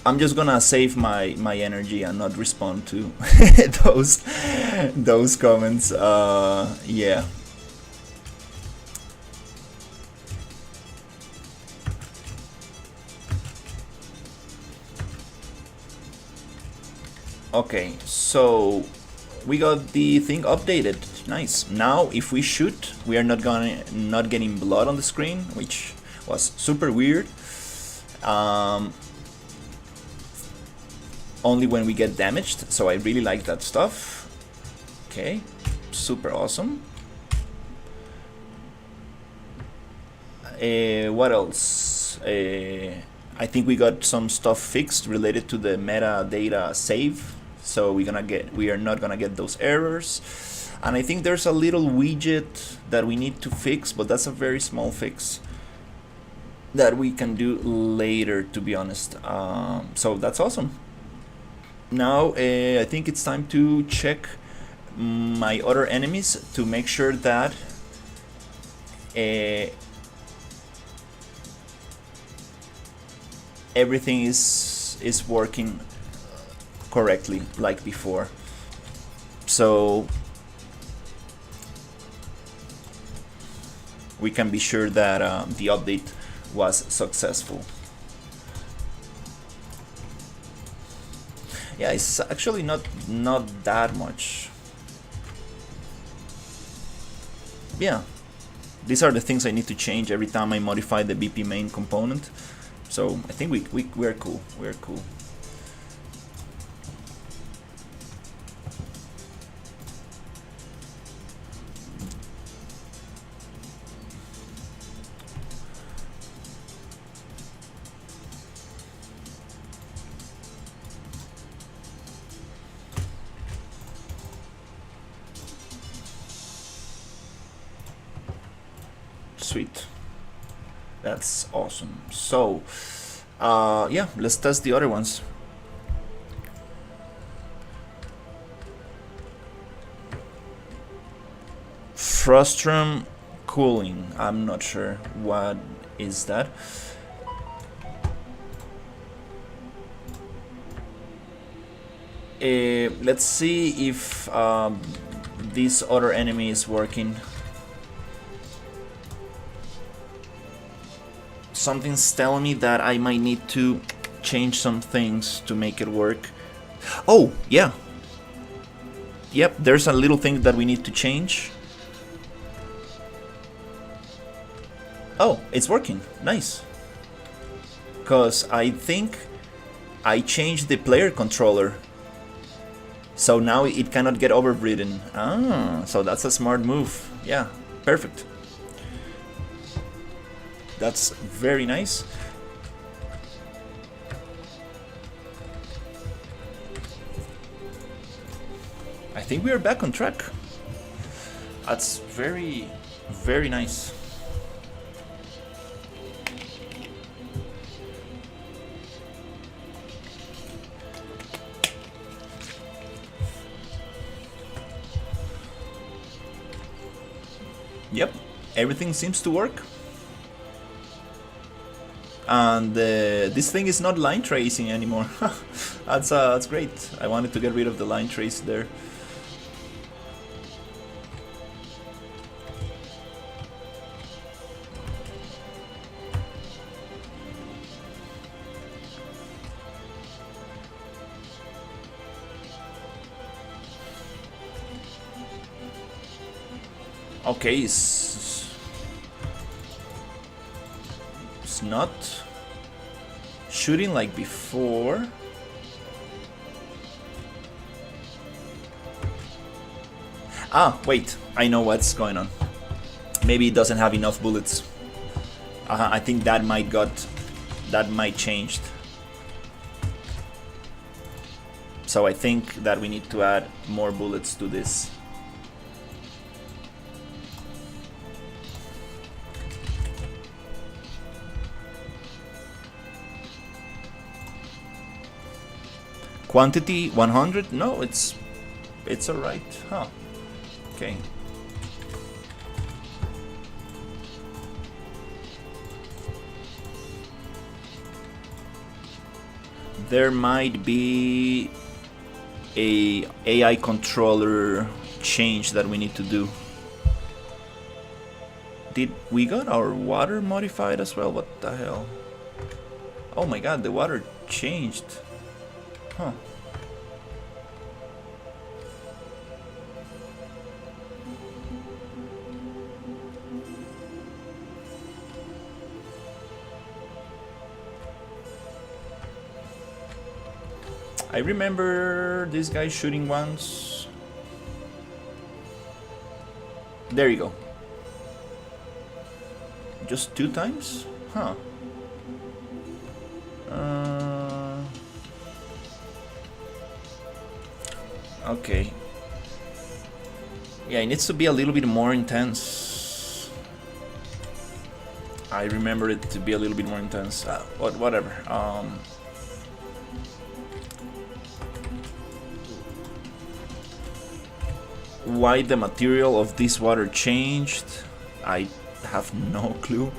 I'm just gonna save my energy and not respond to those comments. Yeah. Okay, so we got the thing updated. Nice. Now, if we shoot, we are not getting blood on the screen, which was super weird. Only when we get damaged, so I really like that stuff. Okay, super awesome. What else? I think we got some stuff fixed related to the metadata save, so we are not gonna get those errors. And I think there's a little widget that we need to fix, but that's a very small fix. that we can do later, to be honest. So that's awesome. Now I think it's time to check my other enemies to make sure that everything is working correctly like before. So we can be sure that the update was successful. Yeah, it's actually not that much. Yeah, these are the things I need to change every time I modify the BP main component. So I think we're cool. We're cool. Sweet. That's awesome. So, yeah, let's test the other ones. Frustrum cooling. I'm not sure what is that. Let's see if this other enemy is working. Something's telling me that I might need to change some things to make it work. Oh, yeah. Yep, there's a little thing that we need to change. Oh, it's working. Nice. Because I think I changed the player controller. So now it cannot get overridden. Ah, so that's a smart move. Yeah, perfect. That's very nice. I think we are back on track. That's very, very nice. Yep, everything seems to work. And this thing is not line tracing anymore. That's great. I wanted to get rid of the line trace there. Okay, it's not shooting like before. Ah, wait, I know what's going on. Maybe it doesn't have enough bullets. I think that might changed. So I think that we need to add more bullets to this. Quantity 100? No, it's alright. Huh. Okay. There might be a AI controller change that we need to do. Did we got our water modified as well? What the hell? Oh my god, the water changed. Huh. I remember this guy shooting once. There you go. Just 2 times? Huh. Okay. Yeah, it needs to be a little bit more intense.
I remember it to be a little bit more intense. Whatever. Why the material of this water changed, I have no clue.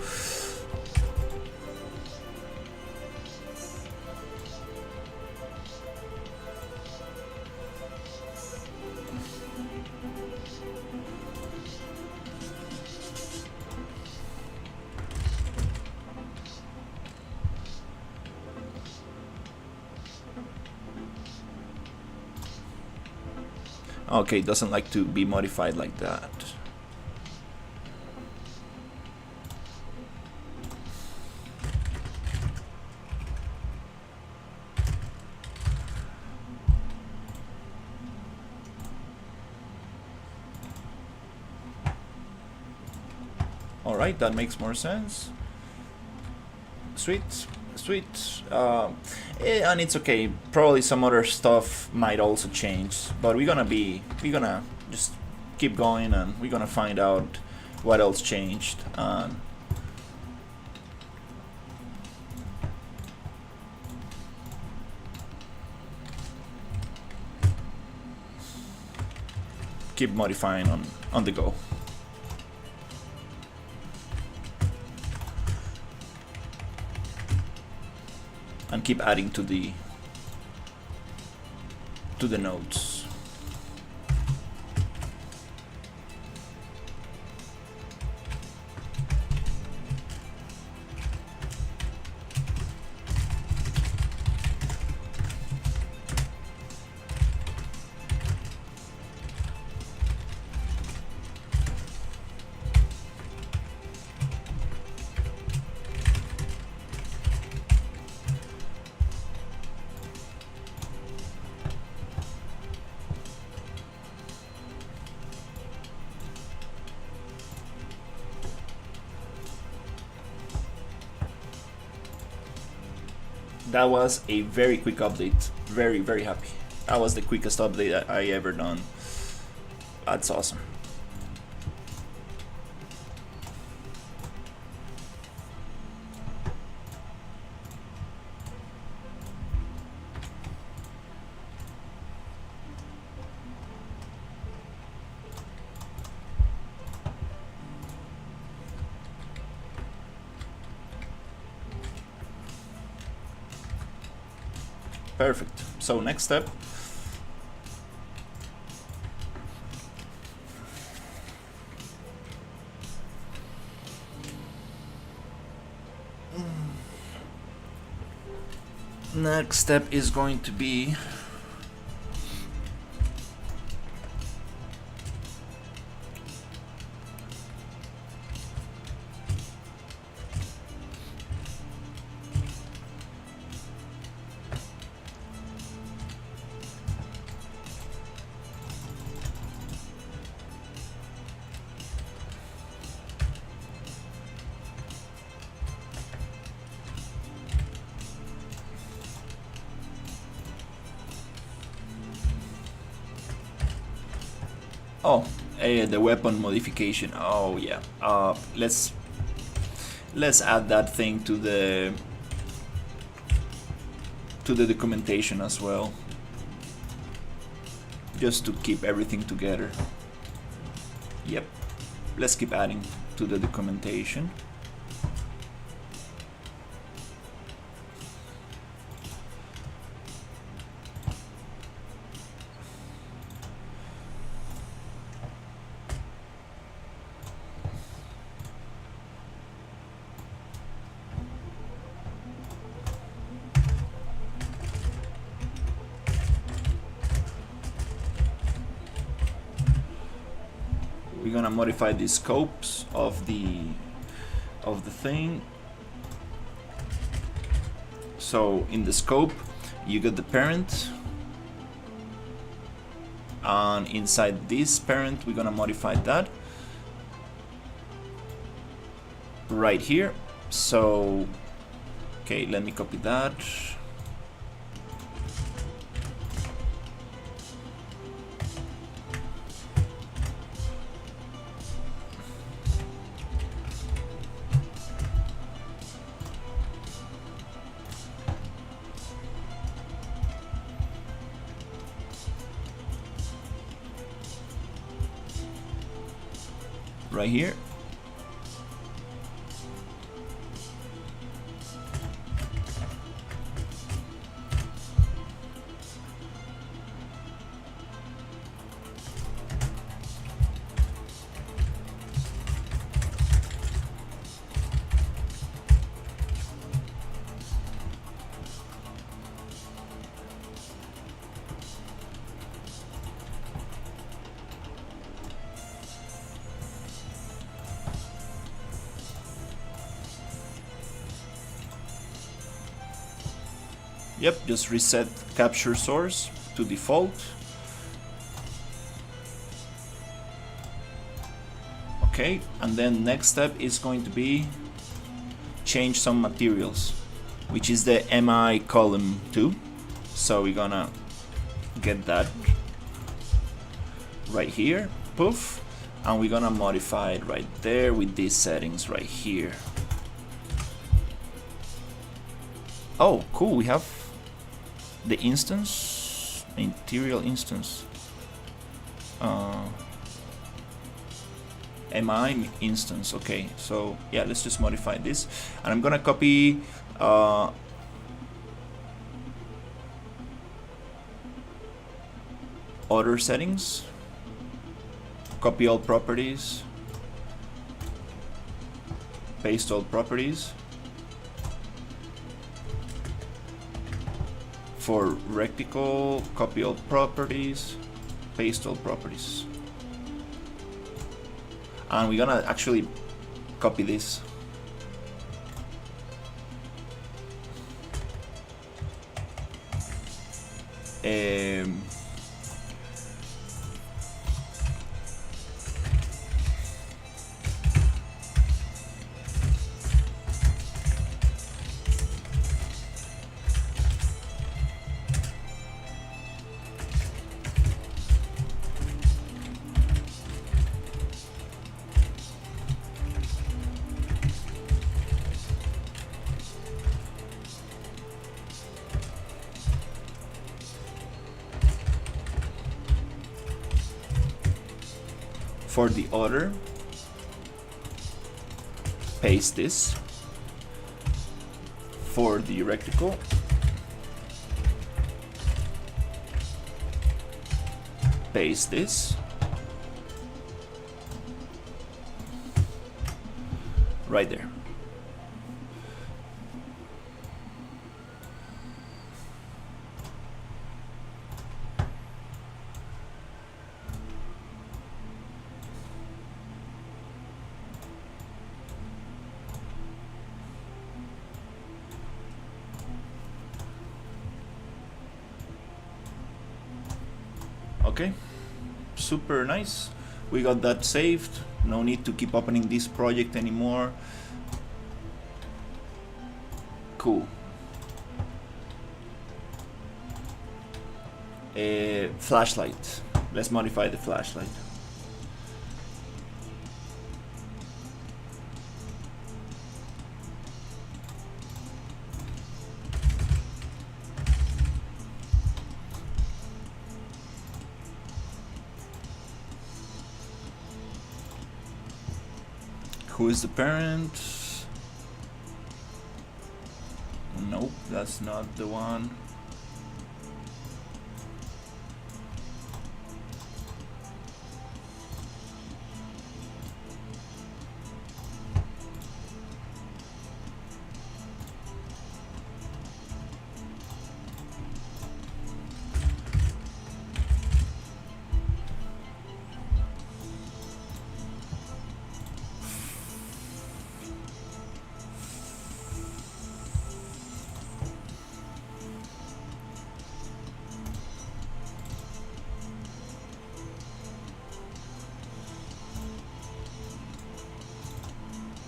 Okay, it doesn't like to be modified like that. Alright, that makes more sense. Sweet, sweet. And it's okay. Probably some other stuff might also change, but we're gonna just keep going, and we're gonna find out what else changed. Keep modifying on the go. And keep adding to the nodes. That was a very quick update. Very, very happy. That was the quickest update I ever done. That's awesome. Perfect. So next step. Next step is going to be the weapon modification. Oh yeah. Let's add that thing to the documentation as well, just to keep everything together. Yep. Let's keep adding to the documentation. We're gonna modify the scopes of the thing. So in the scope, you get the parent, and inside this parent, we're gonna modify that right here. So, okay, let me copy that. right here. Yep, just reset capture source to default. Okay, and then next step is going to be change some materials, which is the MI column 2. So we're gonna get that right here, poof, and we're gonna modify it right there with these settings right here. Oh, cool, we have the instance, material instance, MI instance. Okay, so yeah, let's just modify this, and I'm gonna copy other settings, copy all properties, paste all properties. For reticle, copy all properties, paste all properties. And we're gonna actually copy this. For the other, paste this. For the reticle, paste this. Right there. Okay, super nice. We got that saved. No need to keep opening this project anymore. Cool. Flashlight. Let's modify the flashlight. Who is the parent? Nope, that's not the one.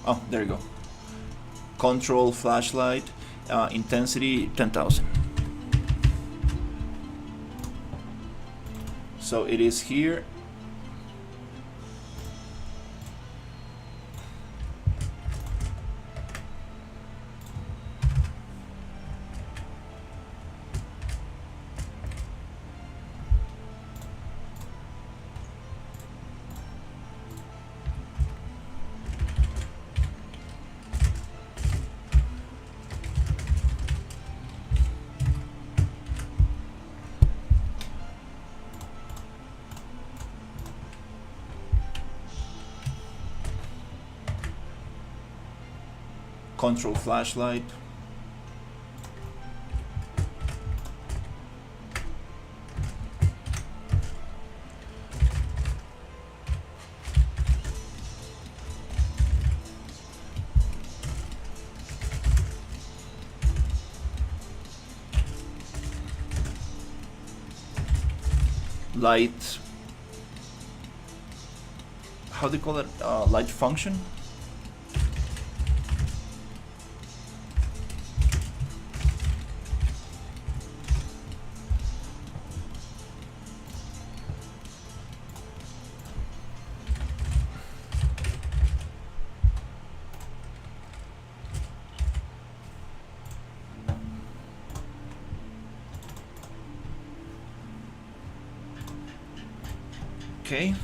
Oh, there you go. Control flashlight, intensity 10,000. So it is here. control flashlight. Light, how do you call it? Light function. Okay.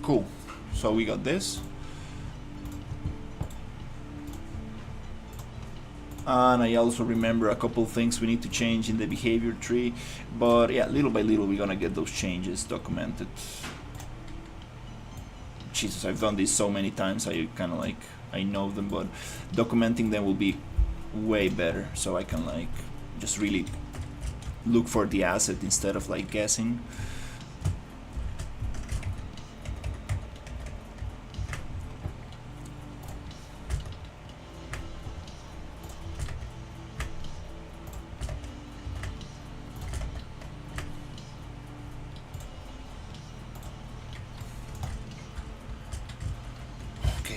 Cool. So we got this. And I also remember a couple things we need to change in the behavior tree, but yeah, little by little we're gonna get those changes documented. Jesus, I've done this so many times, I kind of like, I know them, but documenting them will be way better, so I can like just really look for the asset instead of like guessing.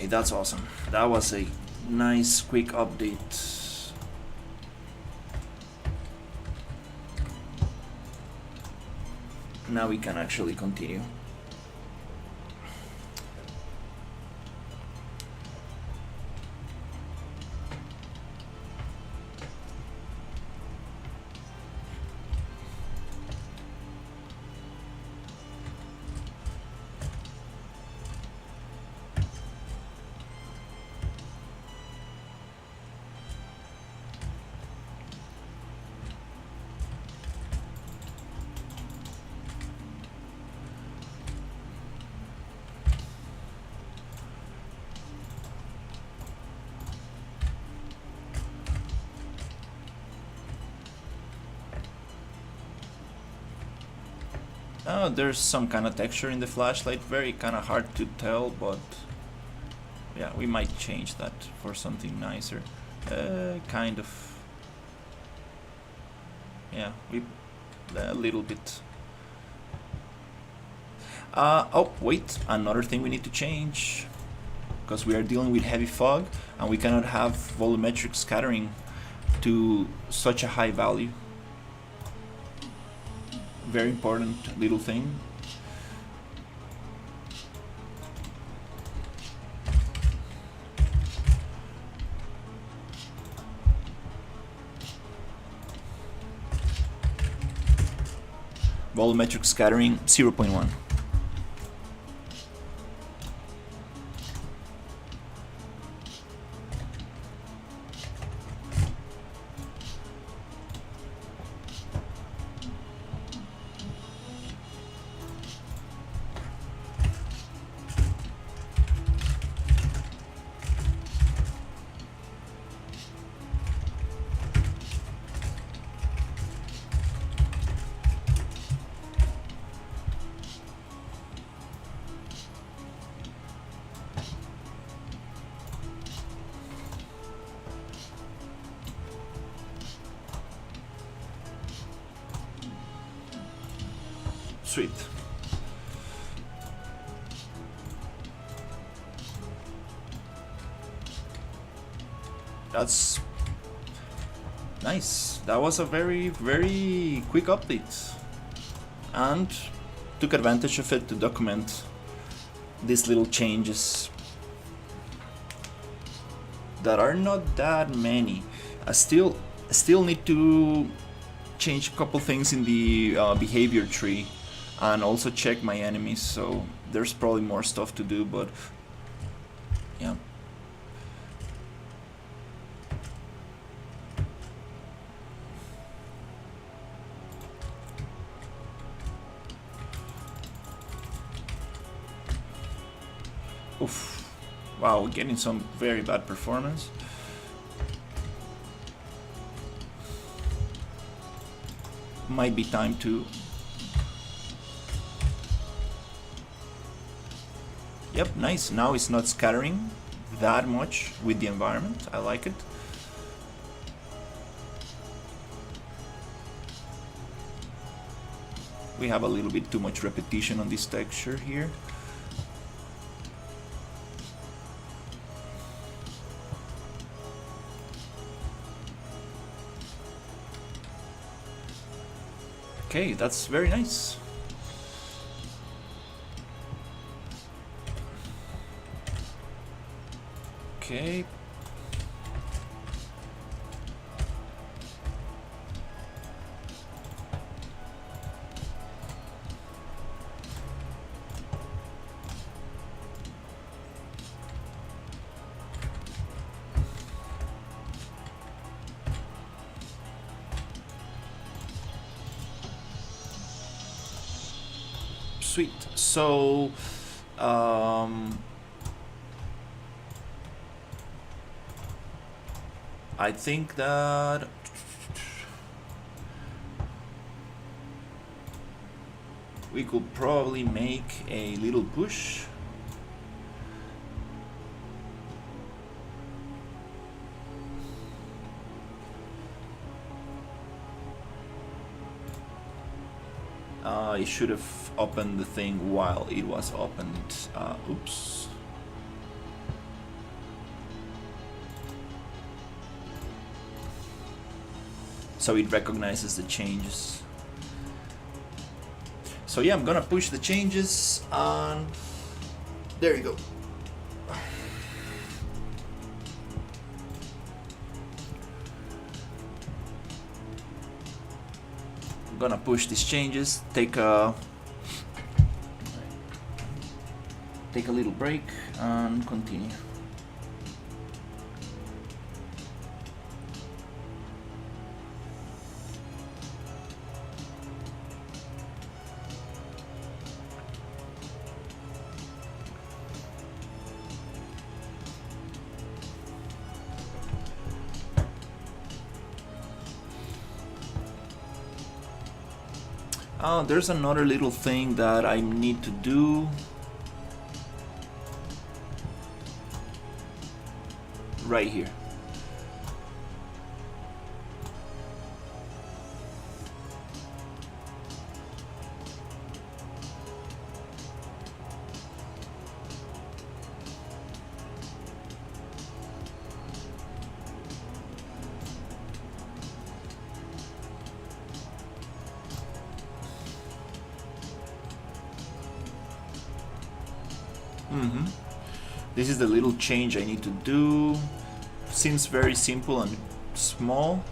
That's awesome. That was a nice quick update. Now we can actually continue. Oh, there's some kind of texture in the flashlight, very kind of hard to tell, but yeah, we might change that for something nicer. Kind of. Yeah, a little bit. Oh, wait, another thing we need to change, because we are dealing with heavy fog, and we cannot have volumetric scattering to such a high value. Very important little thing. Volumetric scattering 0.1. Sweet. That's nice. That was a very, very quick update, and took advantage of it to document these little changes that are not that many. I still need to change a couple things in the behavior tree, and also check my enemies, so there's probably more stuff to do, but yeah. Oof. Wow, getting some very bad performance. Might be time to... Yep, nice. Now it's not scattering that much with the environment. I like it. We have a little bit too much repetition on this texture here. Okay, that's very nice. Okay. Sweet. So, I think that we could probably make a little push. I should have opened the thing while it was opened. Oops. So it recognizes the changes. So yeah, I'm gonna push the changes on. There you go. I'm gonna push these changes, take a little break and continue. There's another little thing that I need to do. Right here. This is the little change I need to do. Seems very simple and small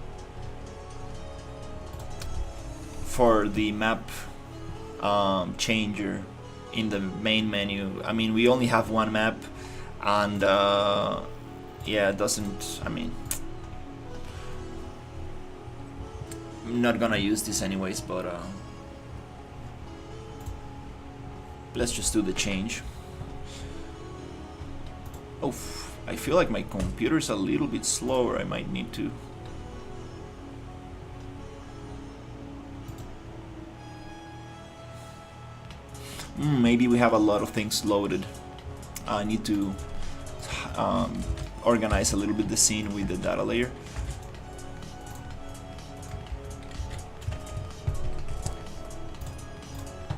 for the map changer in the main menu. I mean, we only have one map, and yeah, it doesn't. I mean, I'm not gonna use this anyways, but let's just do the change. Oh, I feel like my computer's a little bit slower. I might need to. Maybe we have a lot of things loaded. I need to organize a little bit the scene with the data layer.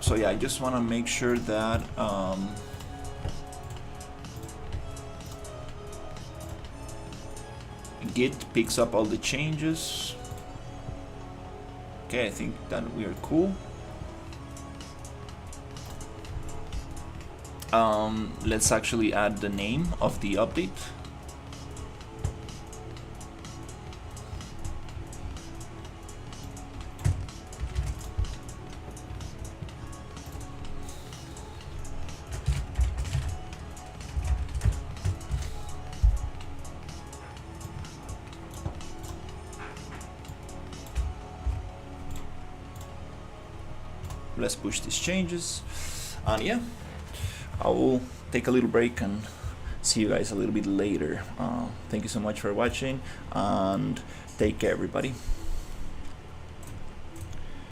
So yeah, I just want to make sure that Git picks up all the changes. Okay, I think that we are cool. Let's actually add the name of the update. let's push these changes. And yeah, I will take a little break and see you guys a little bit later. Thank you so much for watching, and take care, everybody.